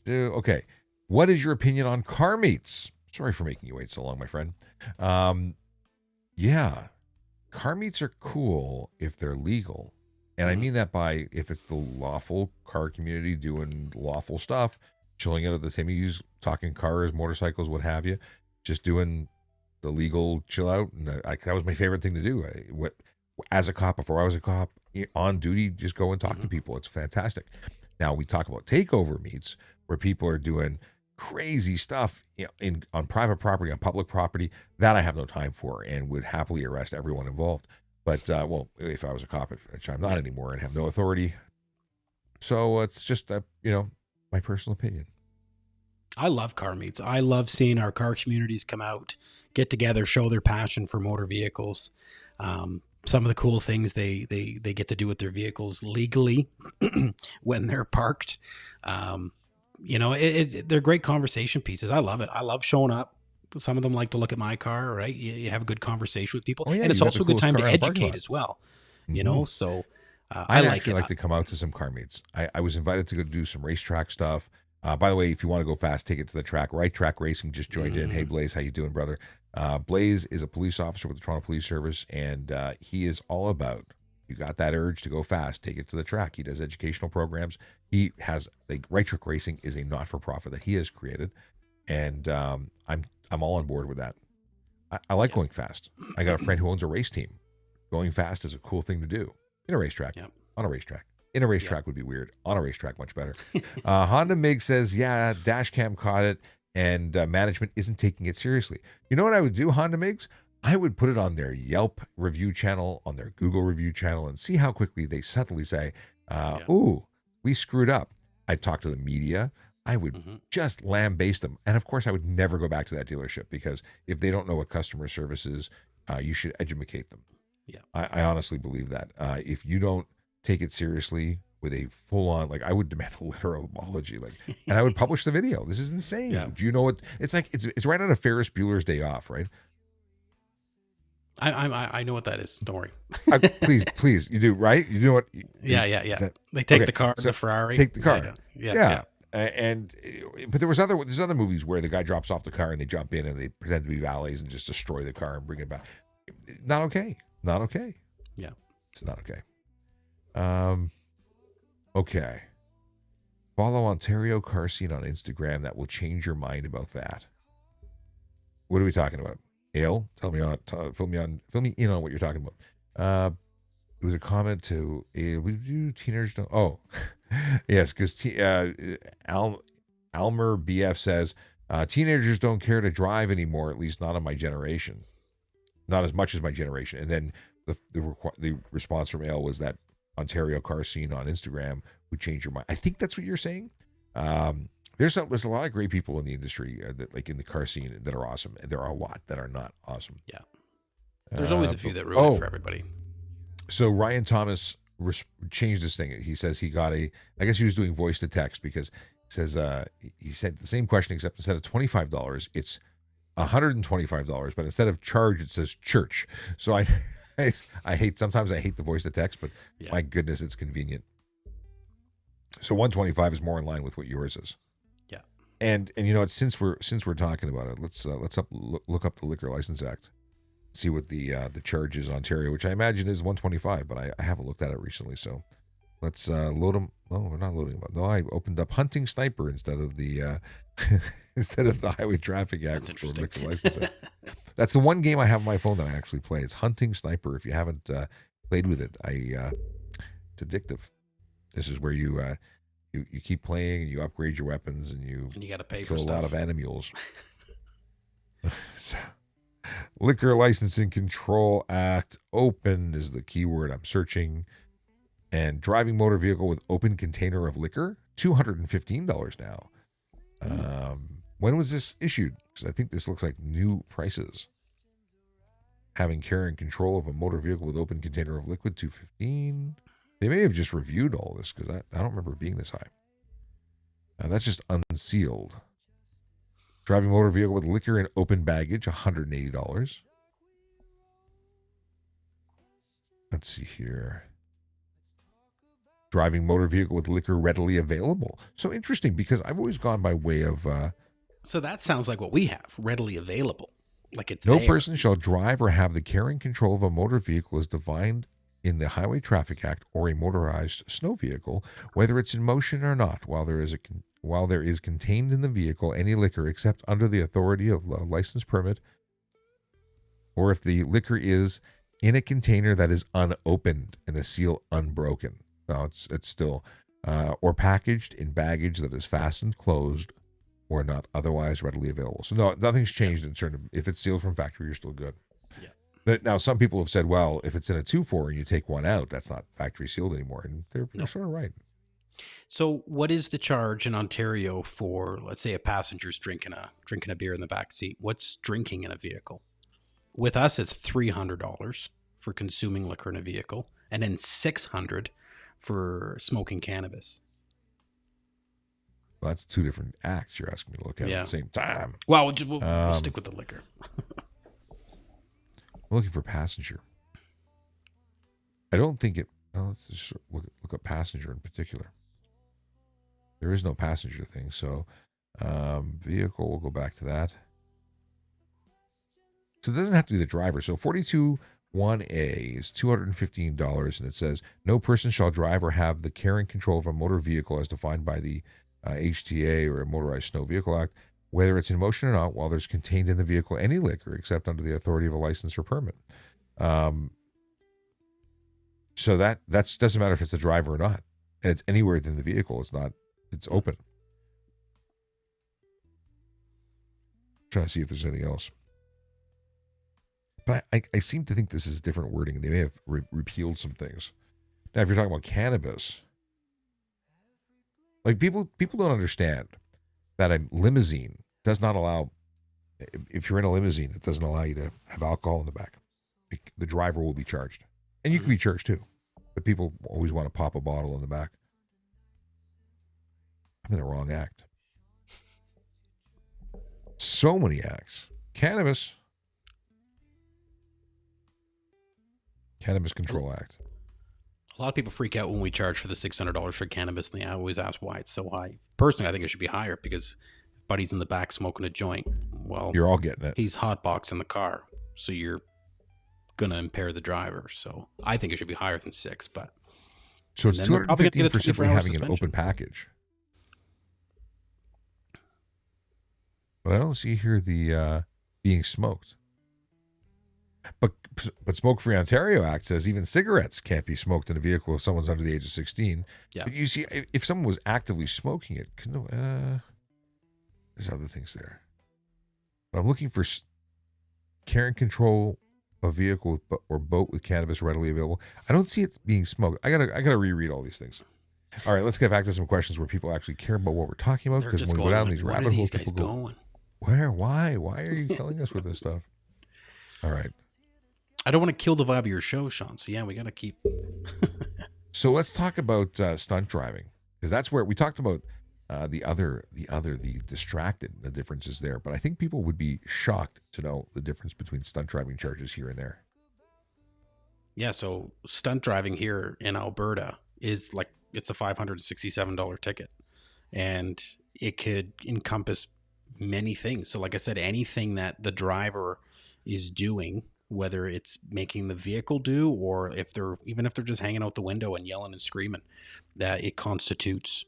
Okay, what is your opinion on car meets? Sorry for making you wait so long, my friend. Yeah, car meets are cool if they're legal, and I mean that by if it's the lawful car community doing lawful stuff, chilling out at the Timmy's, talking cars, motorcycles, what have you, just doing the legal chill out. And that was my favorite thing to do. As a cop, before I was a cop, on duty, just go and talk to people. It's fantastic. Now we talk about takeover meets where people are doing crazy stuff on private property, on public property. That I have no time for and would happily arrest everyone involved. But, well, if I was a cop, which I'm not anymore and have no authority. So it's just, my personal opinion. I love car meets. I love seeing our car communities come out, get together, show their passion for motor vehicles. Some of the cool things they get to do with their vehicles legally when they're parked. They're great conversation pieces. I love it. I love showing up. Some of them like to look at my car, right? You have a good conversation with people. And it's also a good time to educate as well, so I like it. Like to come out to some car meets. I was invited to go do some racetrack stuff. By the way, if you want to go fast, take it to the track. Right Track Racing just joined in. Hey, Blaze, how you doing, brother? Blaze is a police officer with the Toronto Police Service, and he is all about, you got that urge to go fast, take it to the track. He does educational programs. He has, Right Track Racing is a not-for-profit that he has created, and I'm all on board with that. I like going fast. I got a friend who owns a race team. Going fast is a cool thing to do in a racetrack, on a racetrack. In a racetrack would be weird. On a racetrack, much better. Honda Mig says, yeah, dash cam caught it, and management isn't taking it seriously. You know what I would do, Honda Migs? I would put it on their Yelp review channel, on their Google review channel, and see how quickly they subtly say, ooh, we screwed up. I'd talk to the media. I would just lambaste them. And of course, I would never go back to that dealership, because if they don't know what customer service is, you should educate them. Yeah, I honestly believe that. If you don't take it seriously with a full-on, I would demand a literal apology, and I would publish the video. This is insane. Yeah. Do you know what it's like? It's right out of Ferris Bueller's Day Off, right? I know what that is. Don't worry. Please, you do, right? You know what? Yeah. They take the car, the Ferrari. Take the car. Yeah. But there's other movies where the guy drops off the car and they jump in and they pretend to be valets and just destroy the car and bring it back. Not okay. Yeah. It's not okay. Okay. Follow Ontario car scene on Instagram. That will change your mind about that. What are we talking about? Ale, fill me in on what you're talking about. It was a comment to teenagers don't. Oh, yes, because Almer BF says teenagers don't care to drive anymore. At least not in my generation, not as much as my generation. And then the response from Ale was that Ontario car scene on Instagram would change your mind. I think that's what you're saying. There's a lot of great people in the industry that, like in the car scene, that are awesome. And there are a lot that are not awesome. Yeah. There's always a few that ruin it for everybody. So Ryan Thomas changed this thing. He says he got I guess he was doing voice to text, because he says he sent the same question, except instead of $25, it's $125, but instead of charge, it says church. So I sometimes I hate the voice to text, but my goodness, it's convenient. So 125 is more in line with what yours is. Yeah. And you know, since we're talking about it, let's look up the Liquor License Act, see what the charge is in Ontario, which I imagine is 125, but I haven't looked at it recently. So let's load them. Oh, we're not loading them up. No, I opened up Hunting Sniper instead of the Highway Traffic Act for Liquor License Act. That's the one game I have on my phone that I actually play. It's Hunting Sniper. If you haven't played with it, it's addictive. This is where you keep playing and you upgrade your weapons and you got to pay kill for a lot of animals. So, Liquor Licensing Control Act, open is the keyword I'm searching. And driving motor vehicle with open container of liquor, $215 now. When was this issued? Because I think this looks like new prices. Having care and control of a motor vehicle with open container of liquid, $215. They may have just reviewed all this, because I don't remember it being this high. That's just unsealed. Driving motor vehicle with liquor and open baggage, $180. Let's see here. Driving motor vehicle with liquor readily available. So interesting, because I've always gone by way of... so that sounds like what we have, readily available. Like it's no there. person shall drive or have the care and control of a motor vehicle as defined in the Highway Traffic Act or a motorized snow vehicle, whether it's in motion or not, while there is contained in the vehicle any liquor except under the authority of a license permit, or if the liquor is in a container that is unopened and the seal unbroken. No, it's still, or packaged in baggage that is fastened, closed, or not otherwise readily available. So no, nothing's changed in terms of if it's sealed from factory, you're still good. Yeah. But now some people have said, well, if it's in a 2.4 and you take one out, that's not factory sealed anymore, and they're sort of right. So what is the charge in Ontario for, let's say, a passenger's drinking a beer in the back seat? What's drinking in a vehicle? With us, it's $300 for consuming liquor in a vehicle, and then $600 for smoking cannabis. Well, that's two different acts you're asking me to look at the same time. Well, we'll stick with the liquor. I'm looking for passenger. I don't think it... Well, let's just look up passenger in particular. There is no passenger thing, so vehicle, we'll go back to that. So it doesn't have to be the driver. So 42(1)(a) is $215, and it says, no person shall drive or have the care and control of a motor vehicle as defined by the HTA or a Motorized Snow Vehicle Act, whether it's in motion or not, while there's contained in the vehicle any liquor except under the authority of a license or permit. So that doesn't matter if it's the driver or not, and it's anywhere within the vehicle. It's open. I'm trying to see if there's anything else. But I seem to think this is different wording, and they may have repealed some things. Now, if you're talking about cannabis, like people don't understand that a limousine does not allow, if you're in a limousine, it doesn't allow you to have alcohol in the back. The driver will be charged. And you can be charged too. But people always want to pop a bottle in the back. I'm in the wrong act. So many acts. Cannabis Control Act. A lot of people freak out when we charge for the $600 for cannabis, and they always ask why it's so high. Personally, I think it should be higher, because if Buddy's in the back smoking a joint, well, you're all getting it. He's hotboxing the car, so you're going to impair the driver. So I think it should be higher than $600, but... So it's $215 for simply having an open package. But I don't see here the being smoked. But Smoke Free Ontario Act says even cigarettes can't be smoked in a vehicle if someone's under the age of 16. Yeah. But you see, if someone was actively smoking it, there's other things there. But I'm looking for care and control a vehicle or boat with cannabis readily available. I don't see it being smoked. I gotta reread all these things. All right, let's get back to some questions where people actually care about what we're talking about. They're Because just when we go going down like, these what are rabbit holes, these guys people go, going? "Where? Why? Why are you telling us with this stuff?" All right. I don't want to kill the vibe of your show, Sean. So yeah, we got to keep. So let's talk about stunt driving, because that's where we talked about the distracted, the differences there. But I think people would be shocked to know the difference between stunt driving charges here and there. Yeah, so stunt driving here in Alberta is like it's a $567 ticket, and it could encompass many things. So, like I said, anything that the driver is doing, whether it's making the vehicle do, or if they're just hanging out the window and yelling and screaming, that it constitutes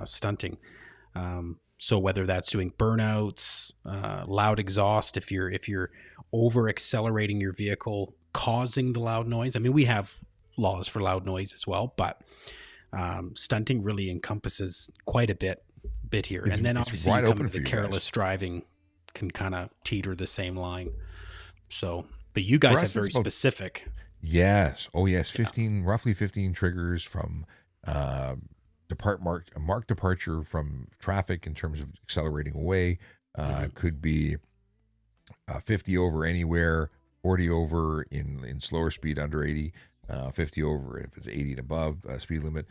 stunting. So whether that's doing burnouts, loud exhaust, if you're over accelerating your vehicle, causing the loud noise. I mean, we have laws for loud noise as well, but stunting really encompasses quite a bit here. And then It's obviously wide you come open to for the you careless guys. driving can kind of teeter the same line. So, but you For guys have us, it's very about specific. yes, oh yes, Yeah. 15, roughly 15 triggers from a marked departure from traffic in terms of accelerating away. Hmm. Could be 50 over anywhere, 40 over in slower speed under 80, 50 over if it's 80 and above speed limit.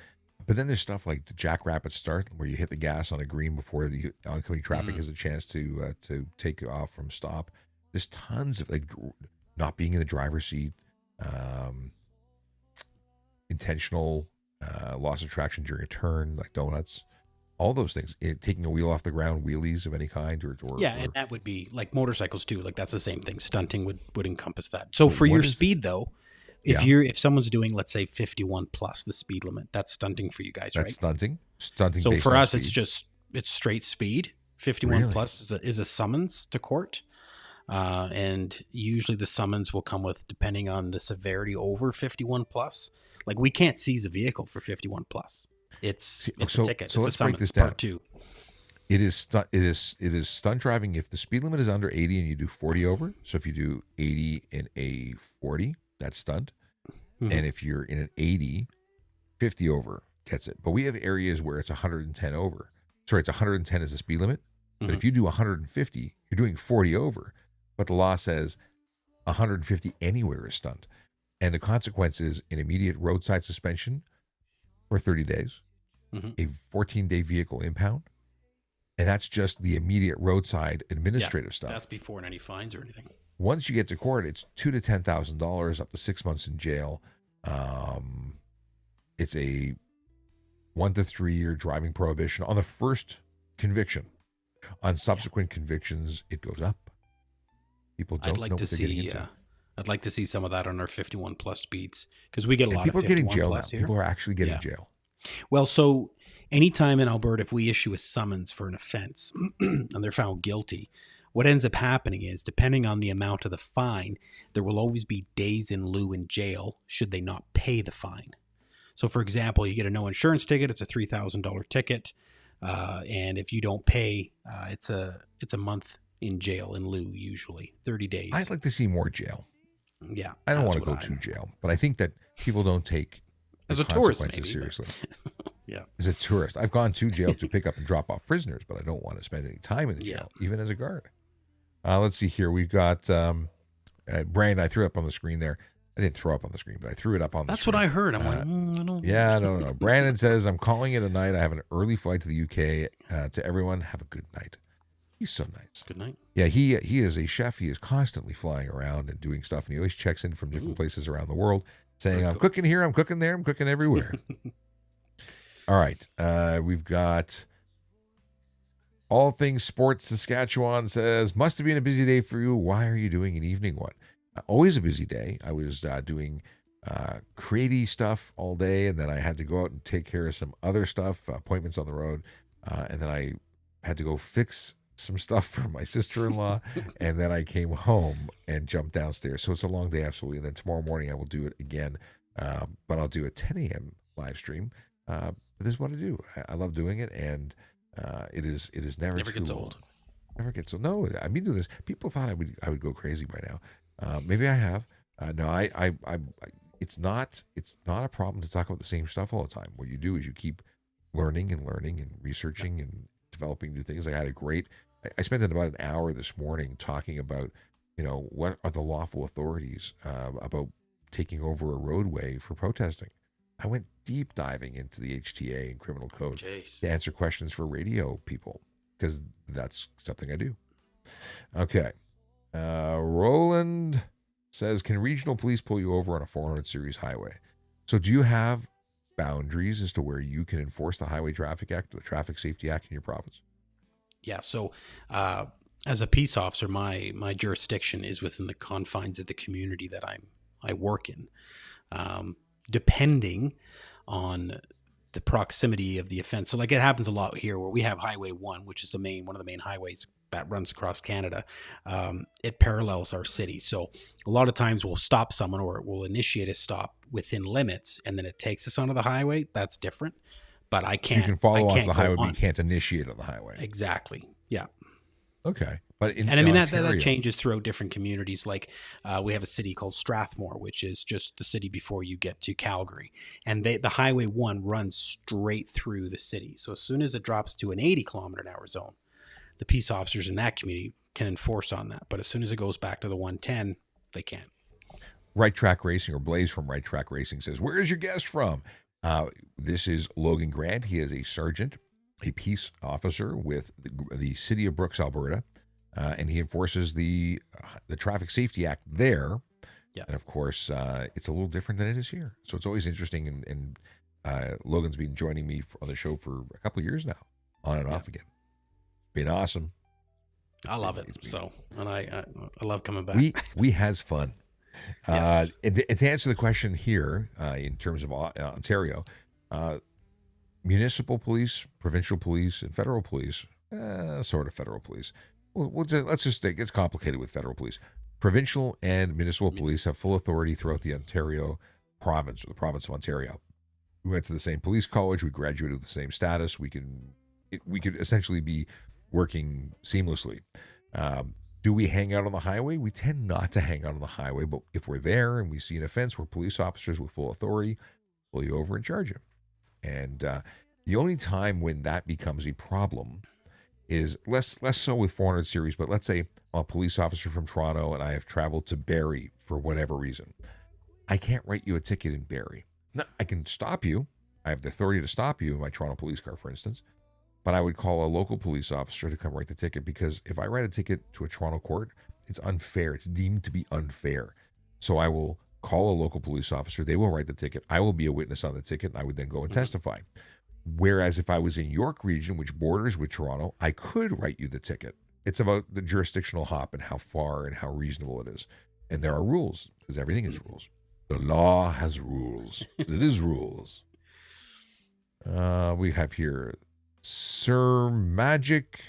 But then there's stuff like the jackrabbit start, where you hit the gas on a green before the oncoming traffic has a chance to take off from stop. There's tons of not being in the driver's seat, um, intentional loss of traction during a turn, like donuts, all those things. Taking a wheel off the ground, wheelies of any kind, Yeah, and or that would be like motorcycles too. Like that's the same thing. Stunting would encompass that. So but for your what is speed though, yeah, if someone's doing, let's say, 51 plus the speed limit, that's stunting for you guys, that's right? stunting So based for on us, it's speed. just it's straight speed. 51 Really? plus is a summons to court, and usually the summons will come with, depending on the severity, over 51 plus. Like we can't seize a vehicle for 51 plus. See, It's a so ticket. so It's a let's break this summons down. part two. It is stunt driving if the speed limit is under 80 and you do 40 over. So if you do 80 in a 40, that's stunt. Hmm. And if you're in an 80, 50 over gets it. But we have areas where it's 110 over. Sorry, it's 110 is the speed limit. But Hmm. if you do 150, you're doing 40 over. But the law says 150 anywhere is stunt. And the consequence is an immediate roadside suspension for 30 days, Hmm. a 14-day vehicle impound. And that's just the immediate roadside Yeah, administrative stuff. that's before any fines or anything. Once you get to court, it's $2,000 to $10,000, up to 6 months in jail. Um, it's a 1 to 3 year driving prohibition on the first conviction. On Yeah. subsequent convictions, it goes up. People I'd don't like know to what they're getting see. into. I'd like to see some of that on our 51 plus speeds, because we get a And lot of people are getting 51 jail now. plus here. People are actually getting Yeah. jail. Well, so anytime in Alberta, if we issue a summons for an offense and they're found guilty, what ends up happening is, depending on the amount of the fine, there will always be days in lieu in jail should they not pay the fine. So, for example, you get a no insurance ticket; it's a $3,000 ticket, and if you don't pay, it's a month in jail in lieu, usually 30 I'd days. like to see more jail. Yeah, I don't that's want to what go to jail, but I think that people don't take the as a tourist consequences maybe. seriously. Yeah, As a tourist, I've gone to jail to pick up and drop off prisoners, but I don't want to spend any time in the yeah. jail, even as a guard. Let's see here. We've got Brandon. I threw up on the screen there. I didn't throw up on the screen, but I threw it up on the That's screen. what I heard. I'm like, I don't. Yeah, no. Brandon says, I'm calling it a night. I have an early flight to the UK. To everyone, have a good night. He's so nice. Good night. Yeah, he is a chef. He is constantly flying around and doing stuff, and he always checks in from different places around the world, saying, Very I'm cool. cooking here, I'm cooking there, I'm cooking everywhere. All right. We've got All Things Sports Saskatchewan says, must have been a busy day for you. Why are you doing an evening one? Always a busy day. I was doing creative stuff all day, and then I had to go out and take care of some other stuff, appointments on the road, and then I had to go fix some stuff for my sister-in-law, and then I came home and jumped downstairs. So it's a long day, absolutely. And then tomorrow morning I will do it again, but I'll do a 10 a.m. live stream. But this is what I do. I love doing it, and it is never Never too gets long. old. Never gets old. No, I've been doing this. People thought I would go crazy by now. Maybe I have, No, it's not a problem to talk about the same stuff all the time. What you do is you keep learning and researching and developing new things. Like I had a great, I spent about an hour this morning talking about, what are the lawful authorities about taking over a roadway for protesting. I went deep diving into the HTA and criminal code Jeez. to answer questions for radio people because that's something I do. Okay. Roland says, can regional police pull you over on a 400 series highway? So do you have boundaries as to where you can enforce the Highway Traffic Act or the Traffic Safety Act in your province? Yeah. So, as a peace officer, my jurisdiction is within the confines of the community that I work in. Depending on the proximity of the offense. So like it happens a lot here where we have Highway 1, which is one of the main highways that runs across Canada. It parallels our city. So a lot of times we'll stop someone or we'll initiate a stop within limits and then it takes us onto the highway. That's different. But I can't. So you can follow onto the highway, on. but you can't initiate on the highway. Exactly. Yeah. Okay. But and I mean, that changes throughout different communities. Like we have a city called Strathmore, which is just the city before you get to Calgary. And the Highway 1 runs straight through the city. So as soon as it drops to an 80-kilometer-an-hour zone, the peace officers in that community can enforce on that. But as soon as it goes back to the 110, they can't. Right Track Racing, or Blaze from Right Track Racing, says, where is your guest from? This is Logan Grant. He is a sergeant, a peace officer with the city of Brooks, Alberta. And he enforces the Traffic Safety Act there. Yeah. And of course, it's a little different than it is here. So it's always interesting. And Logan's been joining me on the show for a couple of years now, on and off again. Been awesome. I love it. So, and I love coming back. We has fun. Yes. And to answer the question here, in terms of Ontario, municipal police, provincial police, and federal police, sort of federal police. Let's just think it's complicated with federal police. Provincial and municipal police have full authority throughout the Ontario province, or the province of Ontario. We went to the same police college. We graduated with the same status. We could essentially be working seamlessly. Do we hang out on the highway? We tend not to hang out on the highway, but if we're there and we see an offense, we're police officers with full authority, pull you over and charge you. And the only time when that becomes a problem is less so with 400 series, but let's say I'm a police officer from Toronto and I have traveled to Barrie for whatever reason. I can't write you a ticket in Barrie. No, I can stop you. I have the authority to stop you in my Toronto police car, for instance, but I would call a local police officer to come write the ticket, because if I write a ticket to a Toronto court, it's unfair. It's deemed to be unfair. So I will call a local police officer. They will write the ticket. I will be a witness on the ticket, and I would then go and testify. Whereas if I was in York region, which borders with Toronto, I could write you the ticket. It's about the jurisdictional hop and how far and how reasonable it is. And there are rules, because everything is rules. The law has rules. It is rules. We have here Sir Magical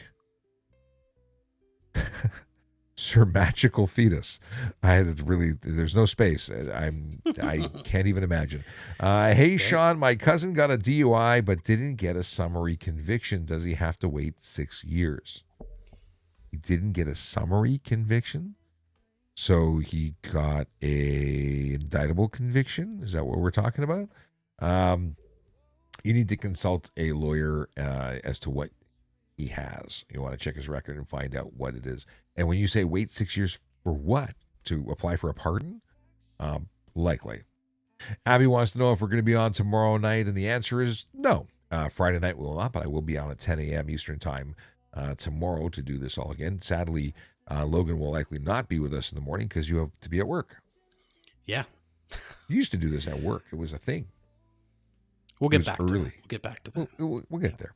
Fetus. I had to really, there's no space. I can't even imagine. Hey, Sean, my cousin got a DUI but didn't get a summary conviction. Does he have to wait 6 years? He didn't get a summary conviction, so he got a indictable conviction. Is that what we're talking about? You need to consult a lawyer as to what he has. You want to check his record and find out what it is. And when you say wait 6 years for what? To apply for a pardon? Likely. Abby wants to know if we're going to be on tomorrow night, and the answer is no. Friday night we will not, but I will be on at 10 a.m. Eastern Time tomorrow to do this all again. Sadly, Logan will likely not be with us in the morning because you have to be at work. Yeah. You used to do this at work. It was a thing. We'll get back to that. We'll get back to that. We'll get there.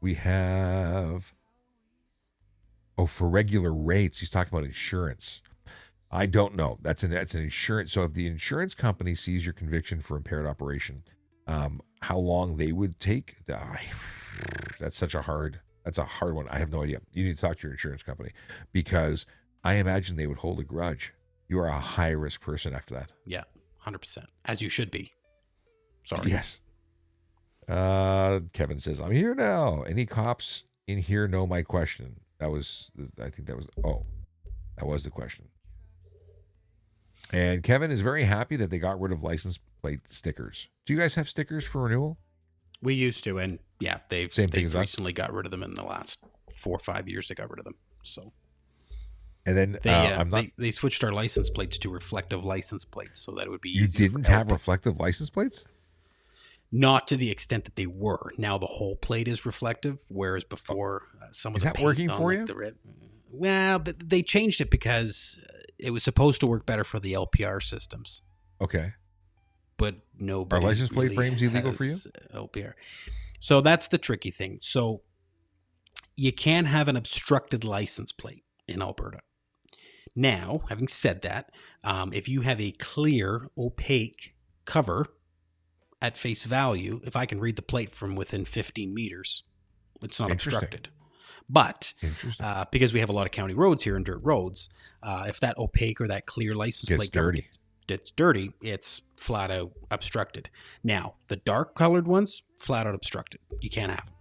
We have... Oh, for regular rates. He's talking about insurance. I don't know. That's an insurance. So if the insurance company sees your conviction for impaired operation, how long they would take? That's a hard one. I have no idea. You need to talk to your insurance company, because I imagine they would hold a grudge. You are a high risk person after that. Yeah, 100%. As you should be. Sorry. Yes. Kevin says, I'm here now. Any cops in here know my question? That was the question. And Kevin is very happy that they got rid of license plate stickers. Do you guys have stickers for renewal? We used to, and yeah, Same thing they've as us. recently got rid of them in the last 4 or 5 years. They got rid of them. So And then they switched our license plates to reflective license plates, so that it would be You easier. didn't have reflective license plates? Not to the extent that they were. Now the whole plate is reflective, whereas before some of Is the that paint working on, for like, you? the red. Well, but they changed it because it was supposed to work better for the LPR systems, Okay. but nobody. Are license plate really frames illegal for you? has LPR. So that's the tricky thing. So you can have an obstructed license plate in Alberta. Now, having said that, if you have a clear, opaque cover at face value, if I can read the plate from within 15 meters, it's not Interesting. obstructed. But Interesting. because we have a lot of county roads here and dirt roads, if that opaque or that clear license Gets plate cover dirty. gets dirty, it's flat out obstructed. Now, the dark colored ones, flat out obstructed. You can't have them.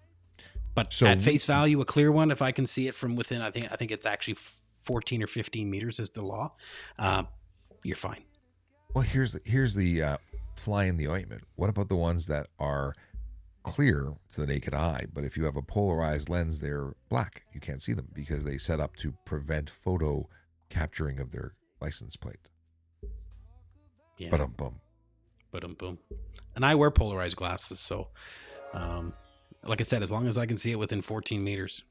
But So at face value, a clear one, if I can see it from within, I think it's actually 14 or 15 meters is the law. You're fine. Well, here's the fly in the ointment. What about the ones that are clear to the naked eye, but if you have a polarized lens, they're black? You can't see them because they set up to prevent photo capturing of their license plate. Yeah. Ba-dum-bum. Boom. And I wear polarized glasses, so like I said, as long as I can see it within 14 meters.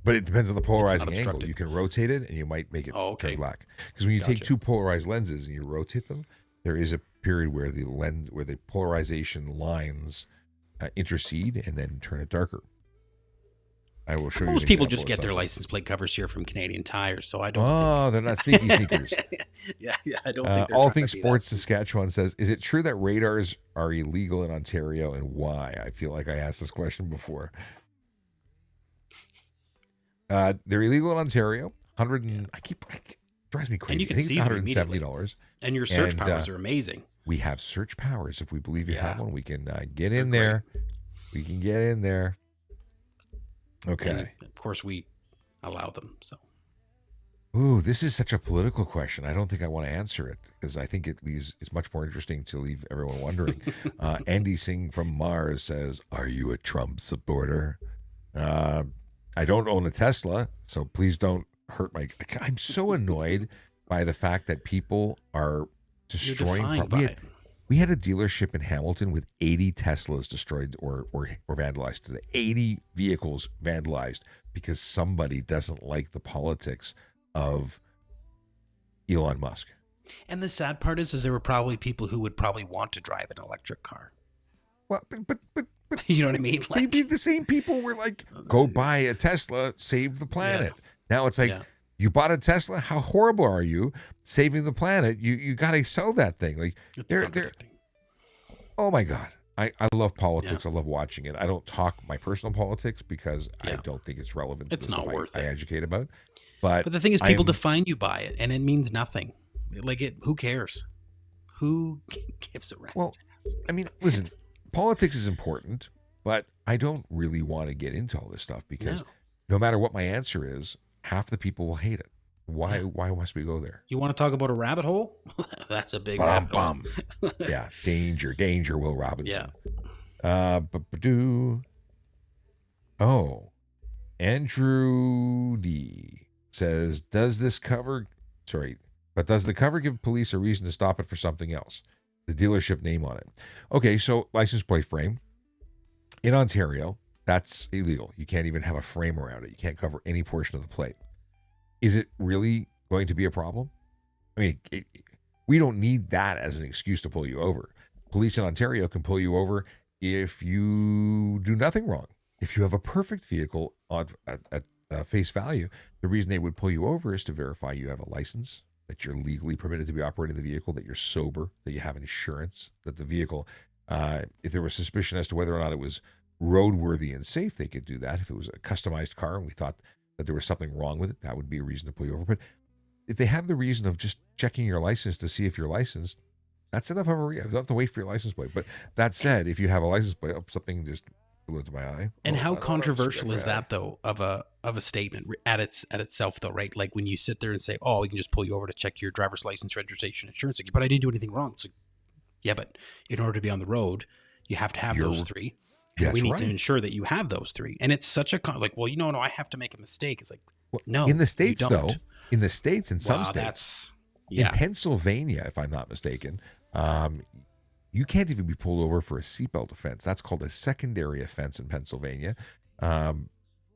But it depends on the polarizing angle. obstructed. You can rotate it, and you might make it turn black. Because when you take Gotcha. two polarized lenses and you rotate them, there is a period where the polarization lines intercede and then turn it darker. I will show you. Most people just get their license plate covers here from Canadian Tires, so I don't. Oh, they're not sneaky sneakers. yeah, I don't think. All Things Sports Saskatchewan says, is it true that radars are illegal in Ontario, and why? I feel like I asked this question before. They're illegal in Ontario. It drives me crazy. And you can I think see it's them immediately. $170. And your search powers are amazing. We have search powers. If we believe you have Yeah. one, we can get in there. We can get in there. Okay. And of course, we allow them. So. Ooh, this is such a political question. I don't think I want to answer it because I think it's much more interesting to leave everyone wondering. Andy Singh from Mars says, "Are you a Trump supporter?" I don't own a Tesla, so please don't hurt my. I'm so annoyed by the fact that people are destroying property. We had a dealership in Hamilton with 80 Teslas destroyed or vandalized today. 80 vehicles vandalized because somebody doesn't like the politics of Elon Musk. And the sad part is there were probably people who would probably want to drive an electric car. Well, but you know what I mean? Like, maybe the same people were like, go buy a Tesla, save the planet. Yeah. Now it's like, you bought a Tesla? How horrible are you saving the planet? You got to sell that thing. Like they're oh my God. I love politics. I love watching it. I don't talk my personal politics because I don't think it's relevant to the stuff I educate about. But the thing is, people define you by it, and it means nothing. Like who cares? Who gives a rat's ass? I mean, listen, politics is important, but I don't really want to get into all this stuff because no matter what my answer is, half the people will hate it. Why must we go there? You want to talk about a rabbit hole? That's a big rabbit hole. Yeah, danger, Will Robinson. Yeah. Andrew D says, does the cover give police a reason to stop it for something else? The dealership name on it. Okay, so license plate frame. In Ontario, that's illegal. You can't even have a frame around it. You can't cover any portion of the plate. Is it really going to be a problem? I mean, we don't need that as an excuse to pull you over. Police in Ontario can pull you over if you do nothing wrong. If you have a perfect vehicle at face value, the reason they would pull you over is to verify you have a license, that you're legally permitted to be operating the vehicle, that you're sober, that you have insurance, that the vehicle, if there was suspicion as to whether or not it was roadworthy and safe, they could do that. If it was a customized car and we thought that there was something wrong with it, that would be a reason to pull you over. But if they have the reason of just checking your license to see if you're licensed, that's enough of a reason. You don't have to wait for your license plate. But that said, if you have a license plate, something just Flew into my eye. And Oh, how I don't have a controversial is cigarette eye. that though of a statement at itself though, right? Like when you sit there and say, "Oh, we can just pull you over to check your driver's license, registration, insurance," but I didn't do anything wrong. It's like, yeah, but in order to be on the road, you have to have those three, and we That's need to right. ensure that you have those three. And it's such a like, well, no, I have to make a mistake. It's like, Well, no, in the you States, don't. though, in some Wow, states, that's in Pennsylvania, if I'm not mistaken, you can't even be pulled over for a seatbelt offense. That's called a secondary offense in Pennsylvania.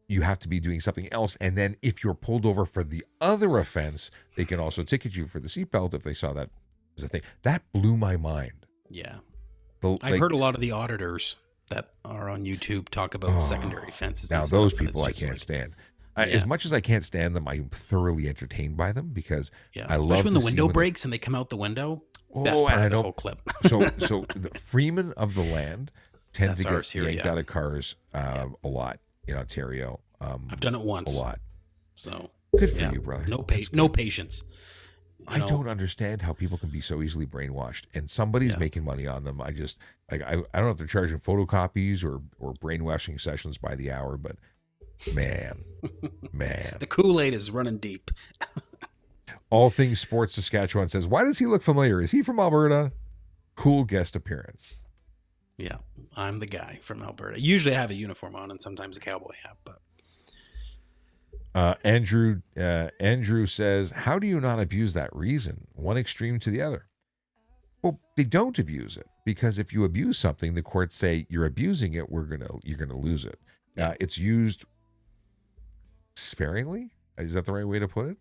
You have to be doing something else. And then if you're pulled over for the other offense, they can also ticket you for the seatbelt if they saw that as a thing. That blew my mind. Yeah. I've heard a lot of the auditors that are on YouTube talk about secondary offenses. Now, those people I can't stand. As much as I can't stand them, I'm thoroughly entertained by them because I love especially when the window breaks and they come out the window. Best part of the whole clip. so the freemen of the land tend to get yanked out of cars a lot in Ontario. I've done it once. A lot. So good for you, brother. No patience. I don't understand how people can be so easily brainwashed, and somebody's making money on them. I just I don't know if they're charging photocopies or brainwashing sessions by the hour, but man, the Kool-Aid is running deep. All Things Sports Saskatchewan says, "Why does he look familiar? Is he from Alberta?" Cool guest appearance. Yeah, I'm the guy from Alberta. Usually I have a uniform on and sometimes a cowboy hat, but Andrew says, "How do you not abuse that reason? One extreme to the other." Well, they don't abuse it because if you abuse something, the courts say you're abusing it. You're gonna lose it. It's used sparingly. Is that the right way to put it?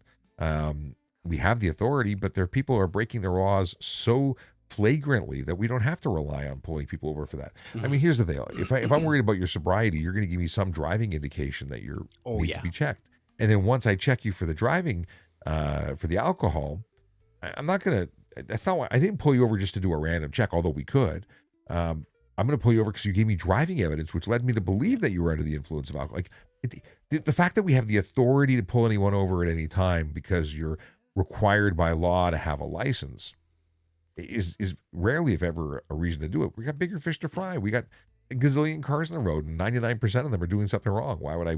We have the authority, but people are breaking the laws so flagrantly that we don't have to rely on pulling people over for that. I mean, here's the thing: if I'm worried about your sobriety, you're going to give me some driving indication that you're need to be checked. And then once I check you for the driving, for the alcohol, I'm not going to. That's not why I didn't pull you over just to do a random check, although we could. I'm going to pull you over because you gave me driving evidence, which led me to believe that you were under the influence of alcohol. Like the fact that we have the authority to pull anyone over at any time because you're required by law to have a license is rarely, if ever, a reason to do it. We got bigger fish to fry. We got a gazillion cars on the road, and 99% of them are doing something wrong. Why would I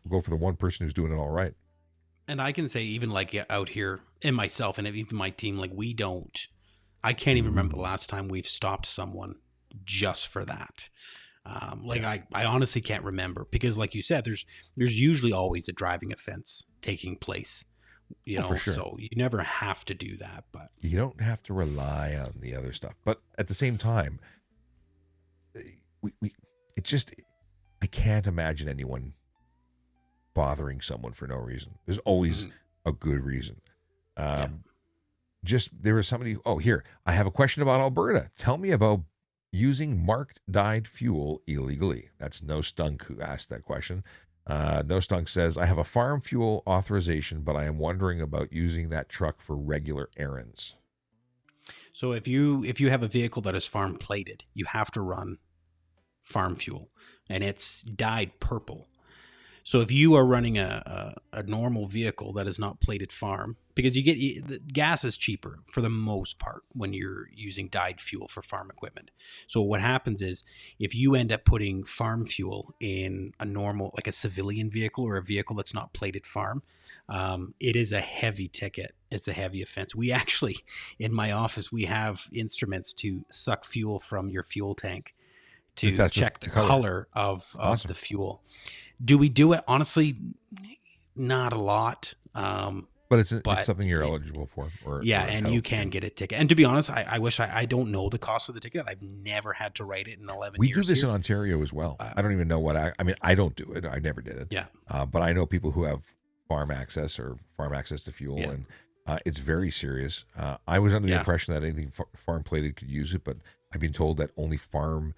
go for the one person who's doing it all right? And I can say, even like out here, and myself, and even my team, like I can't even remember the last time we've stopped someone just for that. I honestly can't remember because, like you said, there's usually always a driving offense taking place. For sure. So you never have to do that, but you don't have to rely on the other stuff. But at the same time, I can't imagine anyone bothering someone for no reason. There's always a good reason. Just there was somebody. Oh, here I have a question about Alberta. Tell me about using marked dyed fuel illegally. That's No Stunk who asked that question. No Stunk says, "I have a farm fuel authorization, but I am wondering about using that truck for regular errands." So if you have a vehicle that is farm plated, you have to run farm fuel, and it's dyed purple. So if you are running a normal vehicle that is not plated farm, because the gas is cheaper for the most part when you're using dyed fuel for farm equipment. So what happens is if you end up putting farm fuel in a normal, like a civilian vehicle or a vehicle that's not plated farm, it is a heavy ticket. It's a heavy offense. We actually, in my office, we have instruments to suck fuel from your fuel tank to check the color of the fuel. Do we do it? Honestly, not a lot. But it's something you're eligible for. You can get a ticket. And to be honest, I wish I don't know the cost of the ticket. I've never had to write it in 11 years. We do this in Ontario as well. I don't even know I don't do it. I never did it. Yeah. But I know people who have farm access to fuel, and it's very serious. I was under the impression that anything farm plated could use it, but I've been told that only farm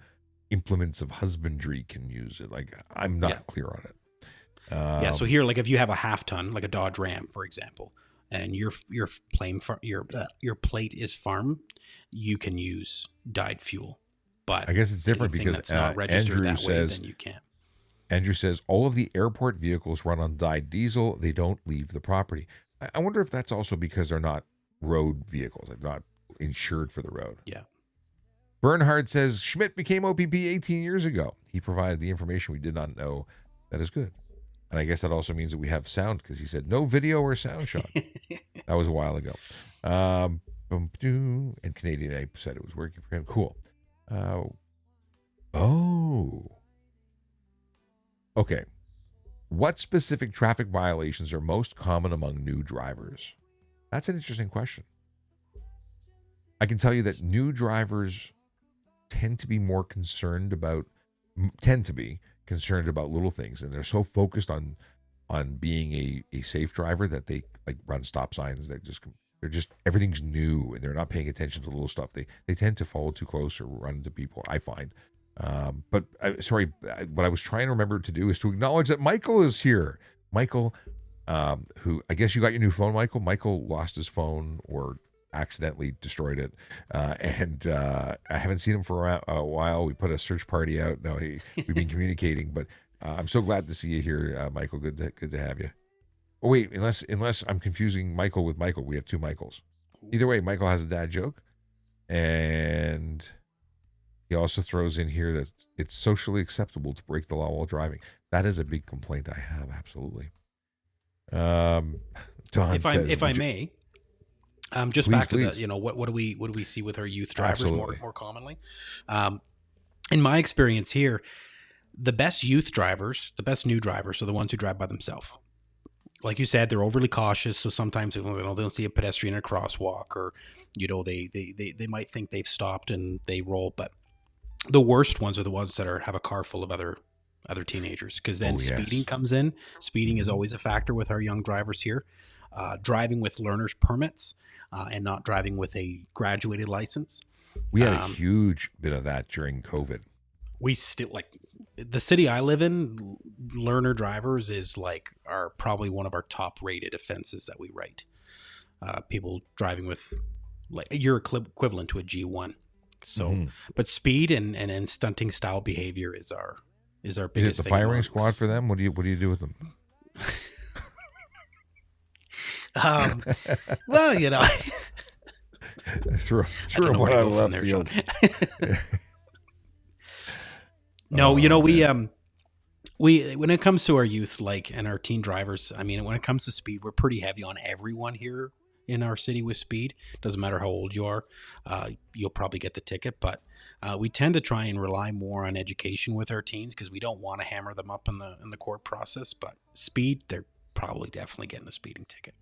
implements of husbandry can use it. Like, I'm not clear on it. So here, like if you have a half ton, like a Dodge Ram, for example, and your plate is farm, you can use dyed fuel. But I guess it's different because that's not registered that way, then you can't. Andrew says all of the airport vehicles run on dyed diesel. They don't leave the property. I wonder if that's also because they're not road vehicles, like not insured for the road. Yeah. Bernhard says Schmidt became OPP 18 years ago. He provided the information we did not know. That is good. And I guess that also means that we have sound, because he said no video or sound shot. That was a while ago. And Canadian Ape said it was working for him. Cool. Okay. What specific traffic violations are most common among new drivers? That's an interesting question. I can tell you that new drivers tend to be concerned about little things, and they're so focused on being a safe driver that they like run stop signs. They're just everything's new, and they're not paying attention to little stuff. They tend to follow too close or run into people, I find. What I was trying to remember to do is to acknowledge that Michael is here. Michael, who I guess you got your new phone, Michael. Michael lost his phone or accidentally destroyed it, and I haven't seen him for a while. We put a search party out. No, we've been communicating, but I'm so glad to see you here, Michael. Good to have you. Oh wait, unless I'm confusing Michael with Michael, we have two Michaels. Either way, Michael has a dad joke, and he also throws in here that it's socially acceptable to break the law while driving. That is a big complaint I have, absolutely. Don says, if I may. Just please, back to please. the, what do we see with our youth drivers Absolutely. more commonly? In my experience here, the best youth drivers, the best new drivers, are the ones who drive by themselves. Like you said, they're overly cautious, so sometimes they don't see a pedestrian in a crosswalk, or they might think they've stopped and they roll. But the worst ones are the ones that have a car full of other teenagers, because then speeding comes in. Speeding is always a factor with our young drivers here. Driving with learner's permits and not driving with a graduated license. We had a huge bit of that during COVID. We still, like, the city I live in, learner drivers are probably one of our top rated offenses that we write. People driving with, like, you're equivalent to a G1. So, but speed and stunting style behavior is our biggest thing. Is it the firing squad for them? What do you do with them? Well, through I don't know what where I to go from left there, field. Sean. No, we when it comes to our youth, and our teen drivers, I mean, when it comes to speed, we're pretty heavy on everyone here in our city with speed. Doesn't matter how old you are, you'll probably get the ticket. But we tend to try and rely more on education with our teens, because we don't want to hammer them up in the court process. But speed, they're probably definitely getting a speeding ticket.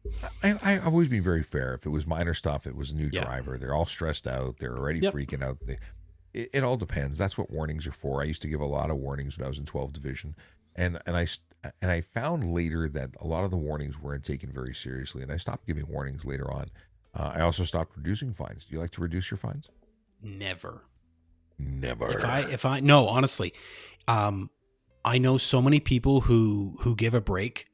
I've always been very fair. If it was minor stuff, it was a new driver. They're all stressed out. They're already freaking out. It all depends. That's what warnings are for. I used to give a lot of warnings when I was in 12th Division, and I found later that a lot of the warnings weren't taken very seriously, and I stopped giving warnings later on. I also stopped reducing fines. Do you like to reduce your fines? Never. No, honestly, I know so many people who give a break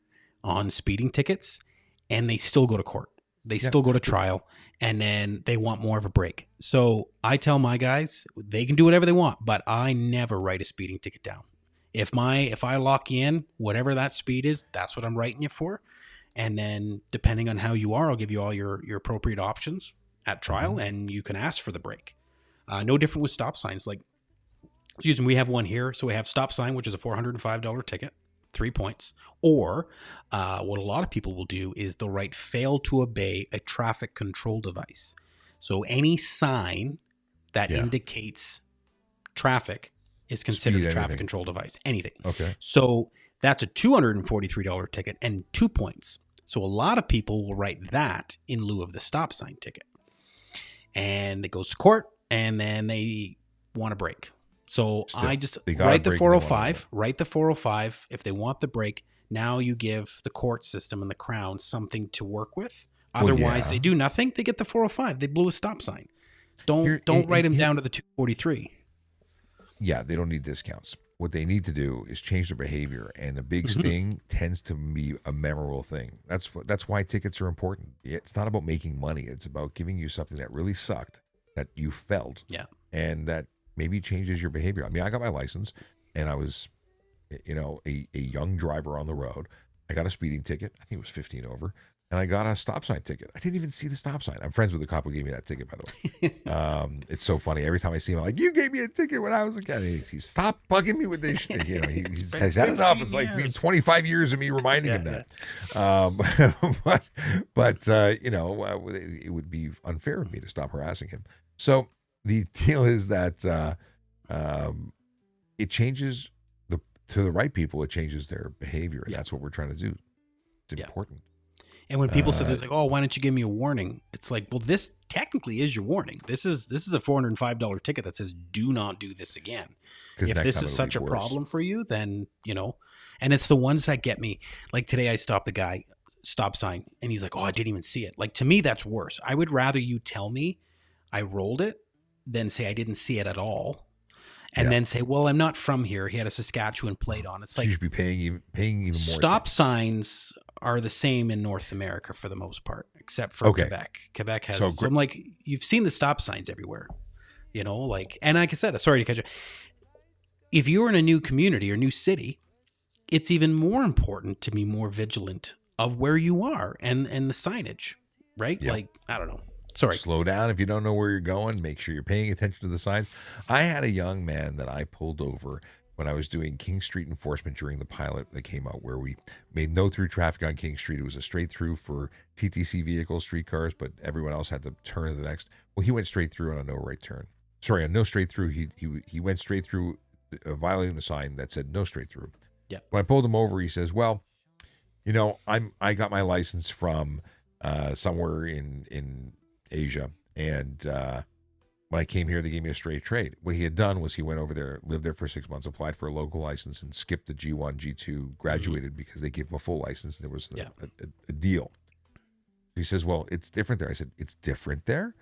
on speeding tickets, and they still go to court. They still go to trial, and then they want more of a break. So I tell my guys, they can do whatever they want, but I never write a speeding ticket down. If I lock you in, whatever that speed is, that's what I'm writing you for. And then depending on how you are, I'll give you all your appropriate options at trial, and you can ask for the break. No different with stop signs. We have one here. So we have stop sign, which is a $405 ticket. 3 points. Or what a lot of people will do is they'll write fail to obey a traffic control device. So any sign that indicates traffic is considered a traffic control device. Anything. Okay. So that's a $243 ticket and 2 points. So a lot of people will write that in lieu of the stop sign ticket. And it goes to court, and then they want a break. So I just write the 405, write the 405. If they want the break, now you give the court system and the Crown something to work with. Otherwise, they do nothing. They get the 405. They blew a stop sign. Don't write them down to the 243. Yeah, they don't need discounts. What they need to do is change their behavior, and the big sting tends to be a memorable thing. That's why tickets are important. It's not about making money. It's about giving you something that really sucked, that you felt, and that maybe changes your behavior. I mean, I got my license, and I was, a young driver on the road. I got a speeding ticket. I think it was 15 over. and I got a stop sign ticket. I didn't even see the stop sign. I'm friends with the cop who gave me that ticket, by the way. It's so funny. Every time I see him, I'm like, you gave me a ticket when I was a kid. He stopped bugging me with this shit. You know, he's had enough. It's like been 25 years of me reminding him that. But you know, it would be unfair of me to stop harassing him. So the deal is that it changes to the right people. It changes their behavior, and that's what we're trying to do. It's important. And when people say, "There's like, oh, why don't you give me a warning?" It's like, well, this technically is your warning. This is a $405 ticket that says, "Do not do this again." If this is such a problem for you, then you know. And it's the ones that get me. Like today, I stopped the guy, stop sign, and he's like, "Oh, I didn't even see it." Like to me, that's worse. I would rather you tell me I rolled it than say I didn't see it at all. And then say, well, I'm not from here. He had a Saskatchewan plate on. It's like you should be paying even more. Stop signs are the same in North America for the most part, except for Quebec. Quebec has. So I'm like, you've seen the stop signs everywhere, you know, like, and like I said, sorry to cut you. If you're in a new community or new city, it's even more important to be more vigilant of where you are and the signage, right? Yep. Like, I don't know. Sorry. Slow down if you don't know where you're going. Make sure you're paying attention to the signs. I had a young man that I pulled over when I was doing King Street enforcement during the pilot that came out, where we made no through traffic on King Street. It was a straight through for TTC vehicles, streetcars, but everyone else had to turn to the next. Well, he went straight through on a no right turn. Sorry, a no straight through. He went straight through, violating the sign that said no straight through. Yeah. When I pulled him over, he says, "Well, you know, I got my license from somewhere in Asia, and when I came here, they gave me a straight trade." What he had done was he went over there, lived there for 6 months, applied for a local license, and skipped the G1, G2, graduated because they gave him a full license. And there was a deal. He says, "Well, it's different there." I said, "It's different there?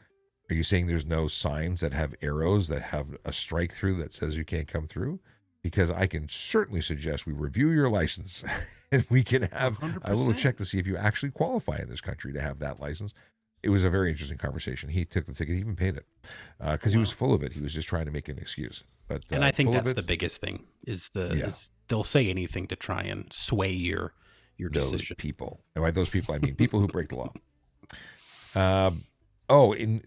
Are you saying there's no signs that have arrows that have a strike through that says you can't come through? Because I can certainly suggest we review your license and we can have 100%. A little check to see if you actually qualify in this country to have that license." It was a very interesting conversation. He took the ticket, he even paid it because he was full of it. He was just trying to make an excuse. But and I think that's the biggest thing is they'll say anything to try and sway your decision. Those people, and by those people I mean people who break the law.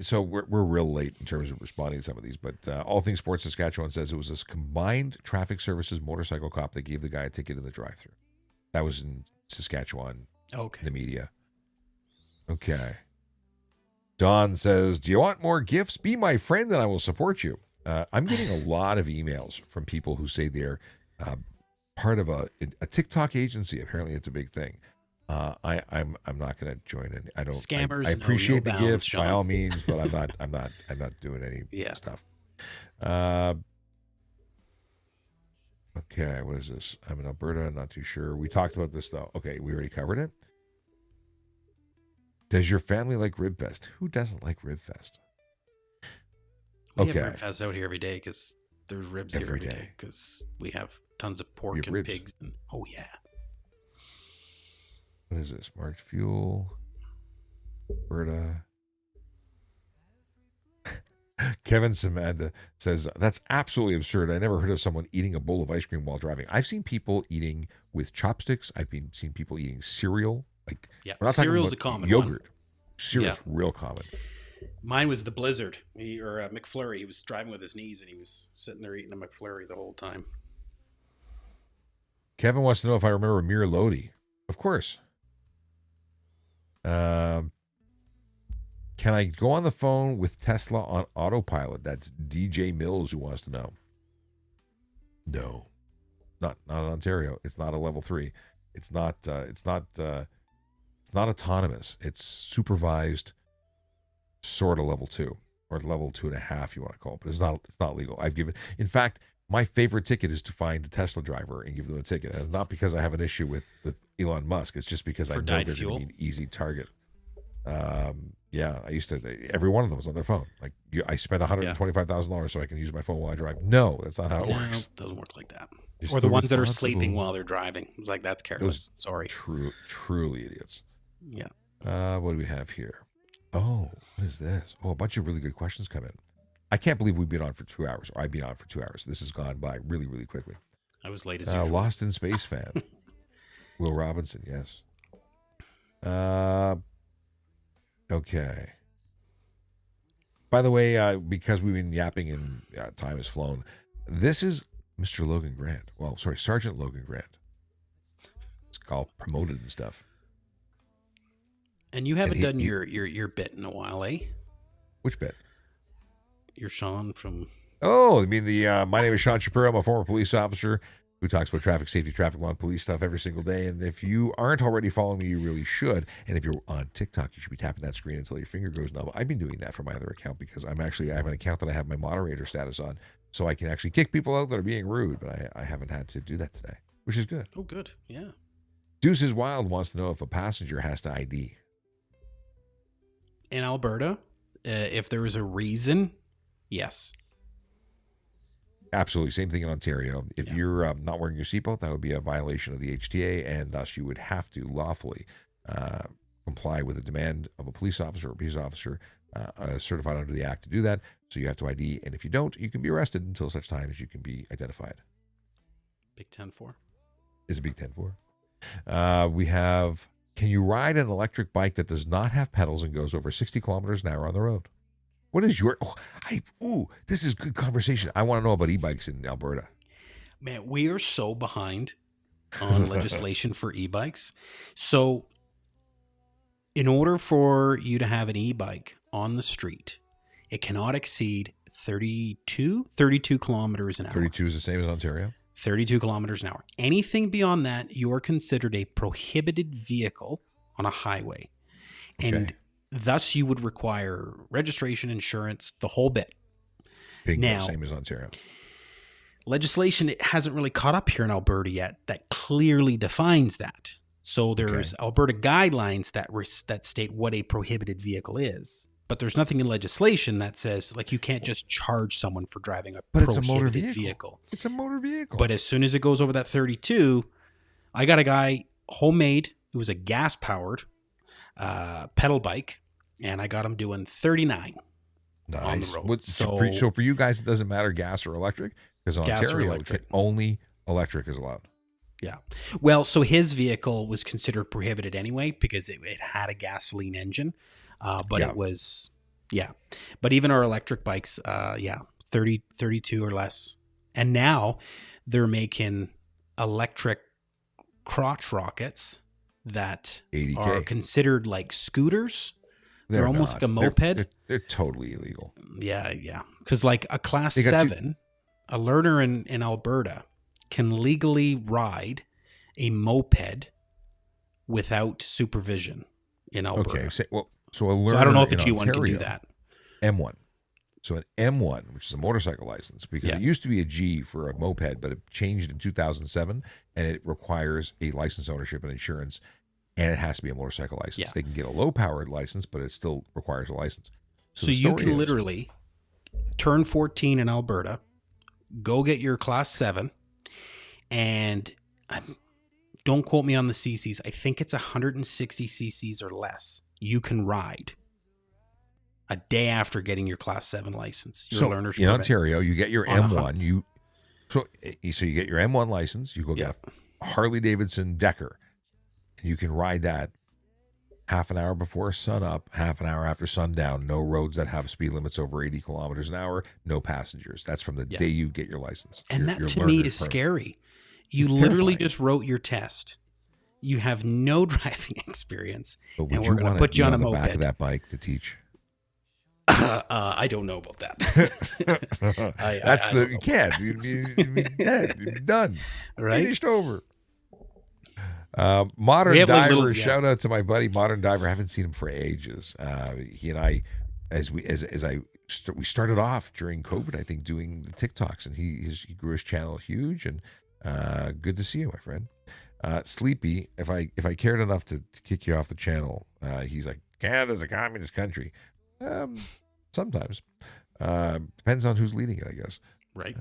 So we're real late in terms of responding to some of these, but All Things Sports Saskatchewan says it was this combined traffic services motorcycle cop that gave the guy a ticket in the drive-thru. That was in Saskatchewan. Okay. The media. Okay. Don says, "Do you want more gifts? Be my friend and I will support you." I'm getting a lot of emails from people who say they're part of a TikTok agency. Apparently, it's a big thing. I'm not going to join in. I don't. Scammers. I appreciate the gifts, Sean, by all means, but I'm not doing any stuff. Okay, what is this? I'm in Alberta. Not too sure. We talked about this though. Okay, we already covered it. Does your family like Ribfest? Who doesn't like Ribfest? We have Ribfest out here every day because there's ribs here every day because we have tons of pork and ribs. Pigs. And, oh, yeah. What is this? Marked fuel. Alberta. Kevin Samantha says, "That's absolutely absurd. I never heard of someone eating a bowl of ice cream while driving. I've seen people eating with chopsticks. I've seen people eating cereal. Like, we're not cereal's a common yogurt. One. Cereal's real common. Mine was the Blizzard or a McFlurry. He was driving with his knees and he was sitting there eating a McFlurry the whole time." Kevin wants to know if I remember Amir Lodi. Of course. Can I go on the phone with Tesla on autopilot? That's DJ Mills who wants to know. No, not in Ontario. It's not a level 3. It's not autonomous. It's supervised, sort of level 2 or level 2.5, you want to call it, but it's not legal. In fact, my favorite ticket is to find a Tesla driver and give them a ticket. And it's not because I have an issue with Elon Musk. It's just because I know they're going to be an easy target. I used to. Every one of them was on their phone. Like I spent $125,000 so I can use my phone while I drive. No, that's not how it works. It doesn't work like that. Or the ones that are sleeping while they're driving. It's like that's careless. Sorry. Truly idiots. Yeah. What do we have here? Oh, what is this? Oh, a bunch of really good questions come in. I can't believe we've been on for 2 hours, or I've been on for 2 hours. This has gone by really, really quickly. I was late as usual. Lost in Space fan. Will Robinson, yes. Uh, okay. By the way, because we've been yapping and time has flown, this is Mr. Logan Grant. Well, sorry, Sergeant Logan Grant. It's called promoted and stuff. And you haven't done your bit in a while, eh? Which bit? You're Sean from... Oh, I mean my name is Sean Shapiro. I'm a former police officer who talks about traffic safety, traffic law, and police stuff every single day. And if you aren't already following me, you really should. And if you're on TikTok, you should be tapping that screen until your finger goes numb. I've been doing that for my other account because I have an account that I have my moderator status on, so I can actually kick people out that are being rude. But I haven't had to do that today, which is good. Oh, good. Yeah. Deuces Wild wants to know if a passenger has to ID. In Alberta, if there is a reason, yes. Absolutely. Same thing in Ontario. If you're not wearing your seatbelt, that would be a violation of the HTA, and thus you would have to lawfully comply with a demand of a police officer or peace officer certified under the Act to do that. So you have to ID, and if you don't, you can be arrested until such time as you can be identified. Big 10-4. Is it Big 10-4? We have, can you ride an electric bike that does not have pedals and goes over 60 kilometers an hour on the road? What is your... this is good conversation. I want to know about e-bikes in Alberta. Man, we are so behind on legislation for e-bikes. So in order for you to have an e-bike on the street, it cannot exceed 32 kilometers an hour. 32 is the same as Ontario? 32 kilometers an hour. Anything beyond that, you are considered a prohibited vehicle on a highway. Okay. And thus you would require registration, insurance, the whole bit. Bingo, now, same as Ontario. Legislation hasn't really caught up here in Alberta yet that clearly defines that. So there's Alberta guidelines that state what a prohibited vehicle is. But there's nothing in legislation that says, like, you can't just charge someone for driving a prohibited vehicle. It's a motor vehicle. But as soon as it goes over that 32, I got a guy, homemade, it was a gas-powered pedal bike, and I got him doing 39 on the road. So for you guys, it doesn't matter gas or electric? Because in Ontario, only electric is allowed. Yeah. Well, so his vehicle was considered prohibited anyway because it had a gasoline engine. But it was, But even our electric bikes, 30, 32 or less. And now they're making electric crotch rockets that 80K. are considered like scooters. They're almost not. like a moped. They're totally illegal. Yeah. Because like a class 7, a learner in Alberta can legally ride a moped without supervision in Alberta. Okay. So a learner so I don't know if a G1 Ontario, can do that. M1. So an M1, which is a motorcycle license, because it used to be a G for a moped, but it changed in 2007, and it requires a license ownership and insurance, and it has to be a motorcycle license. Yeah. They can get a low-powered license, but it still requires a license. So you can literally turn 14 in Alberta, go get your class 7, and don't quote me on the cc's. I think it's 160 cc's or less. You can ride a day after getting your class 7 license. Your learner's in Ontario, you get your M1. So you get your M1 license. You go get a Harley Davidson Decker, and you can ride that half an hour before sun up, half an hour after sundown. No roads that have speed limits over 80 kilometers an hour. No passengers. That's from the day you get your license. And that to me is scary. You literally just wrote your test. You have no driving experience, and we're going to put you on a moped. Back of that bike to teach. I don't know about that. You can't. You'd be dead. You'd be done. Right? Finished over. Modern Diver. Shout out to my buddy Modern Diver. I haven't seen him for ages. He and I, we started off during COVID, I think, doing the TikToks, and he grew his channel huge. And good to see you, my friend. Sleepy, if I cared enough to kick you off the channel, he's like, Canada's a communist country. Sometimes. Depends on who's leading it, I guess. Right.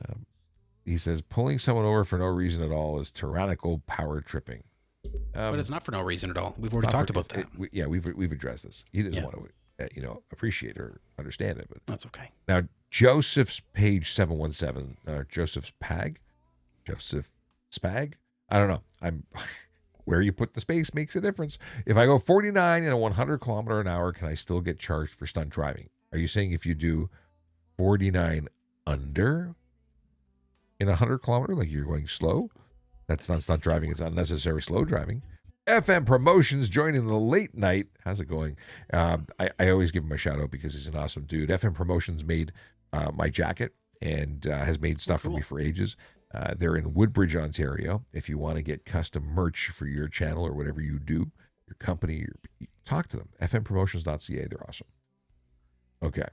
He says, pulling someone over for no reason at all is tyrannical power tripping. But it's not for no reason at all. We've already talked about that. We've addressed this. He doesn't want to, appreciate or understand it, but that's okay. Now, Joseph's page 717, Joseph Spag, I don't know. Where you put the space makes a difference. If I go 49 and a 100 kilometer an hour, can I still get charged for stunt driving? Are you saying if you do 49 under in 100 kilometer, like you're going slow? That's not stunt driving. It's unnecessary slow driving. FM Promotions joining the late night. How's it going? I always give him a shout out because he's an awesome dude. FM Promotions made my jacket and has made stuff for me for ages. They're in Woodbridge, Ontario. If you want to get custom merch for your channel or whatever you do, your company, talk to them. fmpromotions.ca. They're awesome. Okay.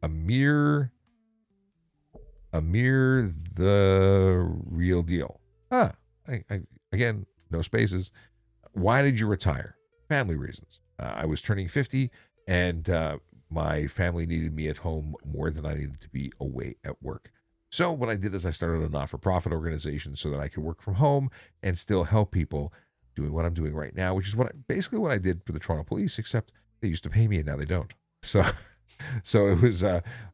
Amir, the real deal. Again, no spaces. Why did you retire? Family reasons. I was turning 50 and my family needed me at home more than I needed to be away at work. So what I did is I started a not-for-profit organization so that I could work from home and still help people doing what I'm doing right now, which is basically what I did for the Toronto Police, except they used to pay me and now they don't. So it was,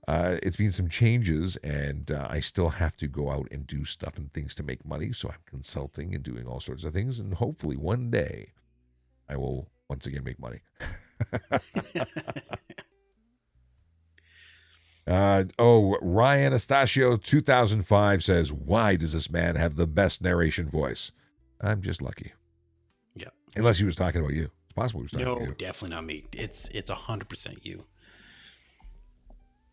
it's been some changes and I still have to go out and do stuff and things to make money. So I'm consulting and doing all sorts of things. And hopefully one day I will once again make money. Ryan Anastasio 2005 says, why does this man have the best narration voice? I'm just lucky. Yeah. Unless he was talking about you. It's possible he was talking about you. No, definitely not me. It's 100% you.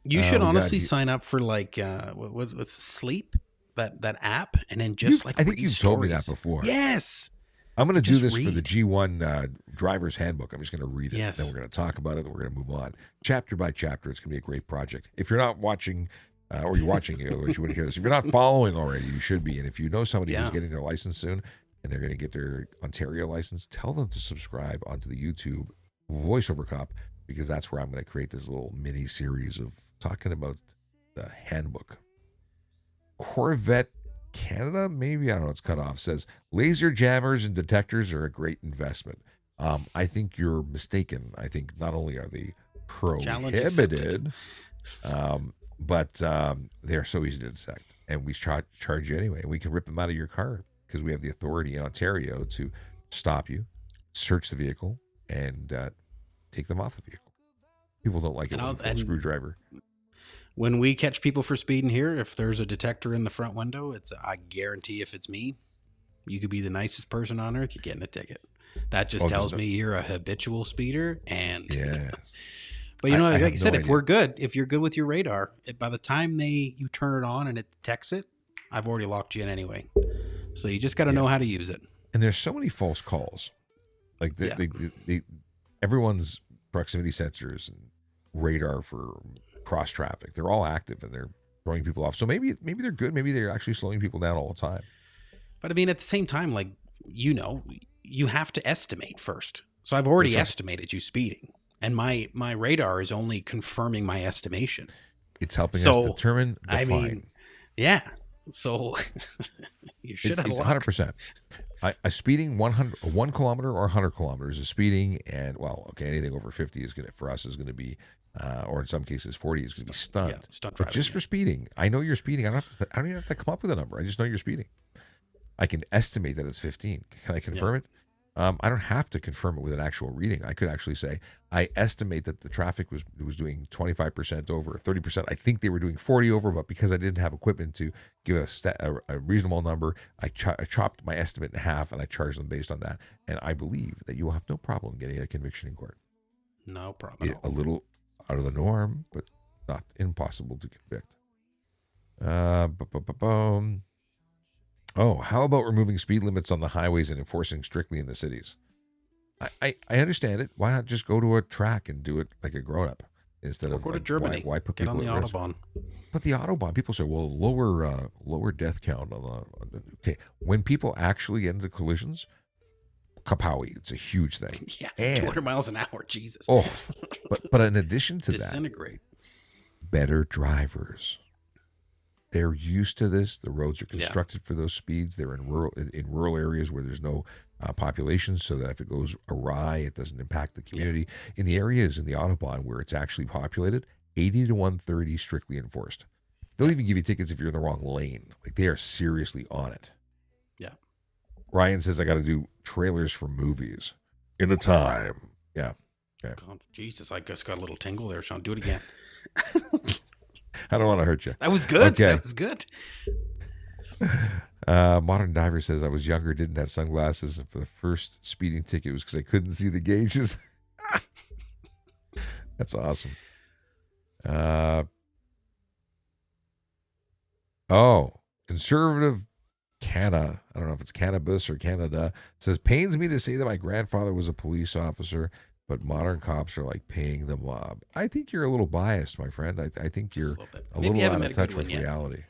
You should honestly sign up for like what's Sleep, that app, and then just I think you've told me that before. Yes. I'm going to do this for the G1 driver's handbook. I'm just going to read it. Yes. Then we're going to talk about it. Then we're going to move on. Chapter by chapter. It's going to be a great project. If you're not watching, or you're watching it, otherwise you wouldn't hear this. If you're not following already, you should be. And if you know somebody who's getting their license soon and they're going to get their Ontario license, tell them to subscribe onto the YouTube VoiceOver Cop, because that's where I'm going to create this little mini series of talking about the handbook. Corvette Canada, maybe, I don't know, it's cut off, says laser jammers and detectors are a great investment. I think you're mistaken. I think not only are they prohibited, but they're so easy to detect, and we charge you anyway, and we can rip them out of your car because we have the authority in Ontario to stop you, search the vehicle, and take them off the vehicle. People don't like it when a screwdriver. When we catch people for speeding here, if there's a detector in the front window, I guarantee if it's me, you could be the nicest person on earth, you're getting a ticket. That just tells me you're a habitual speeder. And but you know, like I said, if you're good with your radar, by the time you turn it on and it detects it, I've already locked you in anyway. So you just got to know how to use it. And there's so many false calls. Like everyone's proximity sensors and radar for cross traffic, they're all active and they're throwing people off. So maybe they're good. Maybe they're actually slowing people down all the time. But I mean, at the same time, like, you have to estimate first. So I've already estimated you speeding, and my radar is only confirming my estimation. It's helping us determine the fine. Mean, yeah. So you should have 100%. A speeding 1 kilometer or 100 kilometers is speeding, and anything over 50 is going to be, or in some cases 40 is going to be stunt. Yeah, stunt driving, but just for speeding, I know you're speeding. I don't even have to come up with a number. I just know you're speeding. I can estimate that it's 15. Can I confirm it? I don't have to confirm it with an actual reading. I could actually say, I estimate that the traffic was doing 25% over, 30%. I think they were doing 40 over, but because I didn't have equipment to give a reasonable number, I chopped my estimate in half and I charged them based on that. And I believe that you will have no problem getting a conviction in court. No problem. A little out of the norm, but not impossible to convict. Oh, how about removing speed limits on the highways and enforcing strictly in the cities? I understand it. Why not just go to a track and do it like a grown-up instead of go to Germany? Why put Get people on the at risk? Autobahn? But the Autobahn, people say, well, lower death count on the. Okay, when people actually get into collisions, kapowie, it's a huge thing. Yeah, and, 200 miles an hour, Jesus. Oh, but in addition to Disintegrate. Better drivers. They're used to this. The roads are constructed for those speeds. They're in rural areas where there's no population, so that if it goes awry, it doesn't impact the community. In the areas in the Autobahn where it's actually populated, 80 to 130 strictly enforced. They'll even give you tickets if you're in the wrong lane. Like, they are seriously on it. Yeah. Ryan says I got to do trailers for movies in a time. Yeah. Okay. God, Jesus, I just got a little tingle there, Sean. Do it again. I don't want to hurt you. That was good. Okay. That was good. Modern Diver says I was younger, didn't have sunglasses, and for the first speeding ticket was because I couldn't see the gauges. That's awesome. Conservative Canna, I don't know if it's cannabis or Canada, says pains me to say that my grandfather was a police officer, but modern cops are like paying the mob. I think you're a little biased, my friend. I think you're a little out of touch with reality.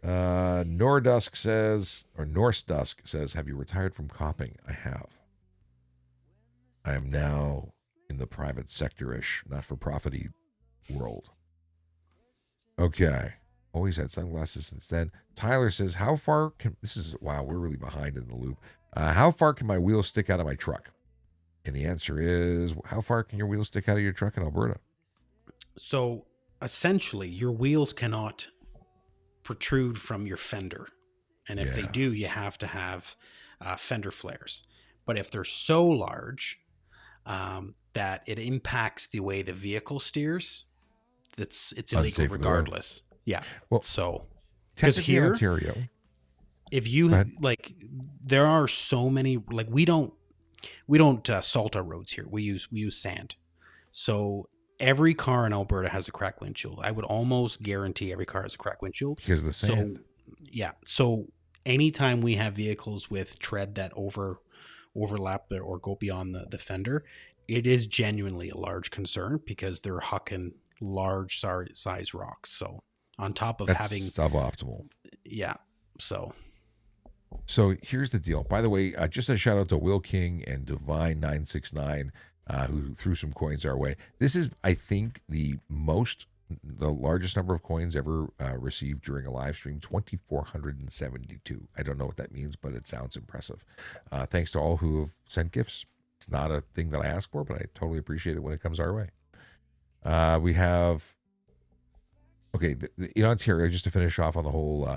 Norse Dusk says, have you retired from copping? I have. I am now in the private sector-ish, not-for-profit-y world. Okay. Always had sunglasses since then. Tyler says, wow, we're really behind in the loop. How far can my wheels stick out of my truck? And the answer is, how far can your wheels stick out of your truck in Alberta? So essentially, your wheels cannot protrude from your fender. And if they do, you have to have fender flares. But if they're so large that it impacts the way the vehicle steers, it's illegal regardless. Yeah. Well, so because here in Ontario, if you like, there are so many, like we don't salt our roads here. We use sand. So every car in Alberta has a cracked windshield. I would almost guarantee every car has a cracked windshield because of the sand. So, yeah. So anytime we have vehicles with tread that overlap or go beyond the fender, it is genuinely a large concern because they're hucking large size rocks. So on top of having suboptimal. Yeah. So here's the deal. By the way, just a shout out to Will King and Divine969 who threw some coins our way. This is, I think, the largest number of coins ever received during a live stream, 2,472. I don't know what that means, but it sounds impressive. Thanks to all who have sent gifts. It's not a thing that I ask for, but I totally appreciate it when it comes our way. We have, in Ontario, just to finish off on the whole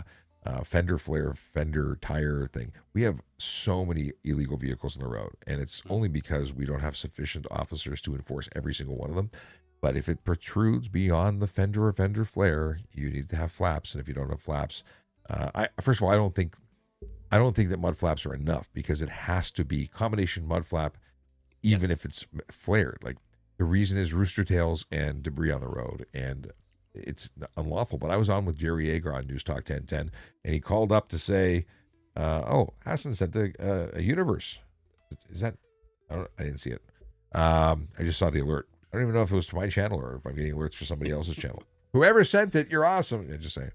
fender flare, fender tire thing, we have so many illegal vehicles on the road, and it's only because we don't have sufficient officers to enforce every single one of them. But if it protrudes beyond the fender or fender flare, you need to have flaps. And if you don't have flaps, first of all, I don't think that mud flaps are enough, because it has to be combination mud flap, even if it's flared. Like, the reason is rooster tails and debris on the road, and it's unlawful. But I was on with Jerry Yeager on News Talk 1010, and he called up to say, Hassan sent a universe. Is that? I didn't see it. I just saw the alert. I don't even know if it was to my channel or if I'm getting alerts for somebody else's channel. Whoever sent it, you're awesome. I'm just saying.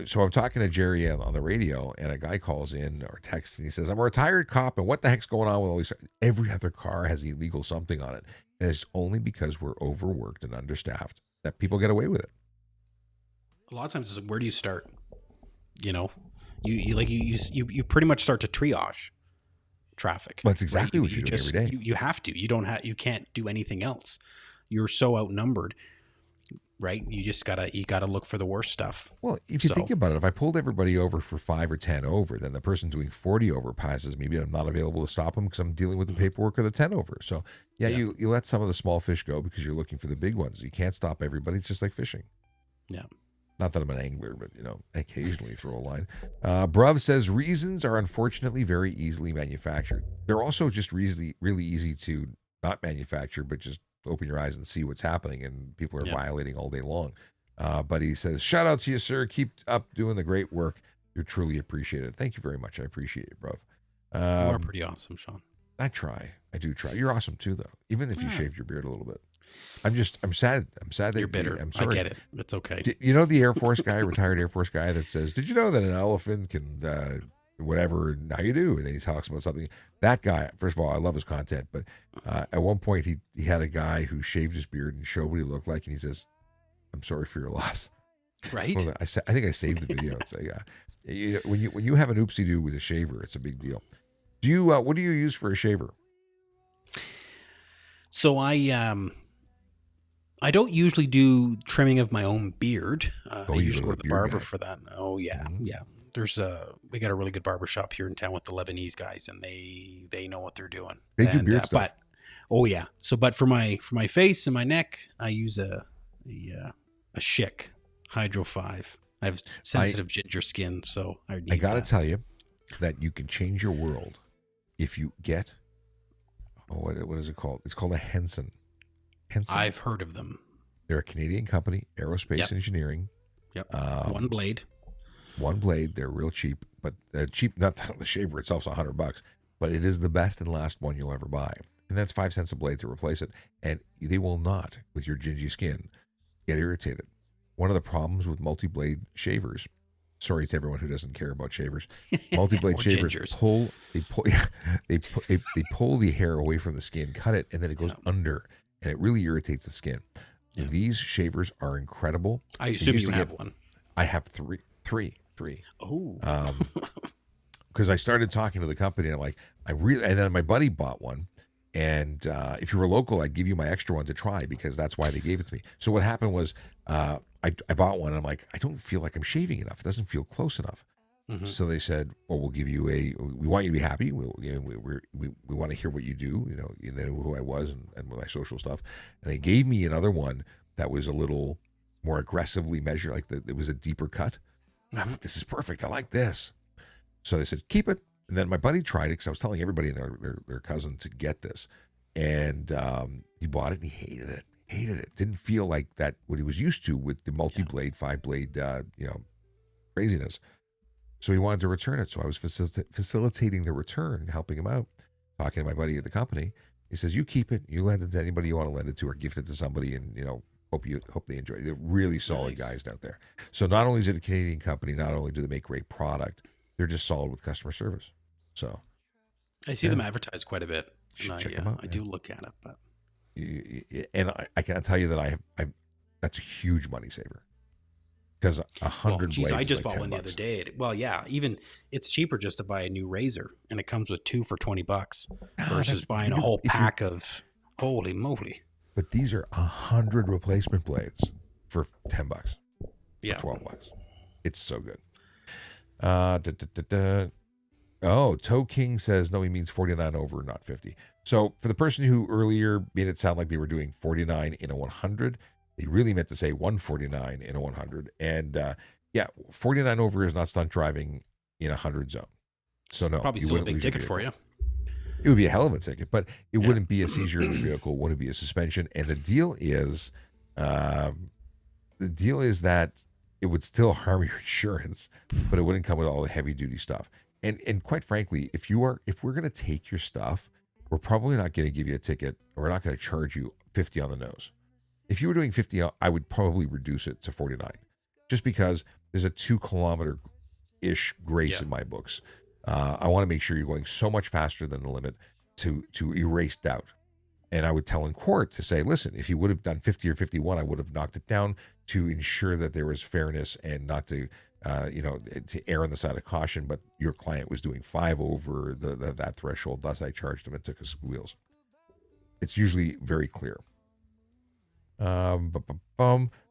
So I'm talking to Jerry on the radio, and a guy calls in or texts, and he says, I'm a retired cop, and what the heck's going on with all these? Every other car has illegal something on it. And it's only because we're overworked and understaffed that people get away with it. A lot of times it's like, where do you start? You pretty much start to triage traffic. That's exactly what you do every day. You have to. You can't do anything else. You're so outnumbered. Right? You gotta look for the worst stuff. Well, if you think about it, if I pulled everybody over for 5 or 10 over, then the person doing 40 over passes me, but I'm not available to stop them because I'm dealing with the paperwork of the 10 over. So you let some of the small fish go because you're looking for the big ones. You can't stop everybody. It's just like fishing. Yeah. Not that I'm an angler, but occasionally throw a line. Bruv says reasons are unfortunately very easily manufactured. They're also just really easy to not manufacture, but just open your eyes and see what's happening, and people are violating all day long. But he says, shout out to you, sir. Keep up doing the great work. You're truly appreciated. Thank you very much. I appreciate it, bro. You are pretty awesome, Sean. I do try. You're awesome too, though. Even if you shaved your beard a little bit. I'm sad. I'm sad that you're bitter. I'm sorry. I get it. It's okay. The Air Force guy, retired Air Force guy that says, did you know that an elephant can, whatever, how you do? And then he talks about something. That guy, first of all, I love his content, but at one point he had a guy who shaved his beard and showed what he looked like, and he says, I'm sorry for your loss. Right? Well, I think I saved the video. It's like, when you have an oopsie doo with a shaver, it's a big deal. Do you what do you use for a shaver? So I don't usually do trimming of my own beard. I Oh, you go usually to go the to the beard barber guy. for that. Oh yeah, Mhm. yeah. There's we got a really good barber shop here in town with the Lebanese guys, and they know what they're doing. They do And beard stuff. but oh yeah. So but for my face and my neck, I use a Schick Hydro 5. I have I sensitive ginger skin, so I I need gotta that. tell you that you can change your world if you get what is it called? It's called a Henson. Henson. I've heard of them. They're a Canadian company, aerospace Yep, engineering. yep. One Um, blade. one blade. They're real cheap, but cheap. Not the shaver itself's $100, but it is the best and last one you'll ever buy, and that's 5 cents a blade to replace it. And they will not, with your gingy skin, get irritated. One of the problems with multi-blade shavers. Sorry to everyone who doesn't care about shavers. Multi-blade Or shavers gingers. they pull the hair away from the skin, cut it, and then it goes Yeah, under, and it really irritates the skin. yeah. These shavers are incredible. I They assume used you to have get- one. I have three. Oh, Because I started talking to the company, and I'm like, and then my buddy bought one. And if you were local, I'd give you my extra one to try because that's why they gave it to me. So what happened was I bought one, and I'm like, I don't feel like I'm shaving enough. It doesn't feel close enough. mhm. So they said, well, we'll give you we want you to be happy. We want to hear what you do, and they knew who I was and my social stuff. And they gave me another one that was a little more aggressively measured, like it was a deeper cut. And I'm like, this is perfect. I like this. So they said, keep it. And then my buddy tried it because I was telling everybody and their cousin to get this. And he bought it and he hated it. Hated it. Didn't feel like that what he was used to with the multi-blade, 5-blade, craziness. So he wanted to return it. So I was facilitating the return, helping him out, talking to my buddy at the company. He says, you keep it. You lend it to anybody you want to lend it to or gift it to somebody and, hope they enjoy it. They're really solid Nice. guys out there. So not only is it a Canadian company, not only do they make great product, they're just solid with customer service. So I see yeah. them advertised quite a bit. Should And check them out, I man. do look at it, but And I can tell you that I that's a huge money saver because 100 blades I is just like bought 10 one the bucks. other day. Well, yeah, even it's cheaper just to buy a new razor, and it comes with 2 for $20 versus buying a whole pack of. Holy moly! But these are 100 replacement blades for 10 bucks, Yeah, $12. It's so good. Oh, Toe King says no, he means 49 over, not 50. So for the person who earlier made it sound like they were doing 49 in a 100, they really meant to say 149 in a 100. And 49 over is not stunt driving in a 100 zone. So no, probably you still a wouldn't big lose your ticket for you. vehicle. It would be a hell of a ticket, but it Yeah. wouldn't be a seizure of the vehicle. Wouldn't be a suspension. And the deal is that it would still harm your insurance, but it wouldn't come with all the heavy duty stuff. And quite frankly, if we're going to take your stuff, we're probably not going to give you a ticket, or we're not going to charge you 50 on the nose. If you were doing 50, I would probably reduce it to 49, just because there's a 2 kilometer ish grace in my books. I want to make sure you're going so much faster than the limit to erase doubt. And I would tell in court to say, listen, if you would have done 50 or 51, I would have knocked it down to ensure that there was fairness and not to, to err on the side of caution. But your client was doing 5 over that threshold. Thus, I charged him and took his wheels. It's usually very clear.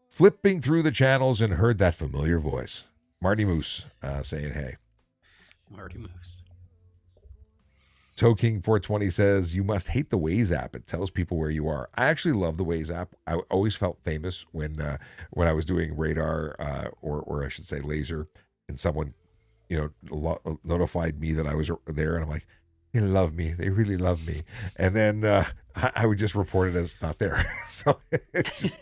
Flipping through the channels and heard that familiar voice. Marty Moose saying, hey. Marty Moose. Toe King 420 says, you must hate the Waze app. It tells people where you are. I actually love the Waze app. I always felt famous when I was doing radar or I should say laser, and someone, notified me that I was there, and I'm like, they love me. They really love me. And then I would just report it as not there. So it's just,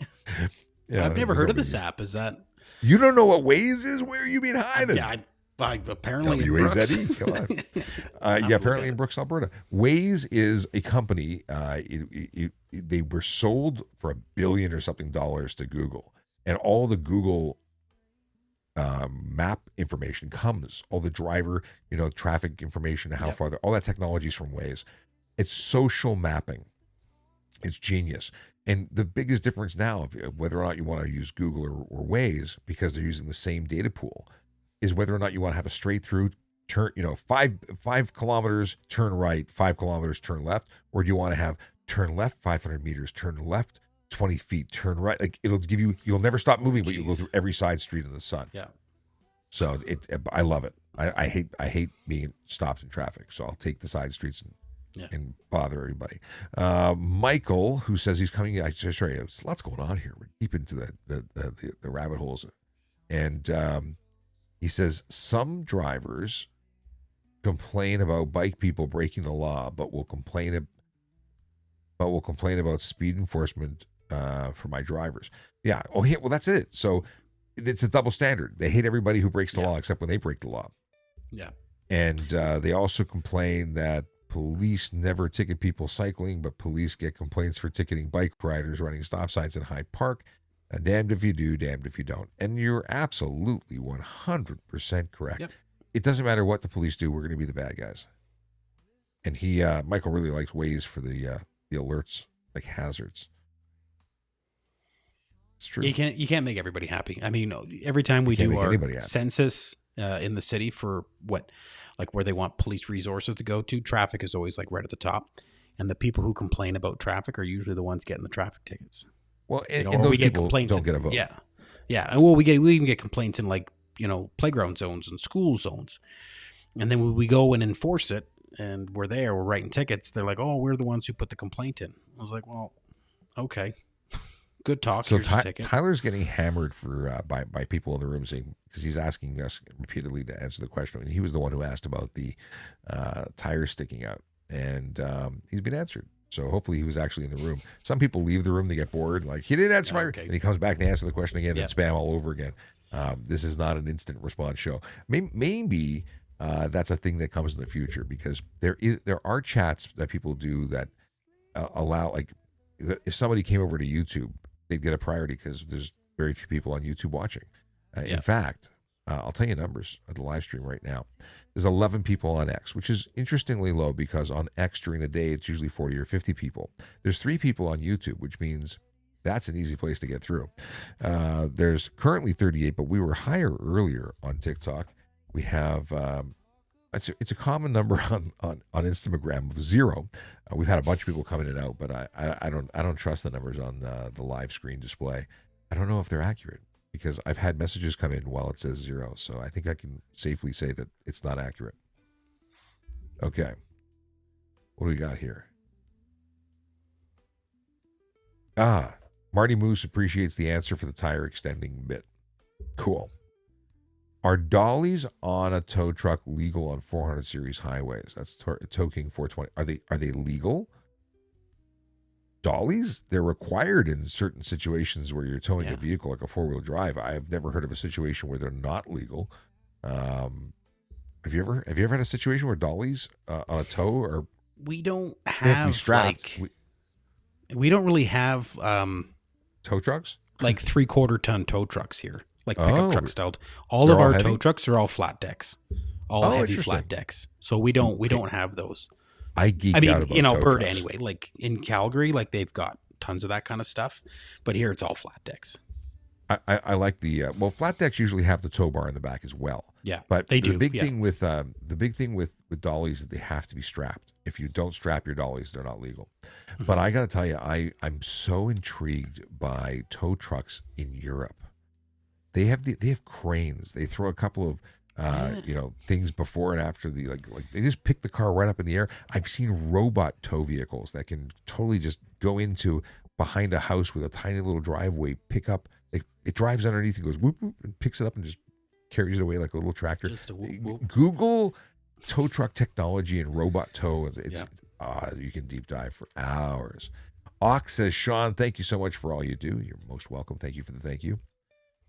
I've never heard of this app. Is that? You don't know what Waze is? Where you been hiding? Yeah, apparently in WAZE? Brooks. Come on. Apparently in Brooks, Alberta. Waze is a company. They were sold for $1 billion or something to Google, and all the Google map information comes, all the driver, traffic information, how far, all that technology is from Waze. It's social mapping. It's genius. And the biggest difference now, whether or not you want to use Google or Waze, because they're using the same data pool, is whether or not you want to have a straight through turn, 5 kilometers, turn right, 5 kilometers, turn left, or do you want to have turn left 500 meters, turn left 20 feet, turn right. Like it'll give you, you'll never stop moving, but you'll go Jeez. through every side street in the sun. Yeah. So I love it. I hate being stopped in traffic. So I'll take the side streets and bother everybody. Michael, who says he's coming, I just sorry, there's lots going on here. We're deep into the rabbit holes, and he says some drivers complain about bike people breaking the law, but will complain about speed enforcement for my drivers. Yeah. Oh, yeah. Well, that's it. So it's a double standard. They hate everybody who breaks the law except when they break the law. Yeah. And they also complain that police never ticket people cycling, but police get complaints for ticketing bike riders running stop signs in Hyde Park. Damned if you do, damned if you don't. And you're absolutely 100% correct. Yep. It doesn't matter what the police do. We're going to be the bad guys. And Michael really likes ways for the alerts, like hazards. It's true. You can't make everybody happy. I mean, every time we do our census in the city for where they want police resources to go to, traffic is always like right at the top. And the people who complain about traffic are usually the ones getting the traffic tickets. Well, and those people don't get a vote. Yeah. Yeah. And well, we even get complaints in playground zones and school zones. And then when we go and enforce it and we're writing tickets, they're like, oh, we're the ones who put the complaint in. I was like, well, okay. Good talk. So Tyler's getting hammered for by people in the room saying, because he's asking us repeatedly to answer the question. And he was the one who asked about the tires sticking out. And he's been answered. So hopefully he was actually in the room. Some people leave the room, they get bored. Like, he didn't answer and he comes back and they answer the question again, then spam all over again. This is not an instant response show. Maybe that's a thing that comes in the future, because there are chats that people do that allow, like, if somebody came over to YouTube, they'd get a priority because there's very few people on YouTube watching. In fact, I'll tell you numbers at the live stream right now. There's 11 people on X, which is interestingly low because on X during the day, it's usually 40 or 50 people. There's 3 people on YouTube, which means that's an easy place to get through. There's currently 38, but we were higher earlier on TikTok. We have, it's a common number on Instagram of 0. We've had a bunch of people come in and out, but I don't trust the numbers on the live screen display. I don't know if they're accurate, because I've had messages come in while it says 0. So I think I can safely say that it's not accurate. Okay. What do we got here? Marty Moose appreciates the answer for the tire extending bit. Cool. Are dollies on a tow truck legal on 400 series highways? That's Tow King 420. Are they legal? Dollies? They're required in certain situations where you're towing a vehicle like a 4-wheel drive. I've never heard of a situation where they're not legal. Have you ever had a situation where dollies on a tow or we don't have to be strapped? We don't really have tow trucks, like 3/4 ton tow trucks here, like pickup truck styled. All of our tow trucks are all flat decks, heavy flat decks. So we don't have those. I mean, out about in Alberta trucks. anyway. Like in Calgary, like they've got tons of that kind of stuff, but here it's all flat decks. I like the flat decks usually have the tow bar in the back as well. Yeah, but they the do. Big thing with dollies is that they have to be strapped. If you don't strap your dollies, they're not legal. Mm-hmm. But I got to tell you, I'm so intrigued by tow trucks in Europe. They have cranes. They throw a couple of things before and after the like they just pick the car right up in the air. I've seen robot tow vehicles that can totally just go into behind a house with a tiny little driveway, pick up. It drives underneath and goes whoop, whoop, and picks it up and just carries it away like a little tractor. Just a whoop, whoop. Google tow truck technology and robot tow. You can deep dive for hours. Ox says, Sean, thank you so much for all you do. You're most welcome. Thank you for the thank you.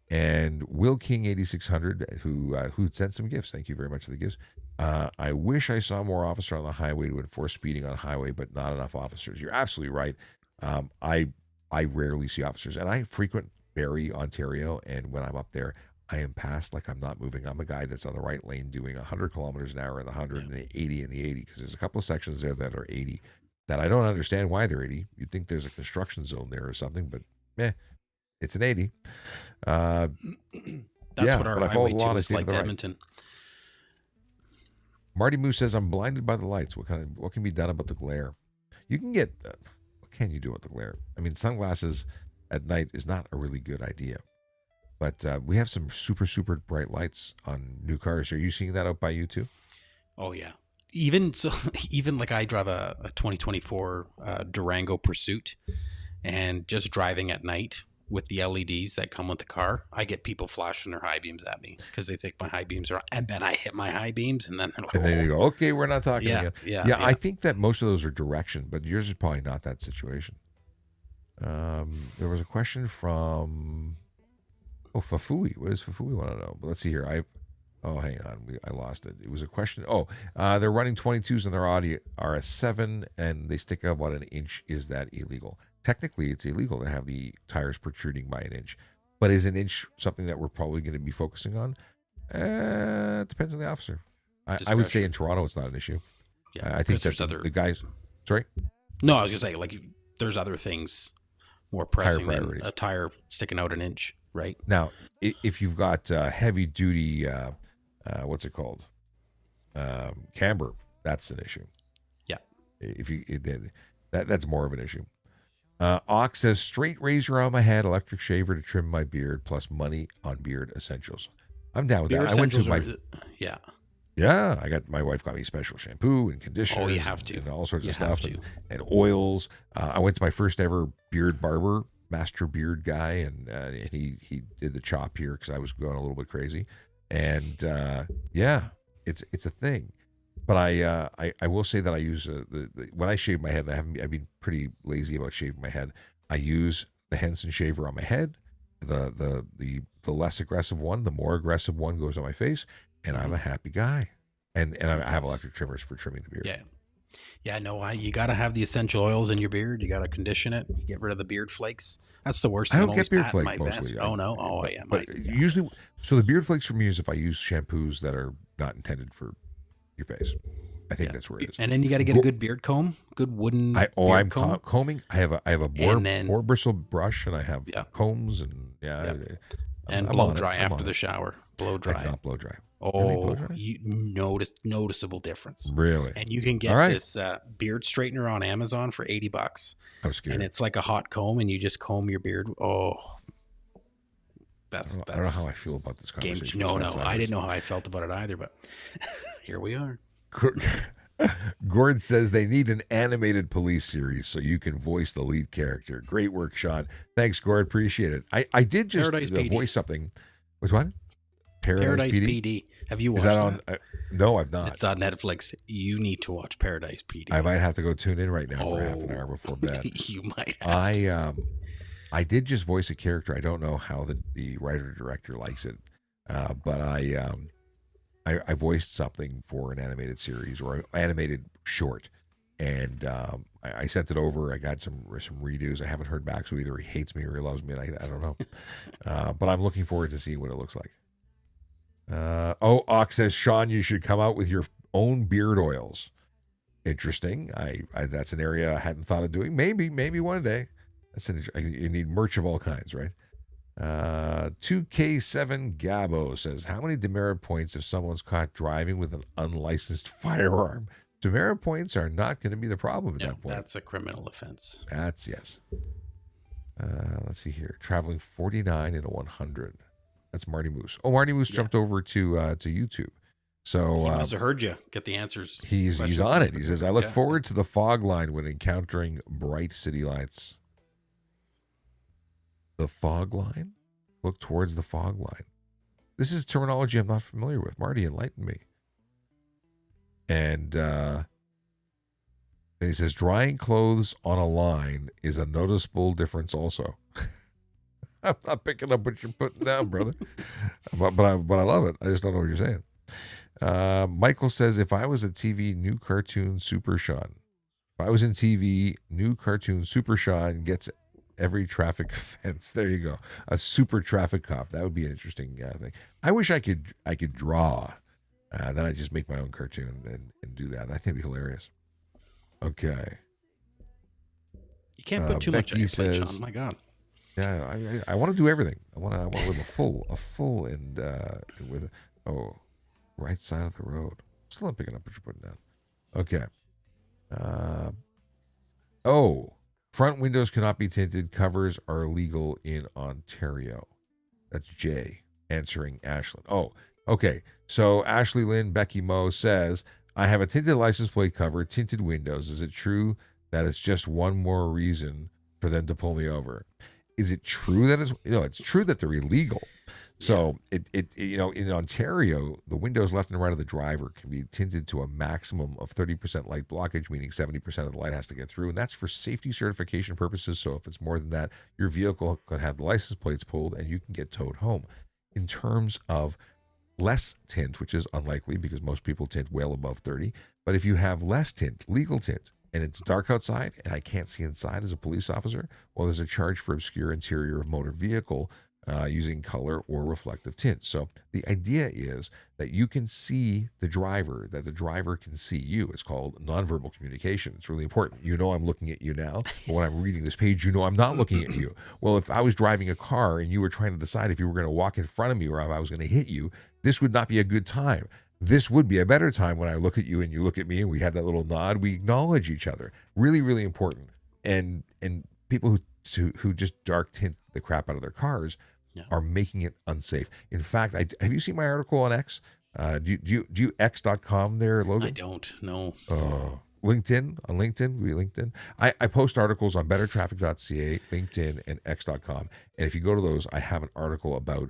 And Will King 8600 who sent some gifts. Thank you very much for the gifts. I wish I saw more officers on the highway to enforce speeding on highway, but not enough officers. You're absolutely right. I rarely see officers, and I frequent Barrie, Ontario, and when I'm up there, I am passed like I'm not moving. I'm a guy that's on the right lane doing 100 kilometers an hour in the 100 and the 80 in the 80, because there's a couple of sections there that are 80 that I don't understand why they're 80. You'd think there's a construction zone there or something, but it's an 80. That's what our highway too is like, Edmonton. Marty Moose says, I'm blinded by the lights. What can be done about the glare? You can get can you do with the glare? I mean, sunglasses at night is not a really good idea. But we have some super, super bright lights on new cars. Are you seeing that out by you too? Oh yeah. Even so, even like I drive a 2024 Durango Pursuit, and just driving at night with the LEDs that come with the car, I get people flashing their high beams at me because they think my high beams are, and then I hit my high beams, and then they're like, And then they go, okay, we're not talking yeah, again. yeah, Yeah, yeah. I think that most of those are direction, but yours is probably not that situation. There was a question from Fafui. What does Fafui want to know? But let's see here. Hang on. I lost it. It was a question. They're running 22s in their Audi RS7 and they stick out about an inch. Is that illegal? Technically, it's illegal to have the tires protruding by an inch. But is an inch something that we're probably going to be focusing on? It depends on the officer. I would say in Toronto, it's not an issue. Yeah, I think that the guys. Sorry? No, I was going to say, like, there's other things more pressing than priorities. a tire sticking out an inch, right? Now, if you've got heavy duty, what's it called? Camber, that's an issue. Yeah. That's more of an issue. Ox says, straight razor on my head, electric shaver to trim my beard, plus money on beard essentials. I'm down with Beard that. I went to my... Yeah. Yeah, my wife got me special shampoo and conditioners. Oh, you have to. And all sorts You of have stuff. to. And oils. I went to my first ever beard barber, master beard guy, and he did the chop here because I was going a little bit crazy. And yeah, it's a thing. But I will say that I use when I shave my head, I've been pretty lazy about shaving my head. I use the Henson shaver on my head. The less aggressive one, the more aggressive one goes on my face, and I'm a happy guy. And I have electric trimmers for trimming the beard. Yeah. Yeah, no, you got to have the essential oils in your beard. You got to condition it. You get rid of the beard flakes. That's the worst thing. I don't get beard flakes mostly. Oh, no. Oh, but, yeah. But usually, so the beard flakes for me is if I use shampoos that are not intended for your face. I think that's where it is. And then you got to get a good beard comb, good wooden beard comb. Combing. I have a boar bristle brush, and I have combs, and and blow dry after the shower. Blow dry. I do not blow dry. Oh, you noticeable difference. Really? And you can get this beard straightener on Amazon for $80. I'm scared. And it's like a hot comb, and you just comb your beard. Oh, I don't know how I feel about this conversation. No, I didn't know how I felt about it either, but here we are. Gord says they need an animated police series so you can voice the lead character. Great work, Sean. Thanks, Gord. Appreciate it. I did just voice something. Which one? Paradise PD. Have you watched that? No, I've not. It's on Netflix. You need to watch Paradise PD. I might have to go tune in right now for half an hour before bed. You might have to. I did just voice a character. I don't know how the writer-director likes it, but I voiced something for an animated series or an animated short, and I sent it over. I got some redos. I haven't heard back, so either he hates me or he loves me, and I don't know. But I'm looking forward to seeing what it looks like. Ox says, Sean, you should come out with your own beard oils. Interesting. I that's an area I hadn't thought of doing. Maybe one day. You need merch of all kinds, right? 2K7 Gabo says, how many demerit points if someone's caught driving with an unlicensed firearm? Demerit points are not going to be the problem at that point. That's a criminal offense. That's yes. Let's see here. Traveling 49 in a 100. That's Marty Moose. Oh, Marty Moose jumped over to YouTube. So he must have heard you. Get the answers. He's on it. He says, I look forward to the fog line when encountering bright city lights. The fog line? Look towards the fog line. This is terminology I'm not familiar with. Marty, enlighten me. And he says, drying clothes on a line is a noticeable difference also. I'm not picking up what you're putting down, brother. but I love it. I just don't know what you're saying. Michael says, if I was a TV, new cartoon Super Sean. If I was in TV, new cartoon Super Sean gets every traffic offense. There you go. A super traffic cop. That would be an interesting thing. I wish I could draw. Then I'd just make my own cartoon and do that. I think it'd be hilarious. Okay. You can't put too much on your plate, Sean. My God. Yeah, I want to do everything. I want to live a full and with right side of the road. Still not picking up what you're putting down. Okay. Front windows cannot be tinted. Covers are legal in Ontario. That's Jay answering Ashlyn. Oh, okay. So Ashley Lynn Becky Moe says, I have a tinted license plate cover, tinted windows. Is it true that it's just one more reason for them to pull me over? Is it true that it's true that they're illegal? So it in Ontario, the windows left and right of the driver can be tinted to a maximum of 30% light blockage, meaning 70% of the light has to get through, and that's for safety certification purposes. So if it's more than that, your vehicle could have the license plates pulled and you can get towed home. In terms of less tint, which is unlikely because most people tint well above 30, but if you have less tint, legal tint, and it's dark outside and I can't see inside as a police officer, well, there's a charge for obscure interior of motor vehicle using color or reflective tint. So the idea is that you can see the driver, that the driver can see you. It's called nonverbal communication. It's really important. You know I'm looking at you now, but when I'm reading this page, you know I'm not looking at you. Well, if I was driving a car and you were trying to decide if you were going to walk in front of me or if I was going to hit you, this would not be a good time. This would be a better time when I look at you and you look at me and we have that little nod. We acknowledge each other. Really, really important. And people who just dark tint the crap out of their cars are making it unsafe. In fact, have you seen my article on X? Do you X.com there, Logan? I don't know. LinkedIn, on LinkedIn. I post articles on bettertraffic.ca, LinkedIn, and X.com. And if you go to those, I have an article about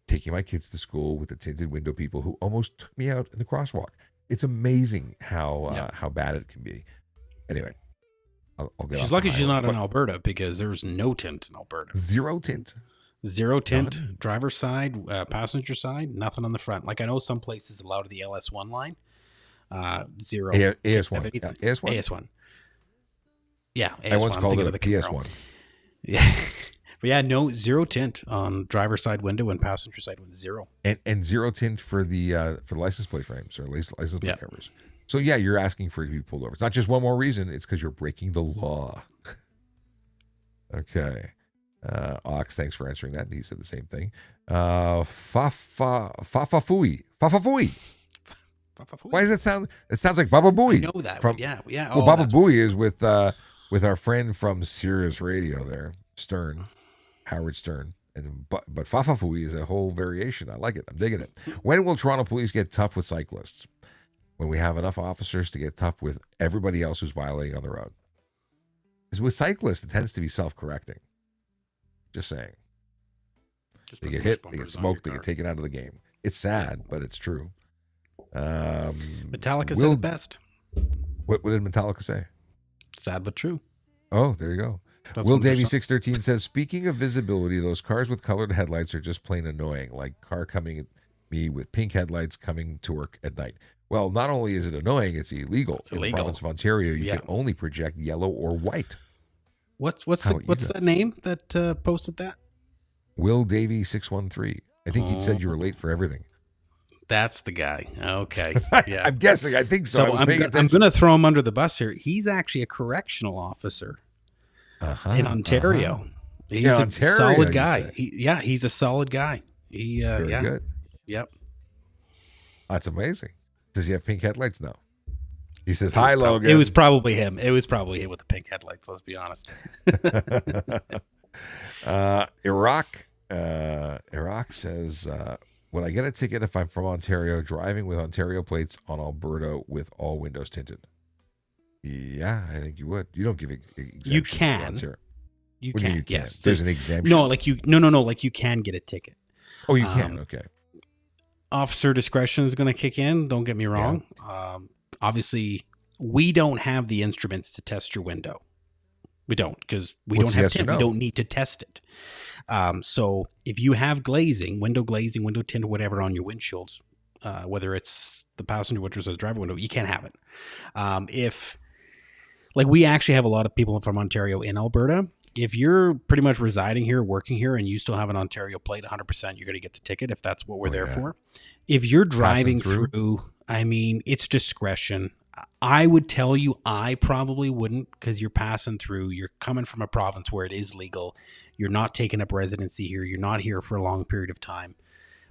taking my kids to school with the tinted window people who almost took me out in the crosswalk. It's amazing how bad it can be. Anyway, I'll get She's lucky she's not in Alberta because there's no tint in Alberta. Zero tint? Zero tint, none. Driver's side, passenger side, nothing on the front. Like I know some places allow to the LS1 line. Zero. AS1. AS1? AS1. Yeah, AS1. I once called it a PS1. Yeah. But yeah, no, zero tint on driver's side window and passenger side window, zero. And zero tint for the license plate frames or license plate covers. So yeah, you're asking for it to be pulled over. It's not just one more reason. It's because you're breaking the law. Okay. Ox, thanks for answering that. He said the same thing. Fafafui. Why does that sound? It sounds like Baba Booey. I know that. Yeah. Well, Baba Booey is with our friend from Sirius Radio there, Howard Stern. But Fafafui is a whole variation. I like it. I'm digging it. When will Toronto police get tough with cyclists? When we have enough officers to get tough with everybody else who's violating on the road. Because with cyclists, it tends to be self-correcting. Just saying. They get hit, they get smoked, they get taken out of the game. It's sad, but it's true. Metallica said it best. What did Metallica say? Sad but true. Oh, there you go. Will Davey 613 says, speaking of visibility, those cars with colored headlights are just plain annoying. Like car coming at me with pink headlights coming to work at night. Well, not only is it annoying, it's illegal. In the province of Ontario, you can only project yellow or white. What's that name that posted that? Will Davey 613. I think he said you were late for everything. That's the guy. Okay. Yeah. I'm guessing. I think so. I'm going to throw him under the bus here. He's actually a correctional officer in Ontario. He's a solid guy. He's a solid guy. Very good. Yep. That's amazing. Does he have pink headlights? No. He says, hi, Logan. It was probably him. It was probably him with the pink headlights. Let's be honest. Iraq says, would I get a ticket if I'm from Ontario driving with Ontario plates on Alberta with all windows tinted? Yeah, I think you would. You don't give exemptions. You can. You can. Yes. There's an exemption. No, like you. No. Like you can get a ticket. Oh, you can. Okay. Officer discretion is going to kick in. Don't get me wrong. Obviously, we don't have the instruments to test your window. We don't because we don't have tint. We don't need to test it. So if you have glazing, window tint, whatever on your windshields, whether it's the passenger windows or the driver window, you can't have it. We actually have a lot of people from Ontario in Alberta. If you're pretty much residing here, working here, and you still have an Ontario plate, 100%, you're going to get the ticket if that's what we're there for. If you're driving through, I mean, it's discretion. I would tell you I probably wouldn't because you're passing through. You're coming from a province where it is legal. You're not taking up residency here. You're not here for a long period of time.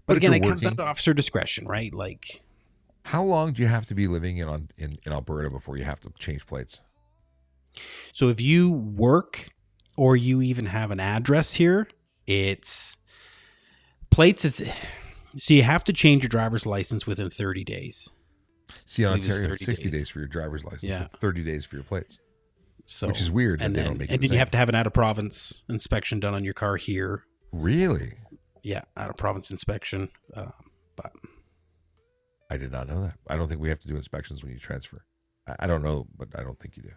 But again, it comes down to officer discretion, right? Like, how long do you have to be living in Alberta before you have to change plates? So if you work or you even have an address here, it's plates. So you have to change your driver's license within 30 days. See, in I believe it's Ontario, it's 30 60 days. days for your driver's license, Yeah. but 30 days for your plates, So, which is weird that and they then, don't make it and the then you same. have to have an out of province inspection done on your car here. Really? Yeah, out of province inspection. But I did not know that. I don't think we have to do inspections when you transfer. I don't know, but I don't think you do.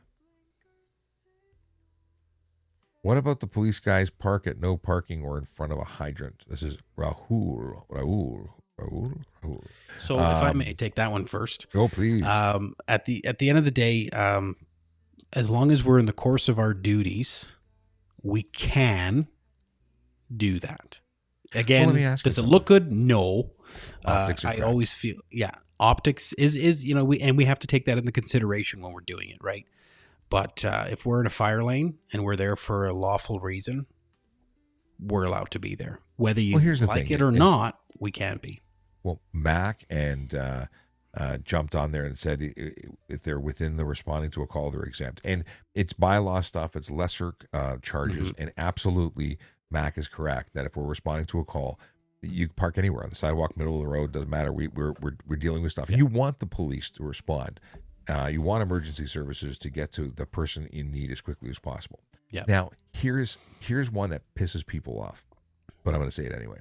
What about the police guys park at no parking or in front of a hydrant? This is Rahul. so if I may take that one first. Oh, please. At the end of the day, as long as we're in the course of our duties, we can do that. Again, let me ask you does it something. look good? No. Optics are I crap. always feel, optics is we have to take that into consideration when we're doing it, right? But if we're in a fire lane and we're there for a lawful reason, we're allowed to be there. Whether you Here's the like thing, it or and- not, we can be. Well, Mac and jumped on there and said if they're within the responding to a call, they're exempt. And it's bylaw stuff. It's lesser charges. And absolutely, Mac is correct that if we're responding to a call, you park anywhere on the sidewalk, middle of the road, doesn't matter. We're dealing with stuff. Yeah. You want the police to respond. You want emergency services to get to the person in need as quickly as possible. Yeah. Now, here's one that pisses people off, but I'm going to say it anyway.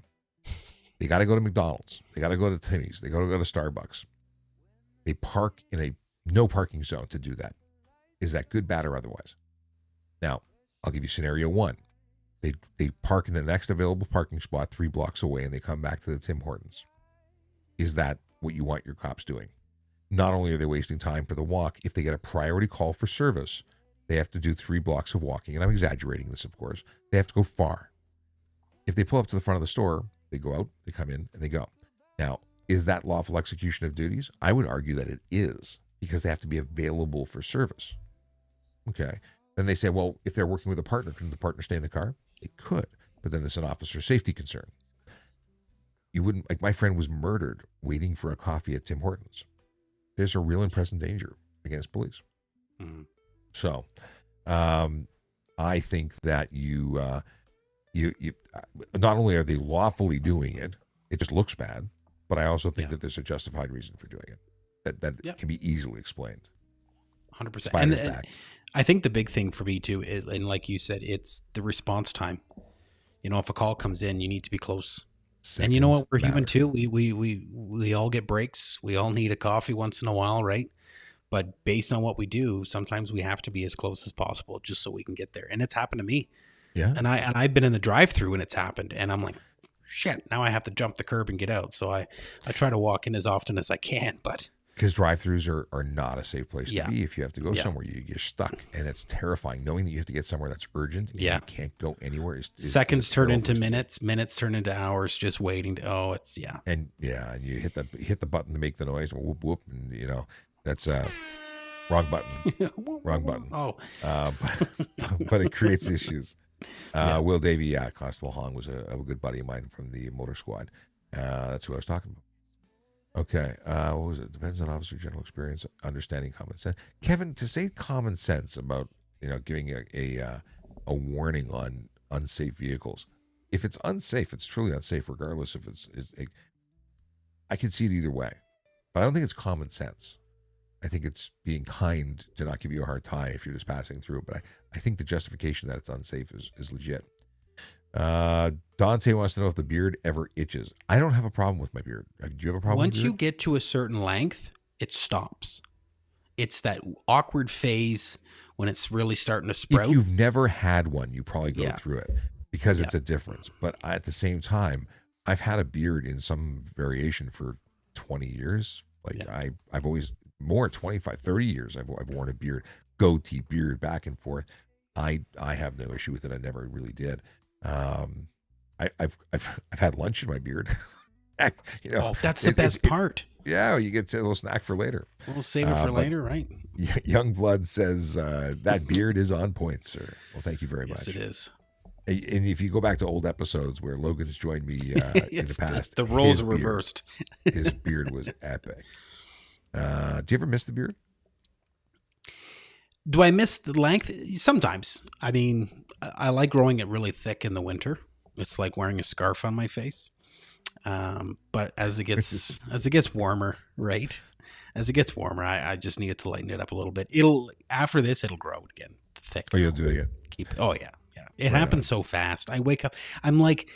They got to go to McDonald's. They got to go to Timmy's. They got to go to Starbucks. They park in a no parking zone to do that. Is that good, bad, or otherwise? Now, I'll give you scenario one. They park in the next available parking spot 3 blocks away, and they come back to the Tim Hortons. Is that what you want your cops doing? Not only are they wasting time for the walk, if they get a priority call for service, they have to do 3 blocks of walking. And I'm exaggerating this, of course. They have to go far. If they pull up to the front of the store, they go out, they come in, and they go. Now, is that lawful execution of duties? I would argue that it is, because they have to be available for service. Okay. Then they say, well, if they're working with a partner, couldn't the partner stay in the car? It could, but then there's an officer safety concern. You wouldn't, like my friend was murdered waiting for a coffee at Tim Hortons. There's a real and present danger against police. Mhm. So, I think that you not only are they lawfully doing it, it just looks bad, but I also think that there's a justified reason for doing it that can be easily explained. 100%. Spider's And back. I think the big thing for me too, is, and like you said, it's the response time. If a call comes in, you need to be close. And you know what? We're human too. We all get breaks. We all need a coffee once in a while, right? But based on what we do, sometimes we have to be as close as possible just so we can get there. And it's happened to me. Yeah. And I've been in the drive-through when it's happened, and I'm like, shit, now I have to jump the curb and get out. So I try to walk in as often as I can, but Because drive-thrus are not a safe place Yeah. to be. If you have to go Yeah. somewhere, you're stuck, and it's terrifying. Knowing that you have to get somewhere that's urgent and Yeah. you can't go anywhere is seconds a turn terrible into place to be. minutes turn into hours just waiting to it's And you hit the button to make the noise, whoop whoop, and that's wrong button. Wrong button. Oh, But it creates issues. Will Davey, Constable Hong was a good buddy of mine from the motor squad. That's who I was talking about. Okay, what was it? Depends on officer general experience, understanding common sense. Kevin, to say common sense about giving a warning on unsafe vehicles. If it's unsafe, it's truly unsafe, regardless if I can see it either way, but I don't think it's common sense. I think it's being kind to not give you a hard time if you're just passing through. But I think the justification that it's unsafe is legit. Dante wants to know if the beard ever itches. I don't have a problem with my beard. Do you have a problem once with you your beard? get to a certain length, it stops. It's that awkward phase when it's really starting to sprout. If you've never had one, you probably go Yeah. through it because it's a difference. But at the same time, I've had a beard in some variation for 20 years. Like I've always more 25, 30 years. I've worn a beard, goatee, beard, back and forth. I have no issue with it. I never really did. I've had lunch in my beard. That's the best part. Yeah, you get a little snack for later. We'll save it for later, right? Young Blood says that beard is on point, sir. Well, thank you very much. Yes, it is. And if you go back to old episodes where Logan's joined me in the past, the roles his are beard- reversed. his beard was epic. Do you ever miss the beard? Do I miss the length? Sometimes. I mean, I like growing it really thick in the winter. It's like wearing a scarf on my face. But as it gets warmer, right? As it gets warmer, I just need it to lighten it up a little bit. It'll After this, it'll grow again thick. Oh, you'll do it again. Oh yeah, yeah. It Right happens so fast. I wake up. I'm like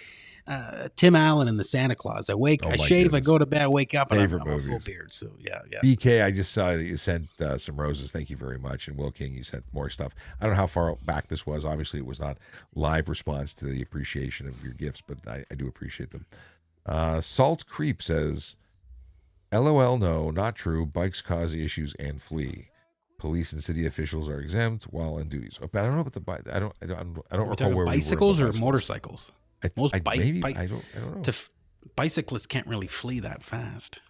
Tim Allen in the Santa Claus. I my shave, goodness. I go to bed, I wake up, and I'm Favorite a full movies. beard. So yeah, yeah. BK, I just saw that you sent some roses. Thank you very much. And Will King, you sent more stuff. I don't know how far back this was. Obviously, it was not live response to the appreciation of your gifts, but I do appreciate them. Salt Creep says, LOL, no, not true. Bikes cause the issues and flee. Police and city officials are exempt while on duties. But I don't know about the bike. I don't recall where bicycles we were. or motorcycles. I don't know. Bicyclists can't really flee that fast.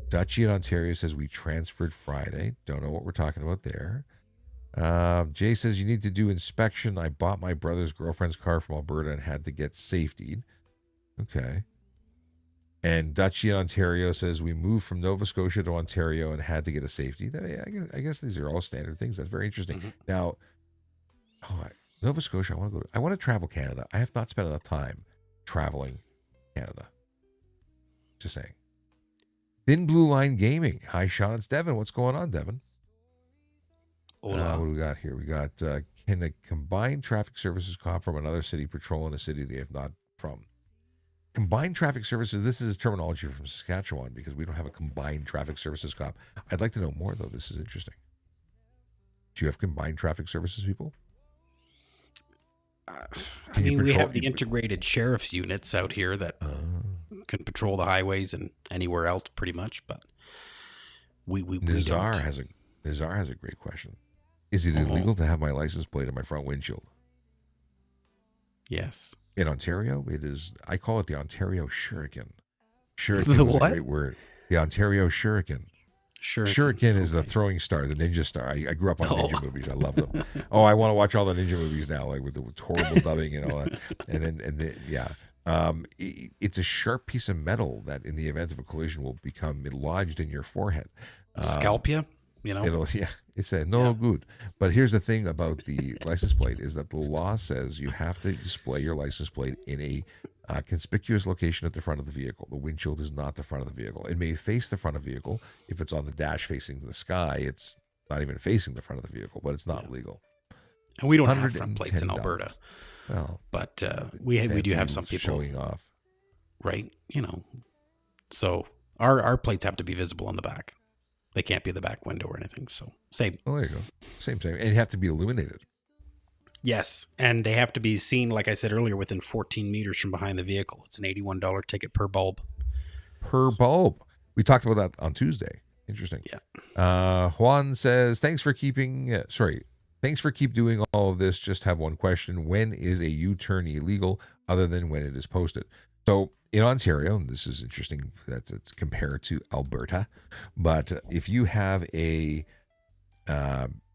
Dutchy in Ontario says we transferred Friday. Don't know what we're talking about there. Jay says you need to do inspection. I bought my brother's girlfriend's car from Alberta and had to get safetied. Okay. And Dutchy in Ontario says we moved from Nova Scotia to Ontario and had to get a safety. I guess these are all standard things. That's very interesting. Mm-hmm. Now, Nova Scotia, I want to travel Canada. I have not spent enough time traveling Canada. Just saying. Thin Blue Line Gaming. Hi, Sean. It's Devin. What's going on, Devin? What do we got here? We got, can a combined traffic services cop from another city patrol in a city they have not from? Combined traffic services, this is terminology from Saskatchewan because we don't have a combined traffic services cop. I'd like to know more, though. This is interesting. Do you have combined traffic services people? We have the integrated sheriff's units out here that can patrol the highways and anywhere else pretty much, but we Nizar has a great question. Is it illegal to have my license plate on my front windshield? Yes. In Ontario, it is. I call it the Ontario Shuriken. Shuriken The is what? a great word. The Ontario Shuriken. Shuriken is the throwing star, the ninja star. I grew up on ninja movies. I love them. I want to watch all the ninja movies now, like with horrible dubbing and all that. It's a sharp piece of metal that, in the event of a collision, will become lodged in your forehead. Scalp you. It's good. But here's the thing about the license plate is that the law says you have to display your license plate in a conspicuous location at the front of the vehicle. The windshield is not the front of the vehicle. It may face the front of the vehicle. If it's on the dash facing the sky, it's not even facing the front of the vehicle, but it's not legal. And we don't have front plates in Alberta. Well, but we do have some people showing off. Right. So our plates have to be visible on the back. They can't be the back window or anything. So same. Oh, there you go. Same. And you have to be illuminated. Yes. And they have to be seen, like I said earlier, within 14 meters from behind the vehicle. It's an $81 ticket per bulb. Per bulb. We talked about that on Tuesday. Interesting. Yeah. Juan says, thanks for keep doing all of this. Just have one question. When is a U-turn illegal other than when it is posted? So in Ontario, and this is interesting that it's compared to Alberta, but if you have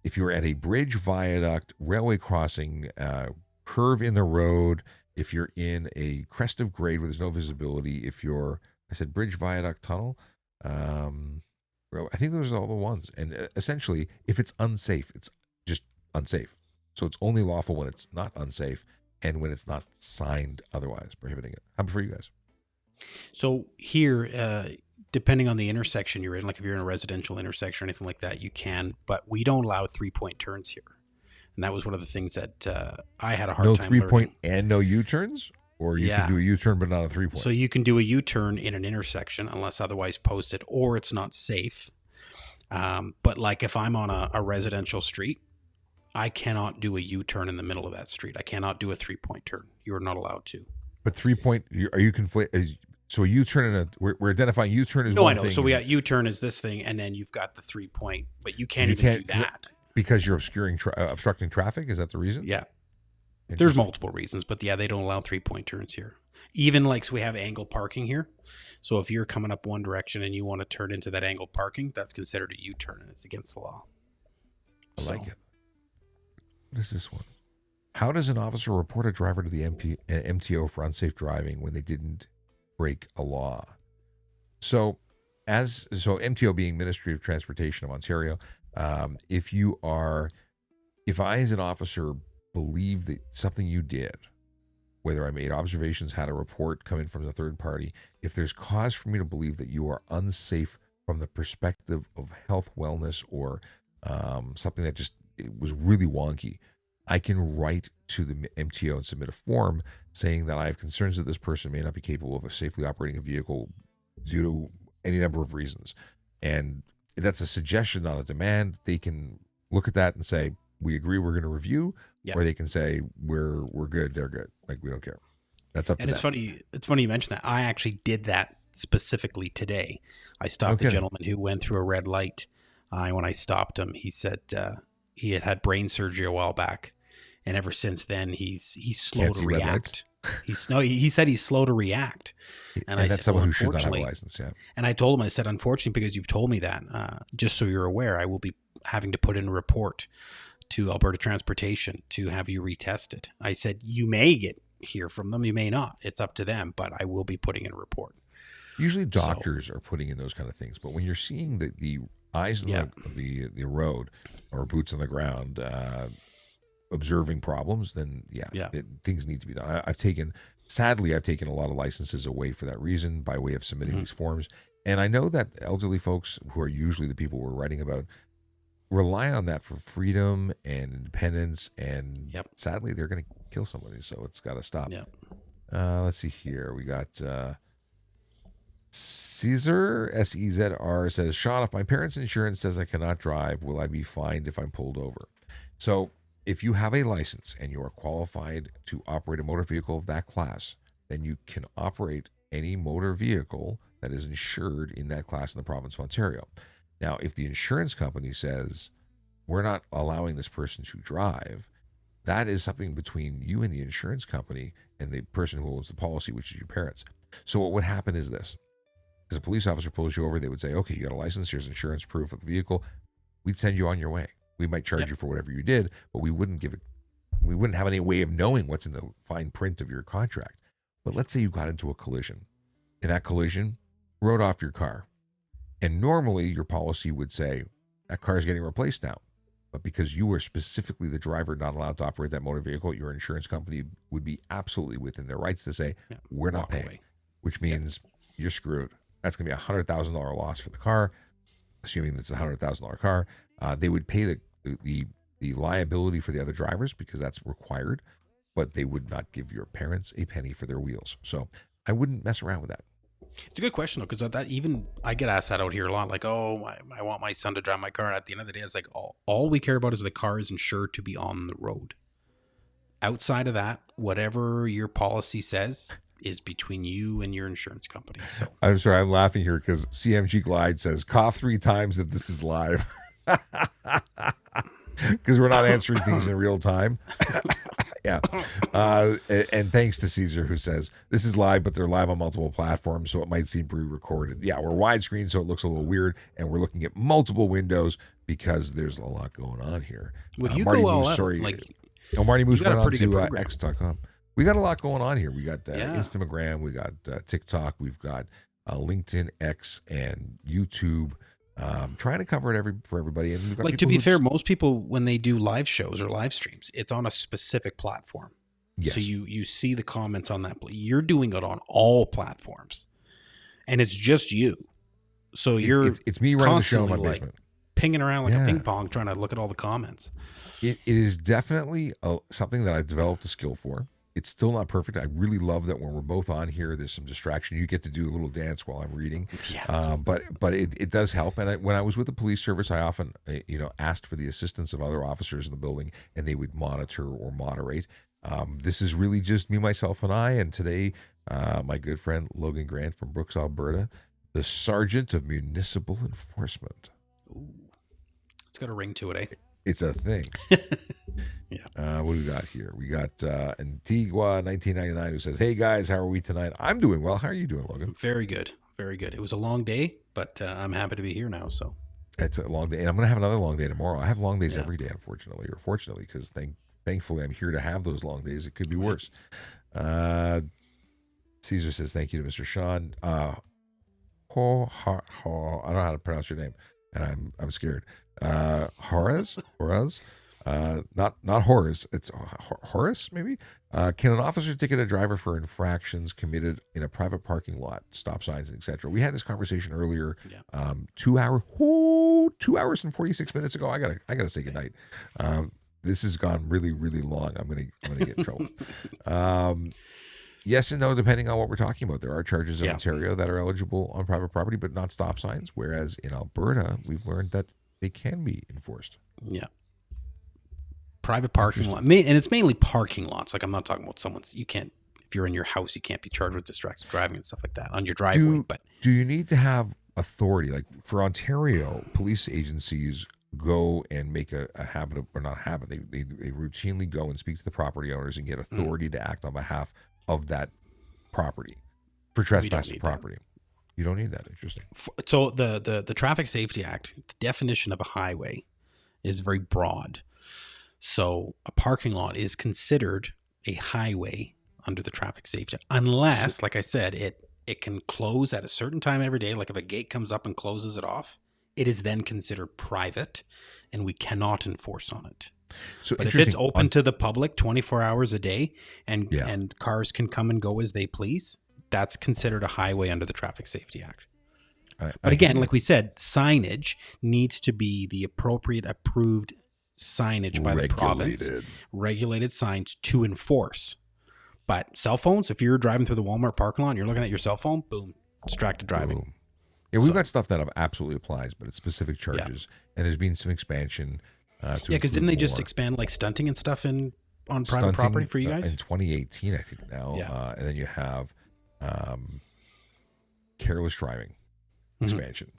if you're at a bridge, viaduct, railway crossing, curve in the road, if you're in a crest of grade where there's no visibility, I said bridge, viaduct, tunnel, I think those are all the ones. And essentially, if it's unsafe, it's just unsafe. So it's only lawful when it's not unsafe and when it's not signed otherwise prohibiting it. How about for you guys? So here, depending on the intersection you're in, like if you're in a residential intersection or anything like that, you can, but we don't allow 3-point turns here. And that was one of the things that I had a hard time learning. No 3-point and no U-turns? Or you can do a U-turn but not a 3-point? So you can do a U-turn in an intersection unless otherwise posted, or it's not safe. But like if I'm on a residential street, I cannot do a U-turn in the middle of that street. I cannot do a 3-point turn. You are not allowed to. But 3-point, are you conflated? So a U-turn we're identifying U-turn as one thing. No, I know. So we got U-turn as this thing, and then you've got the 3-point, but you can't do that. Because you're obstructing traffic? Is that the reason? Yeah. There's multiple reasons, but yeah, they don't allow 3-point turns here. Even so we have angle parking here. So if you're coming up one direction and you want to turn into that angled parking, that's considered a U-turn and it's against the law. I like it. What is this one? How does an officer report a driver to the MTO for unsafe driving when they didn't break a law? So MTO being Ministry of Transportation of Ontario, If I as an officer believe that something you did, whether I made observations, had a report come in from the third party, if there's cause for me to believe that you are unsafe from the perspective of health, wellness, or something that just it was really wonky, I can write to the MTO and submit a form saying that I have concerns that this person may not be capable of safely operating a vehicle due to any number of reasons. And that's a suggestion, not a demand. They can look at that and say, we agree, we're going to review, Yeah. or they can say, we're good, they're good. Like, we don't care. That's up to And them. it's funny you mentioned that. I actually did that specifically today. I stopped a gentleman who went through a red light. When I stopped him, he said he had brain surgery a while back, and ever since then he's slow to react. He said he's slow to react, and I that's said, someone who should not have a license. Yeah. And I told him, I said, unfortunately, because you've told me that, just so you're aware, I will be having to put in a report to Alberta Transportation to have you retested. I said, you may hear from them, you may not. It's up to them, but I will be putting in a report. Usually doctors are putting in those kind of things, but when you're seeing the eyes of the road or boots on the ground observing problems, then things need to be done. Sadly, I've taken a lot of licenses away for that reason by way of submitting these forms. And I know that elderly folks, who are usually the people we're writing about, rely on that for freedom and independence, and sadly they're going to kill somebody, so it's got to stop. Let's see here. We got Caesar, SEZR, says, Sean, if my parents' insurance says I cannot drive, will I be fined if I'm pulled over? So if you have a license and you are qualified to operate a motor vehicle of that class, then you can operate any motor vehicle that is insured in that class in the province of Ontario. Now, if the insurance company says, we're not allowing this person to drive, that is something between you and the insurance company and the person who owns the policy, which is your parents. So what would happen is this. As a police officer pulls you over, they would say, okay, you got a license, here's insurance proof of the vehicle. We'd send you on your way. We might charge you for whatever you did, but we wouldn't have any way of knowing what's in the fine print of your contract. But let's say you got into a collision. In that collision, wrote off your car. And normally your policy would say, that car is getting replaced now. But because you were specifically the driver not allowed to operate that motor vehicle, your insurance company would be absolutely within their rights to say, we're not paying, which means you're screwed. That's going to be $100,000 loss for the car, assuming it's a $100,000 car. They would pay the liability for the other drivers because that's required, but they would not give your parents a penny for their wheels. So I wouldn't mess around with that. It's a good question, though, because that even I get asked that out here a lot. Like, oh, I want my son to drive my car. And at the end of the day, it's like all we care about is the car is insured to be on the road. Outside of that, whatever your policy says is between you and your insurance company. So I'm sorry, I'm laughing here because CMG Glide says, cough 3 times that this is live. Because we're not answering things in real time. Yeah. And thanks to Caesar, who says, this is live, but they're live on multiple platforms, so it might seem pre-recorded. Yeah, we're widescreen, so it looks a little weird, and we're looking at multiple windows because there's a lot going on here. Well, you Marty go all Moose, out. sorry. Like, Marty Moose went on to X.com. We got a lot going on here. We got Instagram, we got TikTok, we've got LinkedIn, X, and YouTube. Trying to cover it for everybody. And like, to be fair, most people, when they do live shows or live streams, it's on a specific platform. Yes. So you see the comments on that. You're doing it on all platforms, and it's just you. So it's me running the show in my basement, pinging around like a ping pong, trying to look at all the comments. It is definitely something that I've developed a skill for. It's still not perfect. I really love that when we're both on here, there's some distraction. You get to do a little dance while I'm reading. Yeah. But it does help. And when I was with the police service, I often asked for the assistance of other officers in the building, and they would monitor or moderate. This is really just me, myself, and I. And today, my good friend Logan Grant from Brooks, Alberta, the Sergeant of Municipal Enforcement. Ooh. It's got a ring to it, eh? It's a thing. Yeah. What do we got here? We got Antigua 1999 who says, hey guys, how are we tonight? I'm doing well. How are you doing, Logan? Very good. Very good. It was a long day, but I'm happy to be here now. So it's a long day, and I'm going to have another long day tomorrow. I have long days every day, unfortunately, or fortunately, because thankfully I'm here to have those long days. It could be worse. Caesar says, thank you to Mr. Sean. I don't know how to pronounce your name. and I'm scared. Horace, not Horace. It's Horace, maybe. Can an officer ticket a driver for infractions committed in a private parking lot, stop signs, etc.? We had this conversation earlier. Yeah. 2 hours and 46 minutes ago. I gotta say goodnight. This has gone really, really long. I'm gonna get in trouble. Yes and no, depending on what we're talking about. There are charges in Ontario that are eligible on private property, but not stop signs. Whereas in Alberta, we've learned that they can be enforced. Yeah. Private parking lot, and it's mainly parking lots. Like, I'm not talking about someone's. You can't, if you're in your house, you can't be charged with distracted driving and stuff like that on your driveway. Do you need to have authority? Like for Ontario, police agencies go and make a habit of, or not a habit. They routinely go and speak to the property owners and get authority to act on behalf of that property for trespassing property. You don't need that. Interesting. So the Traffic Safety Act, the definition of a highway is very broad. So a parking lot is considered a highway under the Traffic Safety Act, unless, like I said, it can close at a certain time every day. Like if a gate comes up and closes it off, it is then considered private, and we cannot enforce on it. So, but if it's open to the public 24 hours a day and cars can come and go as they please, that's considered a highway under the Traffic Safety Act. But again, like we said, signage needs to be the appropriate approved signage by the province, regulated signs to enforce. But cell phones, if you're driving through the Walmart parking lot and you're looking at your cell phone, boom, distracted driving. Boom. Yeah, we've got stuff that absolutely applies, but it's specific charges, and there's been some expansion. Because didn't they just expand like stunting and stuff on private property for you guys? In 2018, I think now. Yeah. And then you have careless driving expansion.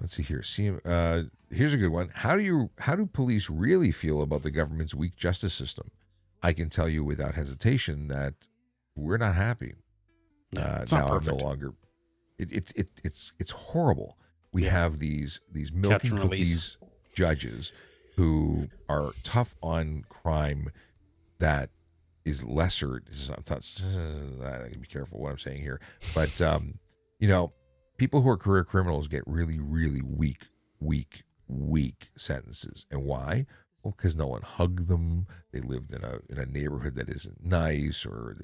Let's see here. Here's a good one. How do police really feel about the government's weak justice system? I can tell you without hesitation that we're not happy. It's not perfect. I'm no longer. It's horrible. We have these milking cookies judges who are tough on crime that is lesser. I gotta be careful what I'm saying here, but people who are career criminals get really, really weak sentences. And why? Well, because no one hugged them. They lived in a neighborhood that isn't nice, or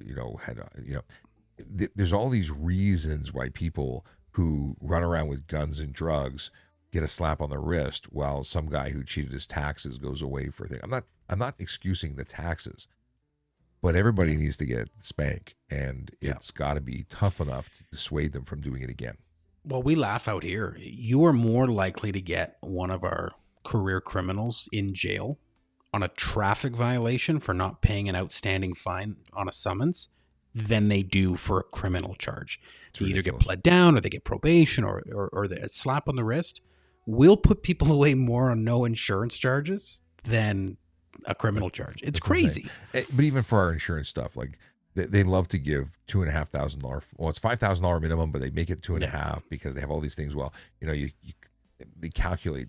there's all these reasons why people who run around with guns and drugs get a slap on the wrist, while some guy who cheated his taxes goes away for a thing. I'm not excusing the taxes, but everybody needs to get spanked, and it's got to be tough enough to dissuade them from doing it again. Well, we laugh out here. You are more likely to get one of our career criminals in jail on a traffic violation for not paying an outstanding fine on a summons than they do for a criminal charge. They either get pled down, or they get probation, or a slap on the wrist. We'll put people away more on no insurance charges than a criminal charge. It's crazy. But even for our insurance stuff, like they love to give $2,500. Well, it's $5,000 minimum, but they make it $2,500 because they have all these things. Well, they calculate.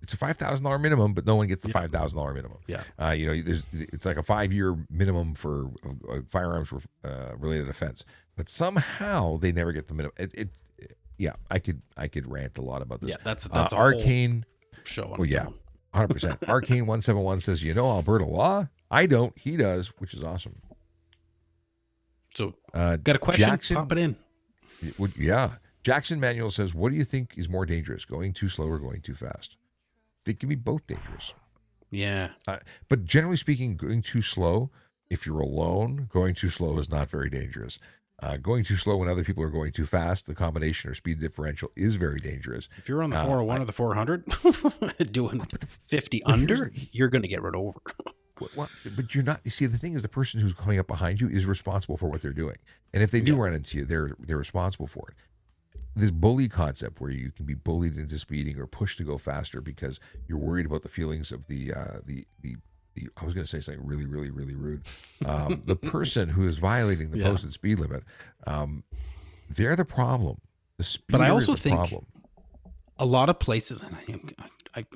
It's a $5,000 minimum, but no one gets the $5,000 minimum. Yeah. It's like a 5-year minimum for a firearms related offense, but somehow they never get the minimum. I could rant a lot about this. Yeah, that's Arcane whole show. Well, yeah, 100%. Arcane 171 says, Alberta law. I don't. He does, which is awesome. So, got a question? Jackson, pop it in. Jackson Manuel says, what do you think is more dangerous, going too slow or going too fast? They can be both dangerous. Yeah. But generally speaking, going too slow, if you're alone, going too slow is not very dangerous. Going too slow when other people are going too fast, the combination or speed differential is very dangerous. If you're on the 401 or the 400 doing 50 under, you're going to get run over. But you're not. You see, the thing is, the person who's coming up behind you is responsible for what they're doing. And if they do run into you, they're responsible for it. This bully concept where you can be bullied into speeding or pushed to go faster because you're worried about the feelings of the I was going to say something really, really, really rude. The person who is violating the posted speed limit, they're the problem. The speeder but I also is the problem. A lot of places, and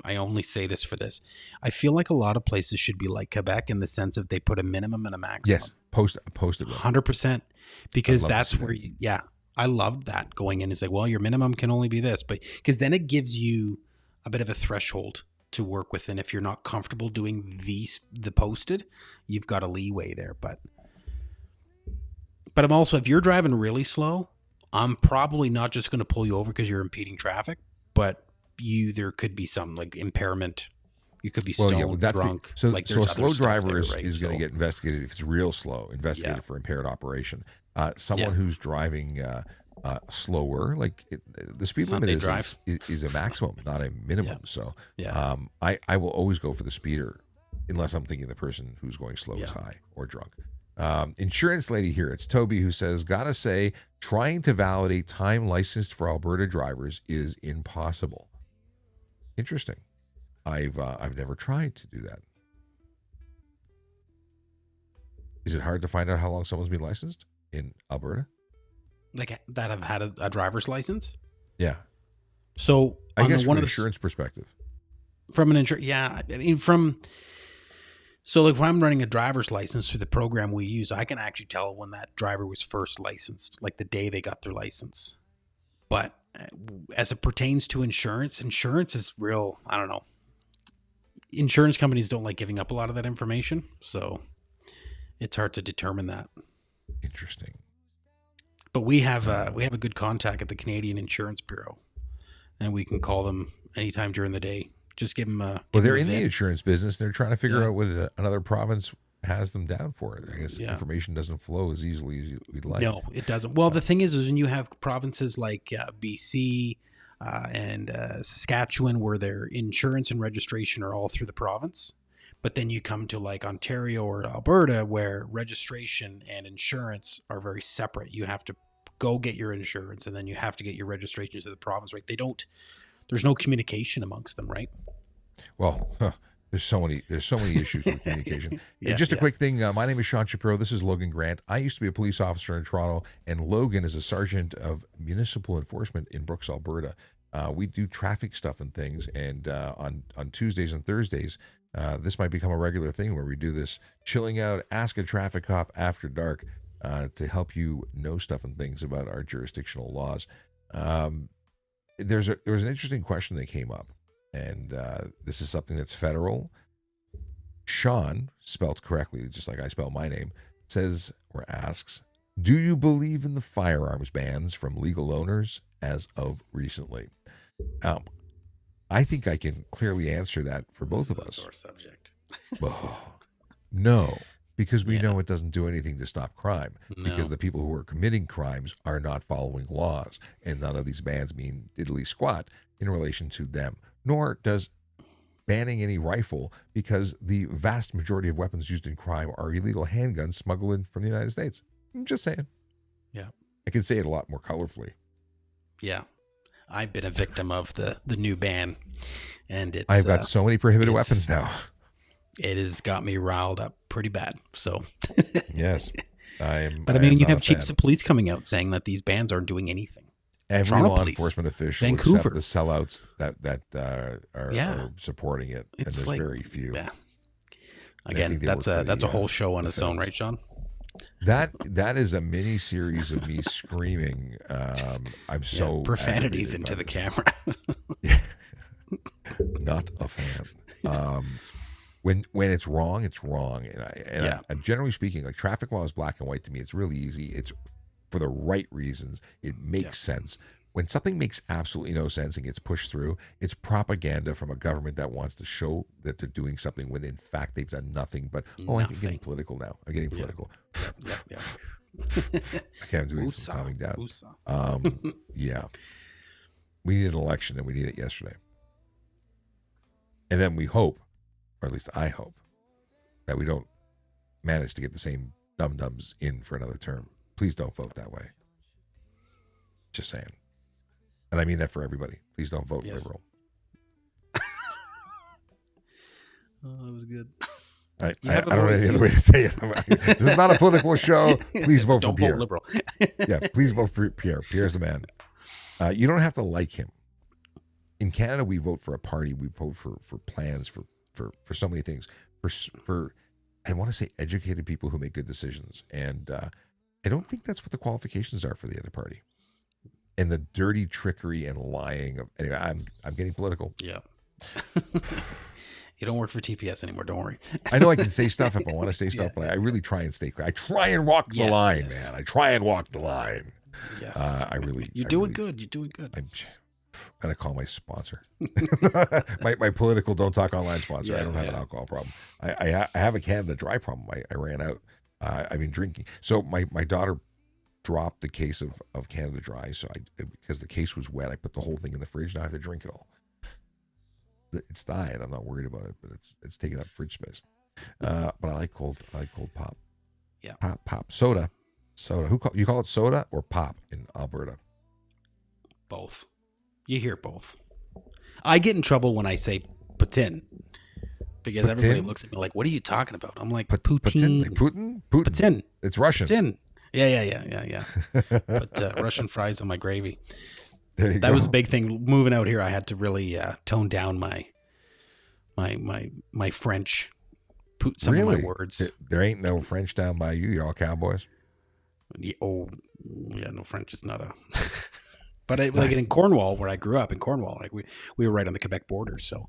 I only say this for this, I feel like a lot of places should be like Quebec in the sense of they put a minimum and a maximum. Yes, posted 100%, because that's where I loved that going in. It's like, well, your minimum can only be this, but because then it gives you a bit of a threshold to work with. And if you're not comfortable doing the posted, you've got a leeway there. But I'm also, if you're driving really slow, I'm probably not just going to pull you over because you're impeding traffic, but there could be some like impairment. You could be stoned, drunk. So like a slow driver there, is, right? is going to get investigated if it's real slow, investigated for impaired operation. Someone who's driving slower, like the speed Sunday limit drive. is a maximum, not a minimum. So Yeah. I will always go for the speeder unless I'm thinking the person who's going slow is high or drunk. Insurance lady here, it's Toby, who says, gotta say, trying to validate time licensed for Alberta drivers is impossible. Interesting. I've never tried to do that. Is it hard to find out how long someone's been licensed in Alberta? Like that have had a driver's license? Yeah. So I guess from an insurance perspective. From an insurance, yeah. I mean, so like if I'm running a driver's license through the program we use, I can actually tell when that driver was first licensed, like the day they got their license. But as it pertains to insurance is real, I don't know. Insurance companies don't like giving up a lot of that information, so it's hard to determine that. Interesting. But we have a good contact at the Canadian Insurance Bureau, and we can call them anytime during the day. Just give them a. Well, they're in the insurance business. They're trying to figure out what another province has them down for. I guess information doesn't flow as easily as we'd like. No, it doesn't. Well, the thing is when you have provinces like BC and Saskatchewan, where their insurance and registration are all through the province, but then you come to like Ontario or Alberta, where registration and insurance are very separate. You have to go get your insurance, and then you have to get your registration to the province. Right? There's no communication amongst them, right? Well, there's so many issues with communication. And just a quick thing. My name is Sean Shapiro. This is Logan Grant. I used to be a police officer in Toronto, and Logan is a sergeant of municipal enforcement in Brooks, Alberta. We do traffic stuff and things, and on Tuesdays and Thursdays, this might become a regular thing where we do this chilling out, ask a traffic cop after dark to help you know stuff and things about our jurisdictional laws. There was an interesting question that came up, and this is something that's federal. Sean, spelled correctly, just like I spell my name, says or asks, do you believe in the firearms bans from legal owners as of recently? I think I can clearly answer that for both of us. Sore subject. No, because we know it doesn't do anything to stop crime, because the people who are committing crimes are not following laws, and none of these bans mean diddly squat in relation to them, nor does banning any rifle, because the vast majority of weapons used in crime are illegal handguns smuggled in from the United States. I'm just saying. Yeah. I can say it a lot more colorfully. Yeah. I've been a victim of the new ban, and I've got so many prohibited weapons now. It has got me riled up pretty bad. So yes, But I mean, you have chiefs of police coming out saying that these bans aren't doing anything. Every Toronto law police, enforcement official Vancouver, except the sellouts that are supporting it, and there's very few. Yeah. Again, that's a whole show on its own, right, Sean? That is a mini series of me screaming. I'm so profanities into the camera. Not a fan. When it's wrong, it's wrong. And I, generally speaking, like traffic law is black and white to me. It's really easy. It's for the right reasons. It makes sense. When something makes absolutely no sense and gets pushed through, it's propaganda from a government that wants to show that they're doing something when in fact they've done nothing. But I'm getting political now. I'm getting political. Okay, I'm doing some calming down. We need an election, and we need it yesterday. And then we hope, or at least I hope, that we don't manage to get the same dum-dums in for another term. Please don't vote that way. Just saying. And I mean that for everybody. Please don't vote liberal. Oh, that was good. I don't know any other way to say it. This is not a political show. Please vote for Pierre. Vote liberal. Please vote for Pierre. Pierre's the man. You don't have to like him. In Canada, we vote for a party. We vote for plans, for so many things. For I want to say educated people who make good decisions. And I don't think that's what the qualifications are for the other party. and the dirty trickery and lying of anyway. I'm getting political. Yeah. You don't work for TPS anymore. Don't worry. I know I can say stuff if I want to say stuff, Yeah, but I really try and stay clear. I try and walk the line, man. I try and walk the line. Yes. You're doing good. You're doing good. I'm gonna call my sponsor, my political don't talk online sponsor. I don't have an alcohol problem. I have a Canada Dry problem. I ran out. I've been drinking. So my daughter dropped the case of Canada Dry. So because the case was wet, I put the whole thing in the fridge. Now I have to drink it all. It's diet. I'm not worried about it, but it's taking up fridge space. But I like cold pop. Yeah. Pop soda. You call it soda or pop in Alberta? Both. You hear both. I get in trouble when I say Putin because everybody looks at me like, "What are you talking about?" I'm like, Putin. Putin. It's Russian. Putin. Yeah. But Russian fries on my gravy. That was a big thing. Moving out here, I had to really tone down my French. Put some of my words. There ain't no French down by you. You're all cowboys. No, French is not a. But like in Cornwall, where I grew up in Cornwall, like we were right on the Quebec border, so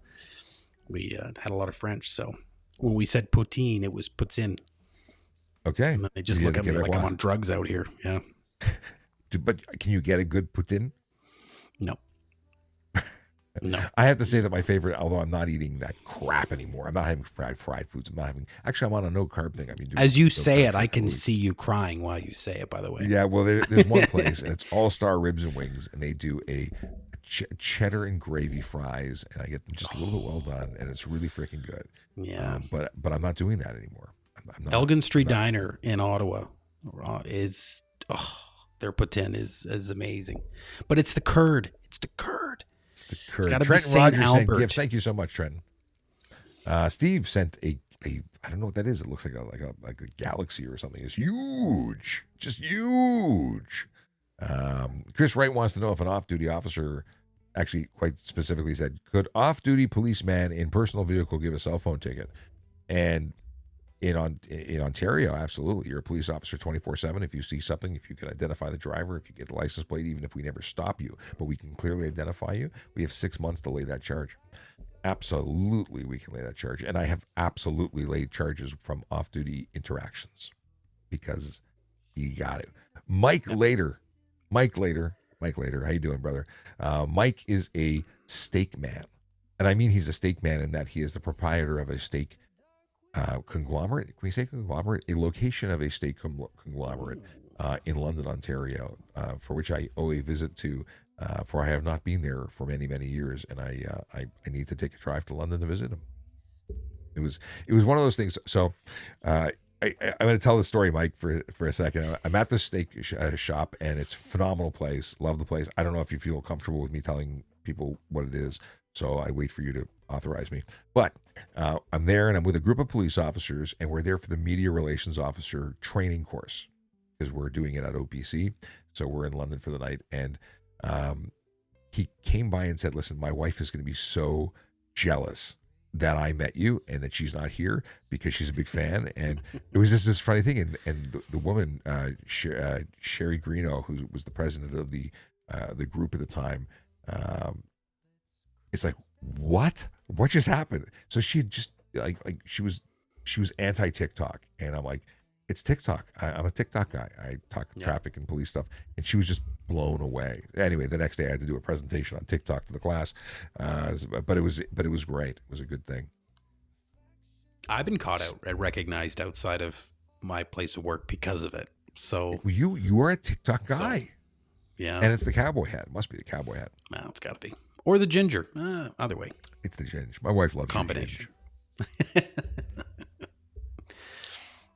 we had a lot of French. So when we said poutine, it was putin. Okay. And then they just look at me like I'm on drugs out here. Yeah. But can you get a good poutine? No. No. I have to say that my favorite, although I'm not eating that crap anymore. I'm not having fried foods. Actually, I'm on a no carb thing. As you say it, I can see you crying while you say it, by the way. Yeah, well, there's one place, and it's All Star Ribs and Wings, and they do a cheddar and gravy fries, and I get them just a little bit well done, and it's really freaking good. Yeah. But I'm not doing that anymore. I'm not, Elgin Street Diner in Ottawa is, their poutine is amazing. But it's the curd. It's the curd. It's Trenton Rogers sent gifts. Thank you so much, Trenton. Steve sent a I don't know what that is. It looks like a galaxy or something. It's huge, just huge. Chris Wright wants to know if an off-duty officer, actually quite specifically said, could off-duty policeman in personal vehicle give a cell phone ticket? And in Ontario, absolutely. You're a police officer 24/7. If you see something, if you can identify the driver, if you get the license plate, even if we never stop you, but we can clearly identify you, we have 6 months to lay that charge. Absolutely, we can lay that charge. And I have absolutely laid charges from off-duty interactions because you got it. Mike Later. How you doing, brother? Mike is a steak man. And I mean he's a steak man in that he is the proprietor of a steak conglomerate. Can we say conglomerate? A location of a steak conglomerate in London, Ontario, for which I owe a visit to, for I have not been there for many, many years, and I need to take a drive to London to visit him. It was one of those things. So I'm going to tell the story, Mike, for a second. I'm at the steak shop, and it's a phenomenal place. Love the place. I don't know if you feel comfortable with me telling people what it is, so I wait for you to authorize me. But I'm there, and I'm with a group of police officers, and we're there for the media relations officer training course because we're doing it at OPC. So we're in London for the night, and he came by and said, listen, my wife is going to be so jealous that I met you and that she's not here because she's a big fan. And it was just this funny thing. And the woman, Sherry Greeno, who was the president of the group at the time, it's like, what just happened? So she had just like she was anti TikTok, and I'm like, it's TikTok. I'm a TikTok guy. I talk traffic and police stuff, and she was just blown away. Anyway, the next day I had to do a presentation on TikTok to the class, but it was great. It was a good thing. I've been caught out and recognized outside of my place of work because of it. So you are a TikTok guy, so, yeah, and it's the cowboy hat. It must be the cowboy hat. No, it's got to be, or the ginger. Either way, it's the ginger. My wife loves combination.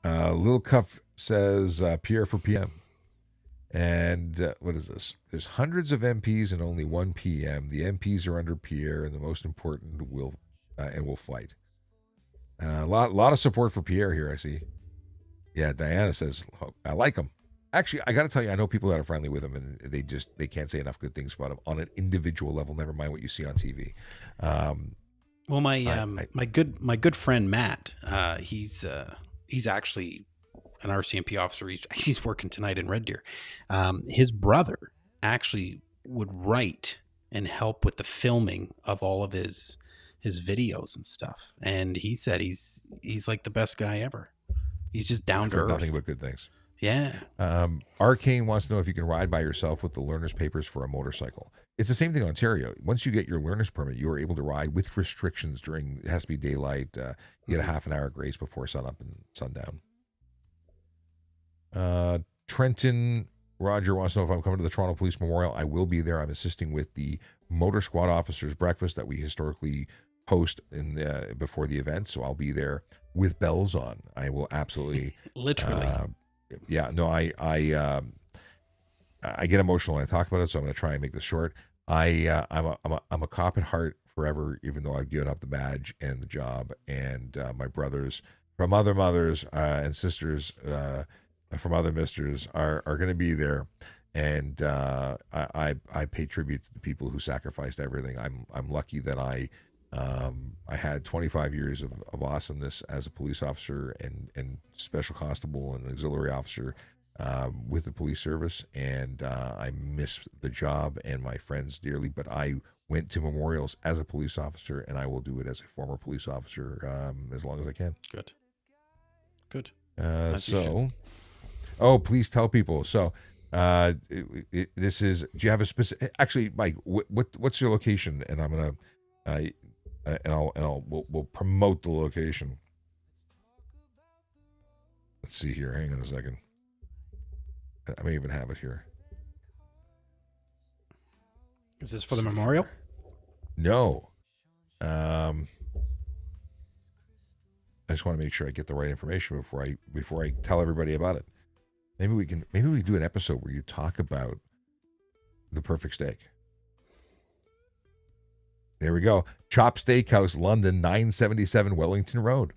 Lil Cuff says Pierre for PM. And what is this? There's hundreds of MPs and only one PM. The MPs are under Pierre, and the most important will fight. A lot of support for Pierre here, I see. Yeah, Diana says, I like him. Actually, I got to tell you, I know people that are friendly with him, and they can't say enough good things about him on an individual level, never mind what you see on TV. Well, my good friend Matt, he's actually an RCMP officer. He's working tonight in Red Deer. His brother actually would write and help with the filming of all of his videos and stuff. And he said he's like the best guy ever. He's just down I've to heard earth. nothing but good things. Yeah. Arcane wants to know if you can ride by yourself with the learner's papers for a motorcycle. It's the same thing in Ontario. Once you get your learner's permit, you are able to ride with restrictions during, it has to be daylight. You get a half an hour grace before sunup and sundown. Trenton Roger wants to know if I'm coming to the Toronto Police Memorial. I will be there. I'm assisting with the Motor Squad Officers Breakfast that we historically host in before the event. So I'll be there with bells on. I will absolutely literally. Yeah, no, I get emotional when I talk about it, so I'm going to try and make this short. I'm a cop at heart forever, even though I've given up the badge and the job. And my brothers from other mothers and sisters from other misters are going to be there. And I pay tribute to the people who sacrificed everything. I'm lucky that I had 25 years of awesomeness as a police officer and special constable and auxiliary officer with the police service. And I miss the job and my friends dearly, but I went to memorials as a police officer, and I will do it as a former police officer as long as I can. Good. Please tell people. So this is, do you have a specific, actually, Mike, what's your location? And I'm going to, we'll promote the location. Let's see here. Hang on a second. I may even have it here. Is this for the memorial? No. I just want to make sure I get the right information before I tell everybody about it. Maybe we do an episode where you talk about the perfect steak. There we go. Chop Steakhouse, London, 977 Wellington Road.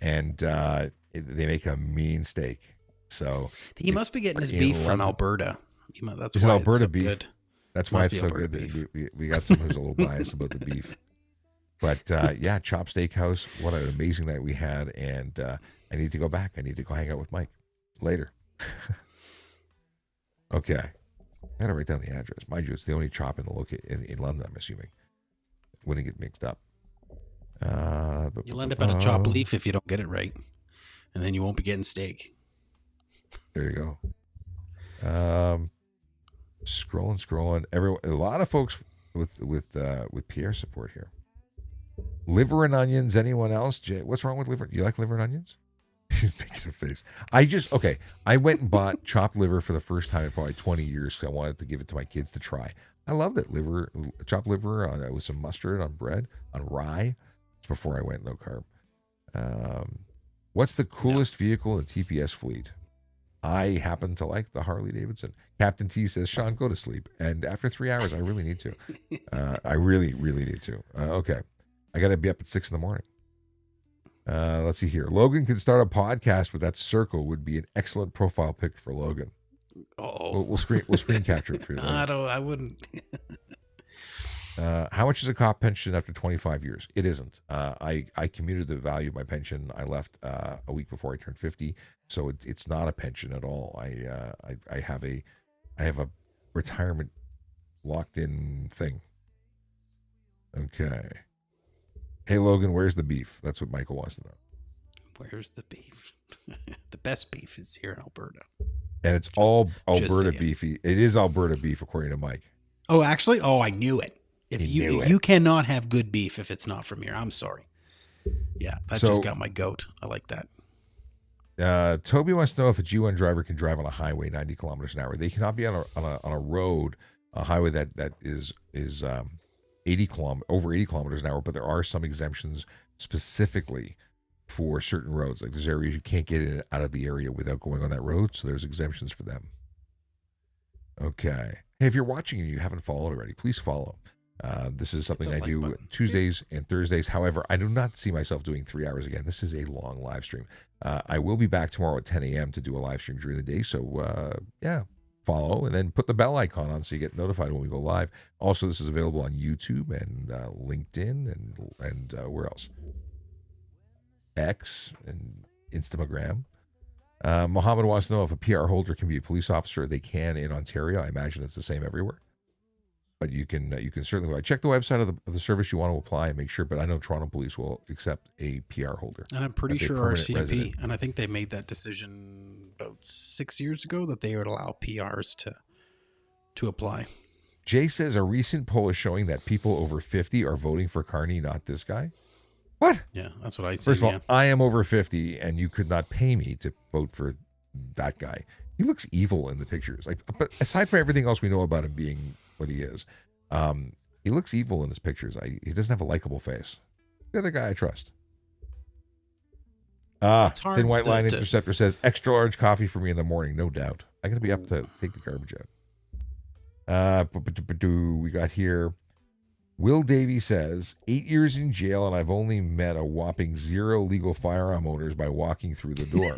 And they make a mean steak. So he must be getting his beef from Alberta. That's why Alberta it's so beef. good. That's why it's so good. We got someone who's a little biased about the beef. But yeah, Chop Steakhouse, what an amazing night we had. And I need to go back. I need to go hang out with Mike later. Okay. I got to write down the address. Mind you, it's the only chop in London, I'm assuming. Wouldn't get mixed up. You'll end up at a chop leaf if you don't get it right. And then you won't be getting steak. There you go. Scrolling. Everyone, a lot of folks with Pierre support here. Liver and onions. Anyone else? Jay, what's wrong with liver? You like liver and onions? He's making a face. I went and bought chopped liver for the first time in probably 20 years because I wanted to give it to my kids to try. I loved it. Chopped liver with some mustard on bread, on rye. It's before I went no carb. What's the coolest vehicle in the TPS fleet? I happen to like the Harley Davidson. Captain T says, Sean, go to sleep. And after 3 hours, I really need to. I really, really need to. Okay. I got to be up at 6 a.m. Let's see here. Logan could start a podcast with that circle. Would be an excellent profile pic for Logan. Oh, we'll screen capture it for you. I wouldn't. How much is a cop pension after 25 years? It isn't. I commuted the value of my pension. I left a week before I turned 50, so it's not a pension at all. I have a retirement locked in thing. Okay. Hey Logan, where's the beef? That's what Michael wants to know. Where's the beef? The best beef is here in Alberta. And it's all Alberta beefy. It is Alberta beef, according to Mike. Oh, actually? Oh, I knew it. You cannot have good beef if it's not from here. I'm sorry. Yeah, that just got my goat. I like that. Toby wants to know if a G1 driver can drive on a highway 90 kilometers an hour. They cannot be on a road, a highway that is over 80 kilometers an hour, but there are some exemptions specifically for certain roads. Like there's areas you can't get in and out of the area without going on that road, so there's exemptions for them. Okay. Hey, if you're watching and you haven't followed already, please follow. This is something I do Tuesdays and Thursdays. However, I do not see myself doing 3 hours again. This is a long live stream. I will be back tomorrow at 10 a.m. to do a live stream during the day. So, follow and then put the bell icon on so you get notified when we go live. Also, this is available on YouTube and LinkedIn and where else? X and Instagram. Mohammed wants to know if a PR holder can be a police officer. They can in Ontario. I imagine it's the same everywhere. But you can certainly check the website of the service you want to apply and make sure. But I know Toronto Police will accept a PR holder. And I'm pretty That's a sure permanent RCMP, resident. and I think they made that decision about 6 years ago that they would allow PRs to apply. Jay says a recent poll is showing that people over 50 are voting for Carney, not this guy. What? Yeah, that's what I see. First of all, I am over 50, and you could not pay me to vote for that guy. He looks evil in the pictures. Like, but aside from everything else we know about him being what he is, he looks evil in his pictures. He doesn't have a likable face. The other guy I trust. Thin White Line Interceptor says extra large coffee for me in the morning, no doubt. I'm gonna be up to take the garbage out. We got here. Will Davey says 8 years in jail, and I've only met a whopping 0 legal firearm owners by walking through the door.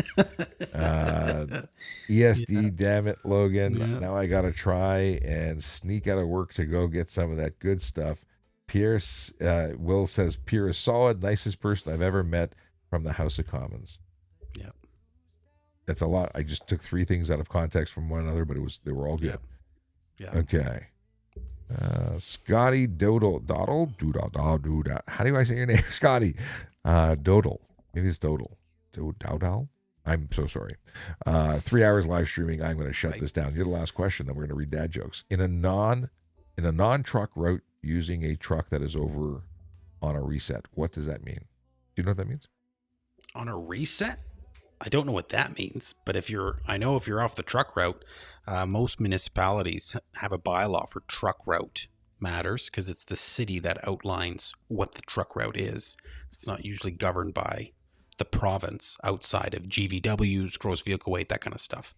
ESD, damn it, Logan. Yeah. Now I gotta try and sneak out of work to go get some of that good stuff. Pierce, Will says Pierre is solid, nicest person I've ever met from the House of Commons. Yep. That's a lot. I just took 3 things out of context from one another, but they were all good. Yeah. Okay. Scotty Dodal. How do I say your name? Scotty. Dodal. Maybe it's Dodal. Dodal? I'm so sorry. 3 hours live streaming. I'm going to shut this down. You're the last question. Then we're going to read dad jokes. In a non-truck route, using a truck that is over on a reset. What does that mean? Do you know what that means? On a reset? I don't know what that means, but if you're off the truck route, most municipalities have a bylaw for truck route matters because it's the city that outlines what the truck route is. It's not usually governed by the province outside of GVWs, gross vehicle weight, that kind of stuff.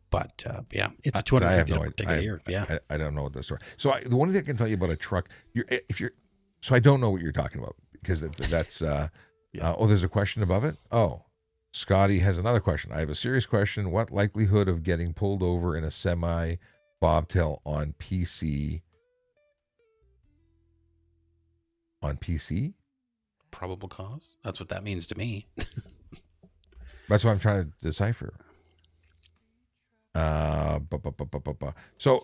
But yeah, it's a $250 ticket a year. Yeah, I don't know what the story. So the one thing I can tell you about a truck, so I don't know what you're talking about because that's. There's a question above it. Oh. Scotty has another question. I have a serious question. What likelihood of getting pulled over in a semi bobtail on PC? On PC? Probable cause. That's what that means to me. That's what I'm trying to decipher. So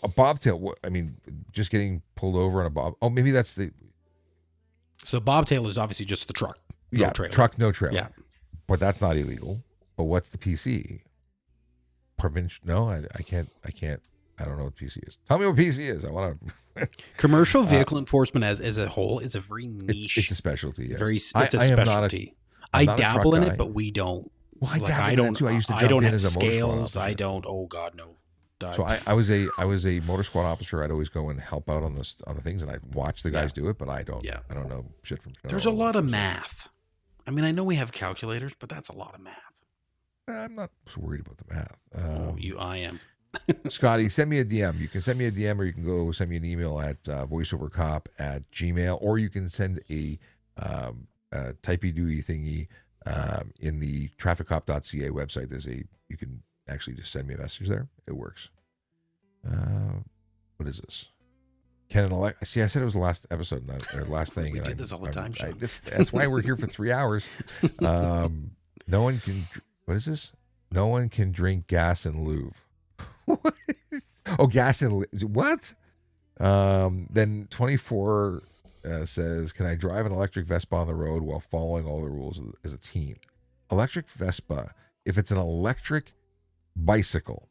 a bobtail. I mean, just getting pulled over on a bob. Oh, maybe that's the. So bobtail is obviously just the truck. No trailer. Truck, no trailer. Yeah. But that's not illegal. But what's the PC? Provincial? No, I can't. I don't know what PC is. Tell me what PC is. I want to. Commercial vehicle enforcement as a whole is a very niche. It's a specialty. Yes. It's a specialty. I dabble in it, but we don't. Well, I dabble in it too. I used to jump in as a motor squad officer. Oh God, no. So I was a motor squad officer. I'd always go and help out on the things, and I'd watch the guys do it. But I don't know shit from. There's a lot of math. I mean, I know we have calculators, but that's a lot of math. I'm not so worried about the math. I am. Scotty, send me a DM. You can send me a DM, or you can go send me an email at voiceovercop@gmail, or you can send a typey-dooey thingy in the trafficcop.ca website. You can actually just send me a message there. It works. What is this? See, I said it was the last episode, or last thing. We did this all the time, Sean. That's why we're here for 3 hours. No one can. What is this? No one can drink gas and lube. What? Oh, gas and lube. What? Then 24 says, "Can I drive an electric Vespa on the road while following all the rules as a teen?" Electric Vespa, if it's an electric bicycle,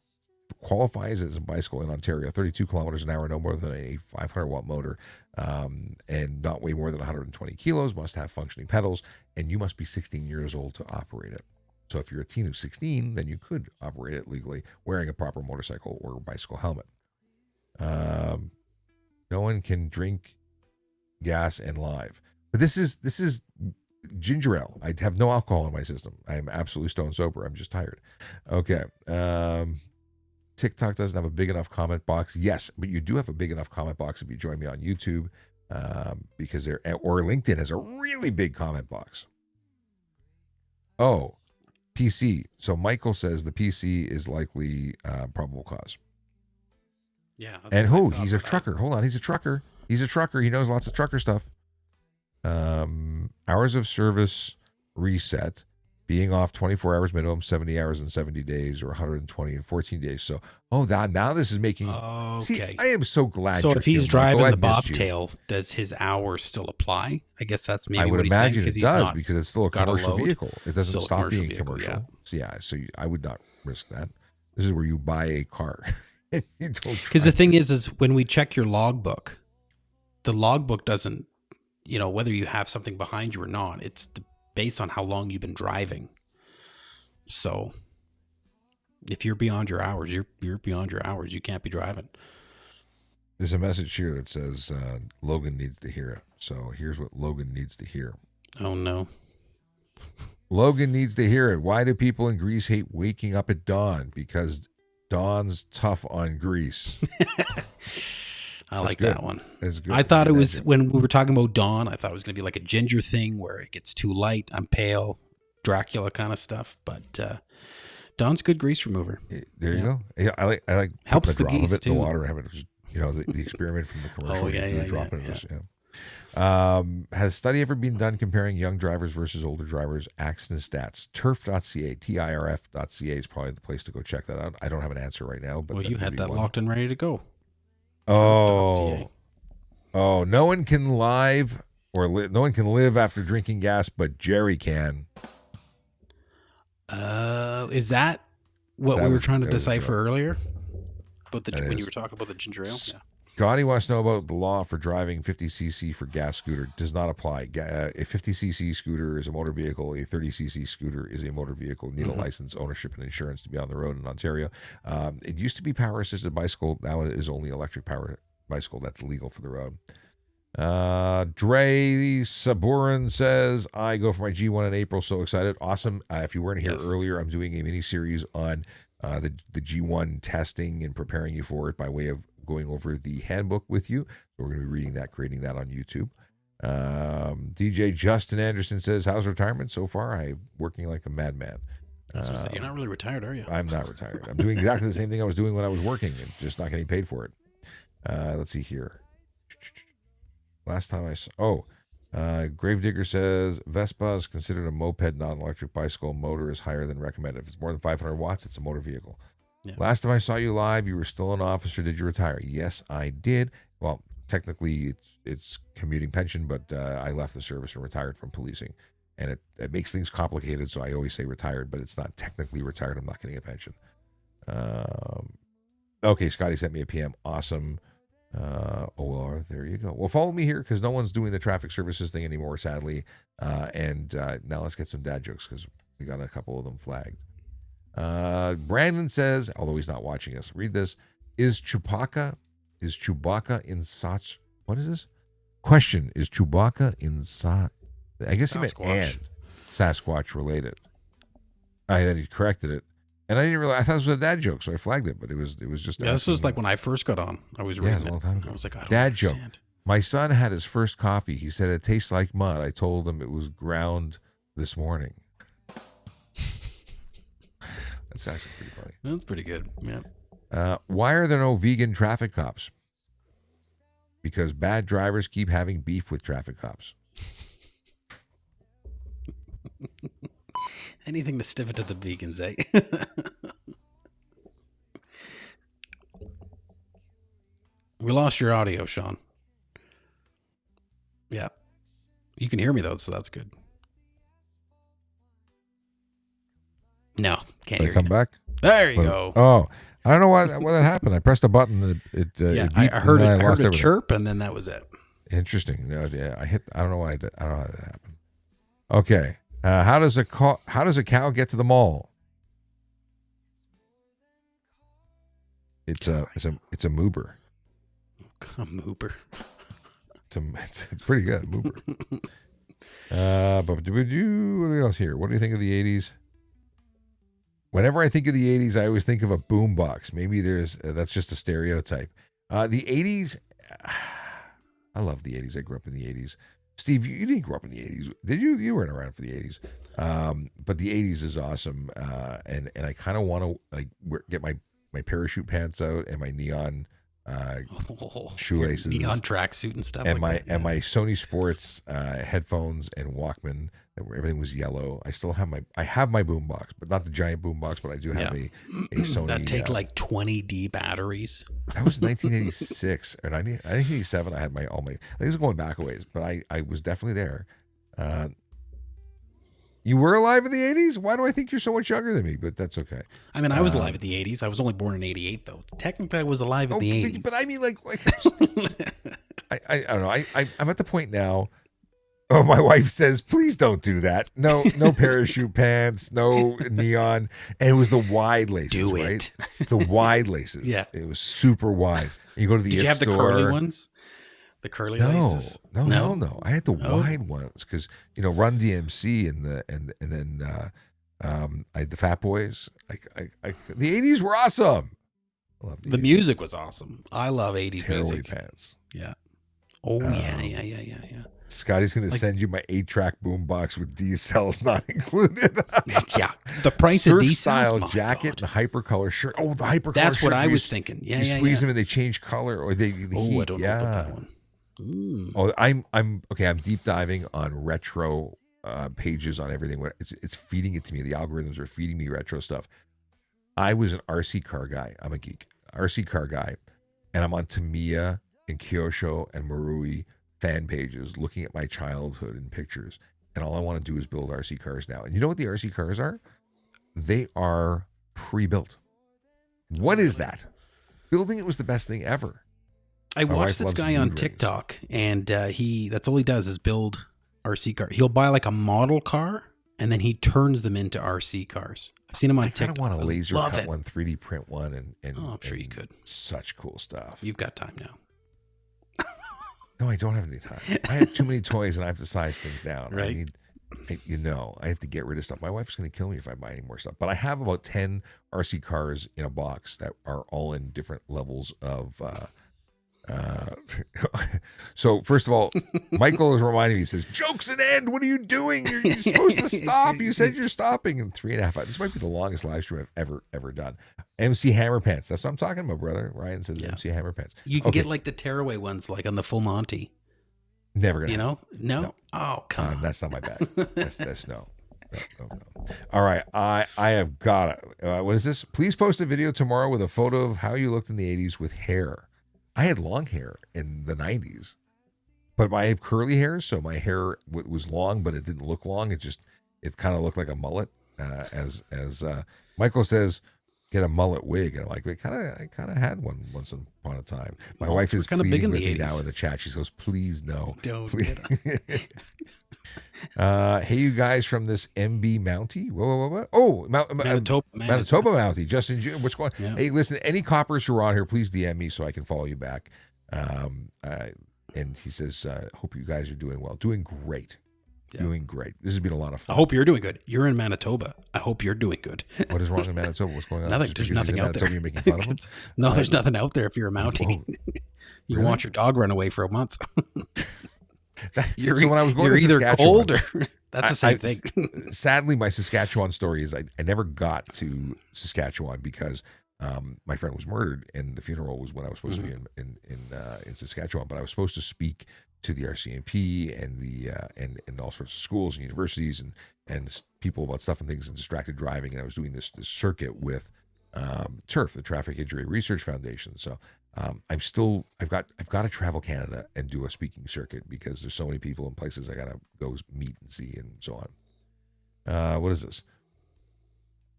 qualifies as a bicycle in Ontario, 32 kilometers an hour, no more than a 500-watt motor, and not weigh more than 120 kilos, must have functioning pedals, and you must be 16 years old to operate it. So if you're a teen who's 16, then you could operate it legally wearing a proper motorcycle or bicycle helmet. No one can drink gas and live. But this is ginger ale. I have no alcohol in my system. I am absolutely stone sober. I'm just tired. Okay. TikTok doesn't have a big enough comment box. Yes, but you do have a big enough comment box if you join me on YouTube, because or LinkedIn has a really big comment box. Oh, PC. So Michael says the PC is likely probable cause. Yeah. And he's a trucker. Hold on. He's a trucker. He knows lots of trucker stuff. Hours of service reset. being off 24 hours minimum, 70 hours in 70 days, or 120 in 14 days. So, now this is making. See, Okay. I am so glad. So you're if he's here, Michael. driving I the missed you. bobtail, does his hours still apply? I guess that's I maybe would what he's saying, imagine because it he's does not because it's still a got a commercial load. vehicle. It doesn't Still a stop commercial being vehicle, commercial. yeah. So I would not risk that. This is where you buy a car. You don't Because the drive thing it. is when we check your logbook, the logbook doesn't, whether you have something behind you or not, it's based on how long you've been driving. So if you're beyond your hours, you're beyond your hours. You can't be driving. There's a message here that says Logan needs to hear it. So here's what Logan needs to hear. Oh, no. Logan needs to hear it. Why do people in Greece hate waking up at dawn? Because dawn's tough on Greece. I like that one. That's good. I thought it was, when we were talking about dawn, I thought it was going to be like a Ginger thing where it gets too light, I'm pale, Dracula kind of stuff. But dawn's good grease remover. There you go. Yeah, I like helps the drop of geese it in too. the water and have it. The experiment from the commercial. Oh, yeah. Dropping it. Yeah. Has study ever been done comparing young drivers versus older drivers? Accident stats. Turf.ca, TIRF.ca is probably the place to go check that out. I don't have an answer right now, but well, you had that one. locked and ready to go. Oh, no one can live no one can live after drinking gas, but Jerry can. Is that what we were trying to decipher earlier? About when you were talking about the ginger ale? Yeah. Scotty wants to know about the law for driving 50cc for gas scooter. Does not apply. A 50cc scooter is a motor vehicle. A 30cc scooter is a motor vehicle. Need a license, ownership, and insurance to be on the road in Ontario. It used to be power-assisted bicycle. Now it is only electric power bicycle that's legal for the road. Dre Saburin says, I go for my G1 in April. So excited. Awesome. If you weren't here earlier, I'm doing a mini series on the G1 testing and preparing you for it by way of going over the handbook with you. So we're going to be reading that, creating that on YouTube. DJ Justin Anderson says, how's retirement so far? I'm working like a madman. You're not really retired, are you? I'm not retired. I'm doing exactly the same thing I was doing when I was working and just not getting paid for it. Let's see here. Last time I saw, Gravedigger says Vespa is considered a moped, not an electric bicycle. Motor is higher than recommended. If it's more than 500 watts, it's a motor vehicle. Yeah. Last time I saw you live, you were still an officer. Did you retire? Yes, I did. Well, technically it's commuting pension, but I left the service and retired from policing. And it makes things complicated, so I always say retired, but it's not technically retired. I'm not getting a pension. Okay, Scotty sent me a PM. Awesome. OLR, there you go. Well, follow me here because no one's doing the traffic services thing anymore, sadly. And now let's get some dad jokes because we got a couple of them flagged. Brandon says, although he's not watching us, read this. Is Chewbacca in Sasquatch? What is this? Question, is Chewbacca in I guess he meant and Sasquatch related. Then he corrected it. And I didn't realize, I thought it was a dad joke, so I flagged it, but it was just. Yeah, this was like when I first got on. I was reading a long time ago. I was like, I don't dad understand. Joke. My son had his first coffee. He said it tastes like mud. I told him it was ground this morning. That's actually pretty funny. That's pretty good. Yeah. Why are there no vegan traffic cops? Because bad drivers keep having beef with traffic cops. Anything to stiff it to the vegans, eh? We lost your audio, Sean. Yeah. You can hear me, though, so that's good. No, can't hear you. Come back? There you go. Oh, I don't know why that happened. I pressed a button. It beeped, I heard and it. I heard a everything. chirp, and then that was it. Interesting. No, yeah, I don't know why that. I don't know how that happened. Okay. How does a cow get to the mall? It's a moober. A moober. It's pretty good, moober. But what else here? What do you think of the 80s? Whenever I think of the 80s, I always think of a boombox. Maybe that's just a stereotype. The 80s, I love the 80s. I grew up in the 80s. Steve, you didn't grow up in the 80s, did you? You weren't around for the 80s. But the 80s is awesome. And I kind of want to get my parachute pants out and my neon shoelaces, neon tracksuit and stuff. and like that, my Sony Sports headphones and Walkman. Everything was yellow. I still have my boombox, but not the giant boombox. But I do have a Sony that take like 20D batteries. That was 1986 or 1987. I had all my. I think it's going back a ways, but I was definitely there. You were alive in the 80s? Why do I think you're so much younger than me? But that's okay. I mean, I was alive in the 80s. I was only born in 88, though. Technically, I was alive in the 80s. But I mean, like I don't know. I'm at the point now. Oh, my wife says, please don't do that. No parachute pants, no neon. And it was the wide laces, right? The wide laces. Yeah. It was super wide. You go to the Did you have store. the curly ones? The curly laces? No. I had the wide ones because, Run DMC and then I had the Fat Boys. The 80s were awesome. I love the music was awesome. I love 80s Tearaway music. pants. Yeah. Oh, yeah. Scotty's going to send you my 8-track boombox with D cells not included. Yeah. The price Surf of D style cells. jacket and hypercolor shirt. Oh, the hypercolor shirt. That's what I was thinking. Yeah, you squeeze them and they change color or the heat. I don't know about that one. Oh, I'm deep diving on retro pages on everything. It's feeding it to me. The algorithms are feeding me retro stuff. I was an RC car guy. I'm a geek. RC car guy. And I'm on Tamiya and Kyosho and Marui fan pages looking at my childhood and pictures. And all I want to do is build RC cars now. And you know what the RC cars are? They are pre-built. What is that? Building it was the best thing ever. I watched this guy on TikTok, and that's all he does is build RC cars. He'll buy like a model car, and then he turns them into RC cars. I've seen him on TikTok. I kind of want a laser cut one, 3D print one, and I'm sure you could. Such cool stuff. You've got time now. No, I don't have any time. I have too many toys, and I have to size things down. Right. I have to get rid of stuff. My wife's going to kill me if I buy any more stuff. But I have about 10 RC cars in a box that are all in different levels of. So first of all, Michael is reminding me. He says, "Jokes at end. What are you doing? You're supposed to stop. You said you're stopping in 3.5 hours. This might be the longest live stream I've ever done." MC Hammer Pants. That's what I'm talking about, brother. Ryan says MC Hammer Pants. You can get like the tearaway ones, like on the Full Monty. Never gonna. No. Oh, come on. That's not my bag. That's no. All right, I have got it. What is this? Please post a video tomorrow with a photo of how you looked in the 80s with hair. I had long hair in the 90s, but I have curly hair, so my hair was long, but it didn't look long. It kind of looked like a mullet. As Michael says, get a mullet wig, and I'm like, I kind of had one once upon a time. My wife is kind of big in with the me 80s. now in the chat. She goes, please no, Don't please. Hey, you guys from this MB Mountie? Whoa. Oh, Manitoba Mountie. Justin, what's going on? Yeah. Hey, listen, any coppers who are on here, please DM me so I can follow you back. And he says, hope you guys are doing well. Doing great. Yeah. Doing great. This has been a lot of fun. I hope you're doing good. You're in Manitoba. I hope you're doing good. What is wrong in Manitoba? What's going on? Nothing. There's nothing out there. You're making fun of him? No, there's nothing out there if you're a Mountie. You Really? watch your dog run away for a month. So when I was going you're to either Saskatchewan, cold or that's the same thing. Sadly, my Saskatchewan story is I never got to Saskatchewan because my friend was murdered, and the funeral was when I was supposed to be in Saskatchewan. But I was supposed to speak to the RCMP and the and all sorts of schools and universities and people about stuff and things and distracted driving. And I was doing this circuit with TIRF, the Traffic Injury Research Foundation. So I've got to travel Canada and do a speaking circuit because there's so many people and places I got to go meet and see and so on. What is this?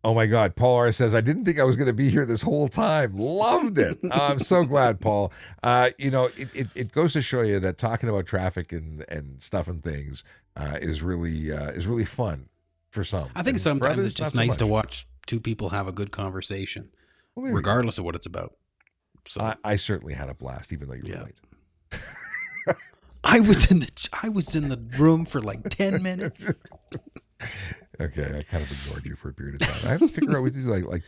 Oh my God. Paul R says, I didn't think I was going to be here this whole time. Loved it. I'm so glad, Paul. It goes to show you that talking about traffic and stuff and things is really fun for some. I think And sometimes for others, it's just not so nice to much. watch two people have a good conversation, Well, there you go. regardless of what it's about. So I certainly had a blast, even though you were late. I was in the room for like 10 minutes. Okay, I kind of ignored you for a period of time. I have to figure out what these like.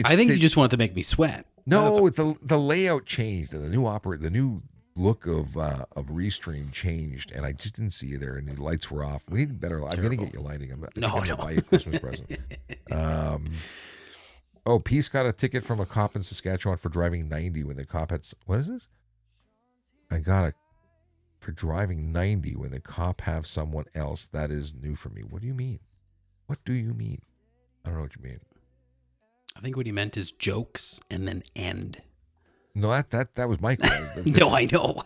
I think you just wanted to make me sweat. No, the layout changed and the new look of Restream changed, and I just didn't see you there, and the lights were off. We need better. I'm gonna get you lighting. I'm gonna buy you a Christmas present. Oh, Peace got a ticket from a cop in Saskatchewan for driving 90 when the cop had. What is this? I got a for driving 90 when the cop have someone else. That is new for me. What do you mean? What do you mean? I don't know what you mean. I think what he meant is jokes and then end. No, that was Michael. No, I know.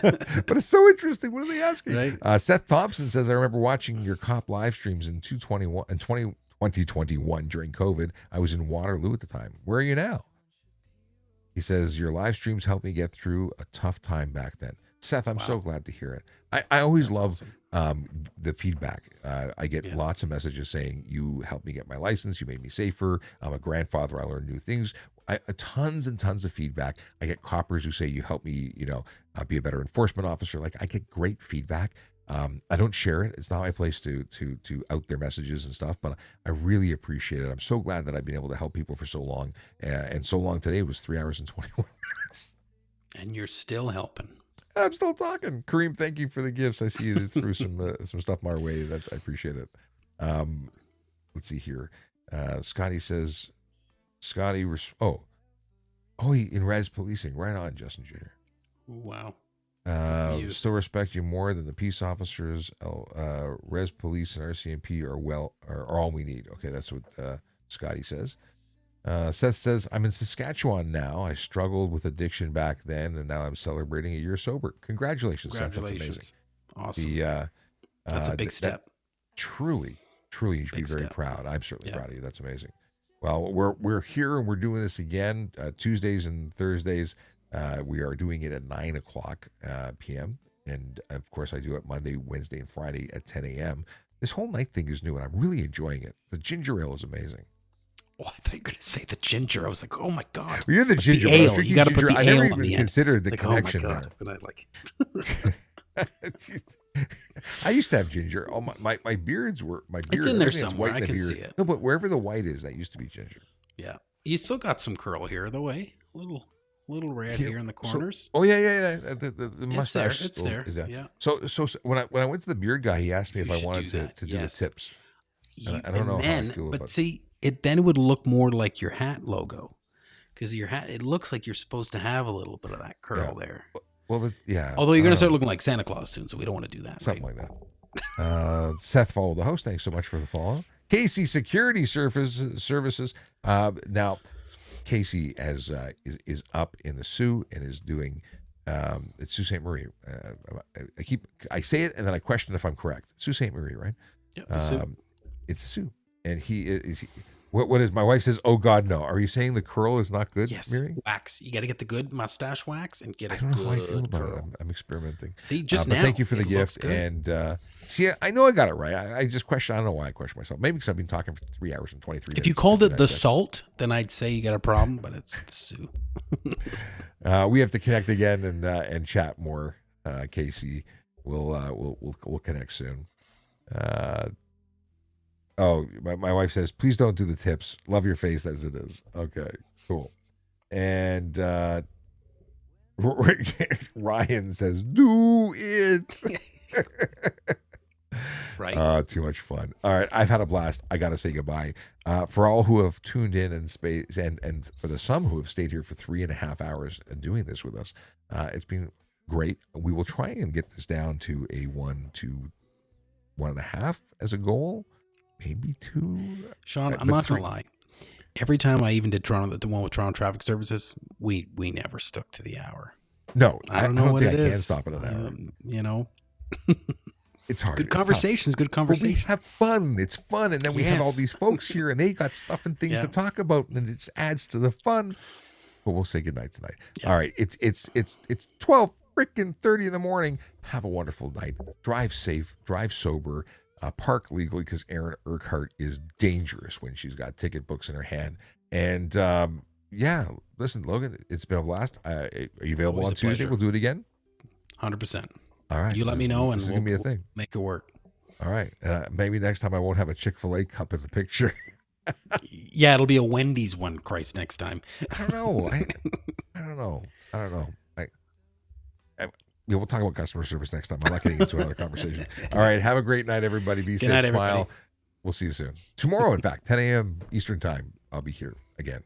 But it's so interesting. What are they asking? Right. Seth Thompson says, I remember watching your cop live streams in 2021 during COVID. I was in Waterloo at the time. Where are you now? He says, your live streams helped me get through a tough time back then. Seth, I'm so glad to hear it. I always love the feedback. I get lots of messages saying, you helped me get my license. You made me safer. I'm a grandfather. I learned new things. Tons and tons of feedback. I get coppers who say, you helped me, be a better enforcement officer. Like, I get great feedback. I don't share it. It's not my place to out their messages and stuff, but I really appreciate it. I'm so glad that I've been able to help people for so long. And so long today was 3 hours and 21 minutes. And you're still helping. I'm still talking. Kareem, thank you for the gifts. I see you threw some stuff my way. That I appreciate it. Let's see here. Scotty says, he in res policing. Right on, Justin Jr. Wow. Still respect you more than the peace officers. Res police and RCMP are all we need. Okay, that's what Scotty says. Seth says, I'm in Saskatchewan now. I struggled with addiction back then, and now I'm celebrating a year sober. Congratulations, Seth. That's amazing. Awesome. That's a big step. Truly, you should be very proud. I'm certainly proud of you. That's amazing. Well, we're here and we're doing this again Tuesdays and Thursdays. We are doing it at 9:00 p.m. And of course, I do it Monday, Wednesday, and Friday at 10 a.m. This whole night thing is new, and I'm really enjoying it. The ginger ale is amazing. Oh, I thought you were going to say the ginger. I was like, oh my God. Well, you're the ginger ale. You got to put the I ale never on even the considered end. the connection oh my there. God. But I like I used to have ginger. Oh, my beards were It's in there everything that's somewhere. white in I the can beard. see it. No, but wherever the white is, that used to be ginger. Yeah. You still got some curl here, though, eh? Little red here in the corners. Yeah. The mustache. It's there. Is that. Yeah. So when I went to the beard guy, he asked me if I wanted to do the tips. I don't know how I feel about it. But see, it would look more like your hat logo, because your hat, it looks like you're supposed to have a little bit of that curl there. Well, Although you're going to start looking like Santa Claus soon, so we don't want to do that. Something like that. Seth followed the host. Thanks so much for the follow. Casey Security Services. Now, Casey is up in the Sioux and is doing it's Sault Ste. Marie. I say it and then I question if I'm correct. Sault Ste. Marie, right? Yep, the Sioux. It's the Sioux, and he is. What is my wife says? Oh God, no! Are you saying the curl is not good? Yes, Miri? wax. You got to get the good mustache wax and get. I don't know how I feel about it. I'm experimenting. See, just now. But thank you for the gift, and see, I know I got it right. I just question. I don't know why I question myself. Maybe because I've been talking for 3 hours and 23 minutes. If you called it the salt, then I'd say you got a problem. But it's the Sioux. We have to connect again and chat more. Casey, we'll connect soon. Oh, my wife says, please don't do the tips. Love your face as it is. Okay, cool. And Ryan says, do it. Right. Too much fun. All right, I've had a blast. I got to say goodbye. For all who have tuned in and for the some who have stayed here for 3.5 hours and doing this with us, it's been great. We will try and get this down to a 1 to 1.5 as a goal. Maybe 2. Sean, I'm not going to lie. Every time I even did the one with Toronto Traffic Services, we never stuck to the hour. No, I don't know what think it I is. can stop at an hour. It's hard. Good conversations. But we have fun. It's fun. And then we have all these folks here and they got stuff and things to talk about and it adds to the fun. But we'll say goodnight tonight. Yeah. All right. It's 12:30 in the morning. Have a wonderful night. Drive safe. Drive sober. Park legally because Erin Urquhart is dangerous when she's got ticket books in her hand. And listen, Logan, it's been a blast. Are you available on Tuesday? Pleasure. We'll do it again. 100%. All right. You let me know and we'll be a thing. Make it work. All right. Maybe next time I won't have a Chick-fil-A cup in the picture. Yeah, it'll be a Wendy's one, Christ, next time. I don't know. I don't know. We'll talk about customer service next time. I'm not getting into another conversation. All right. Have a great night, everybody. Be safe. Smile. Everybody. We'll see you soon. Tomorrow, in fact, 10 a.m. Eastern time. I'll be here again.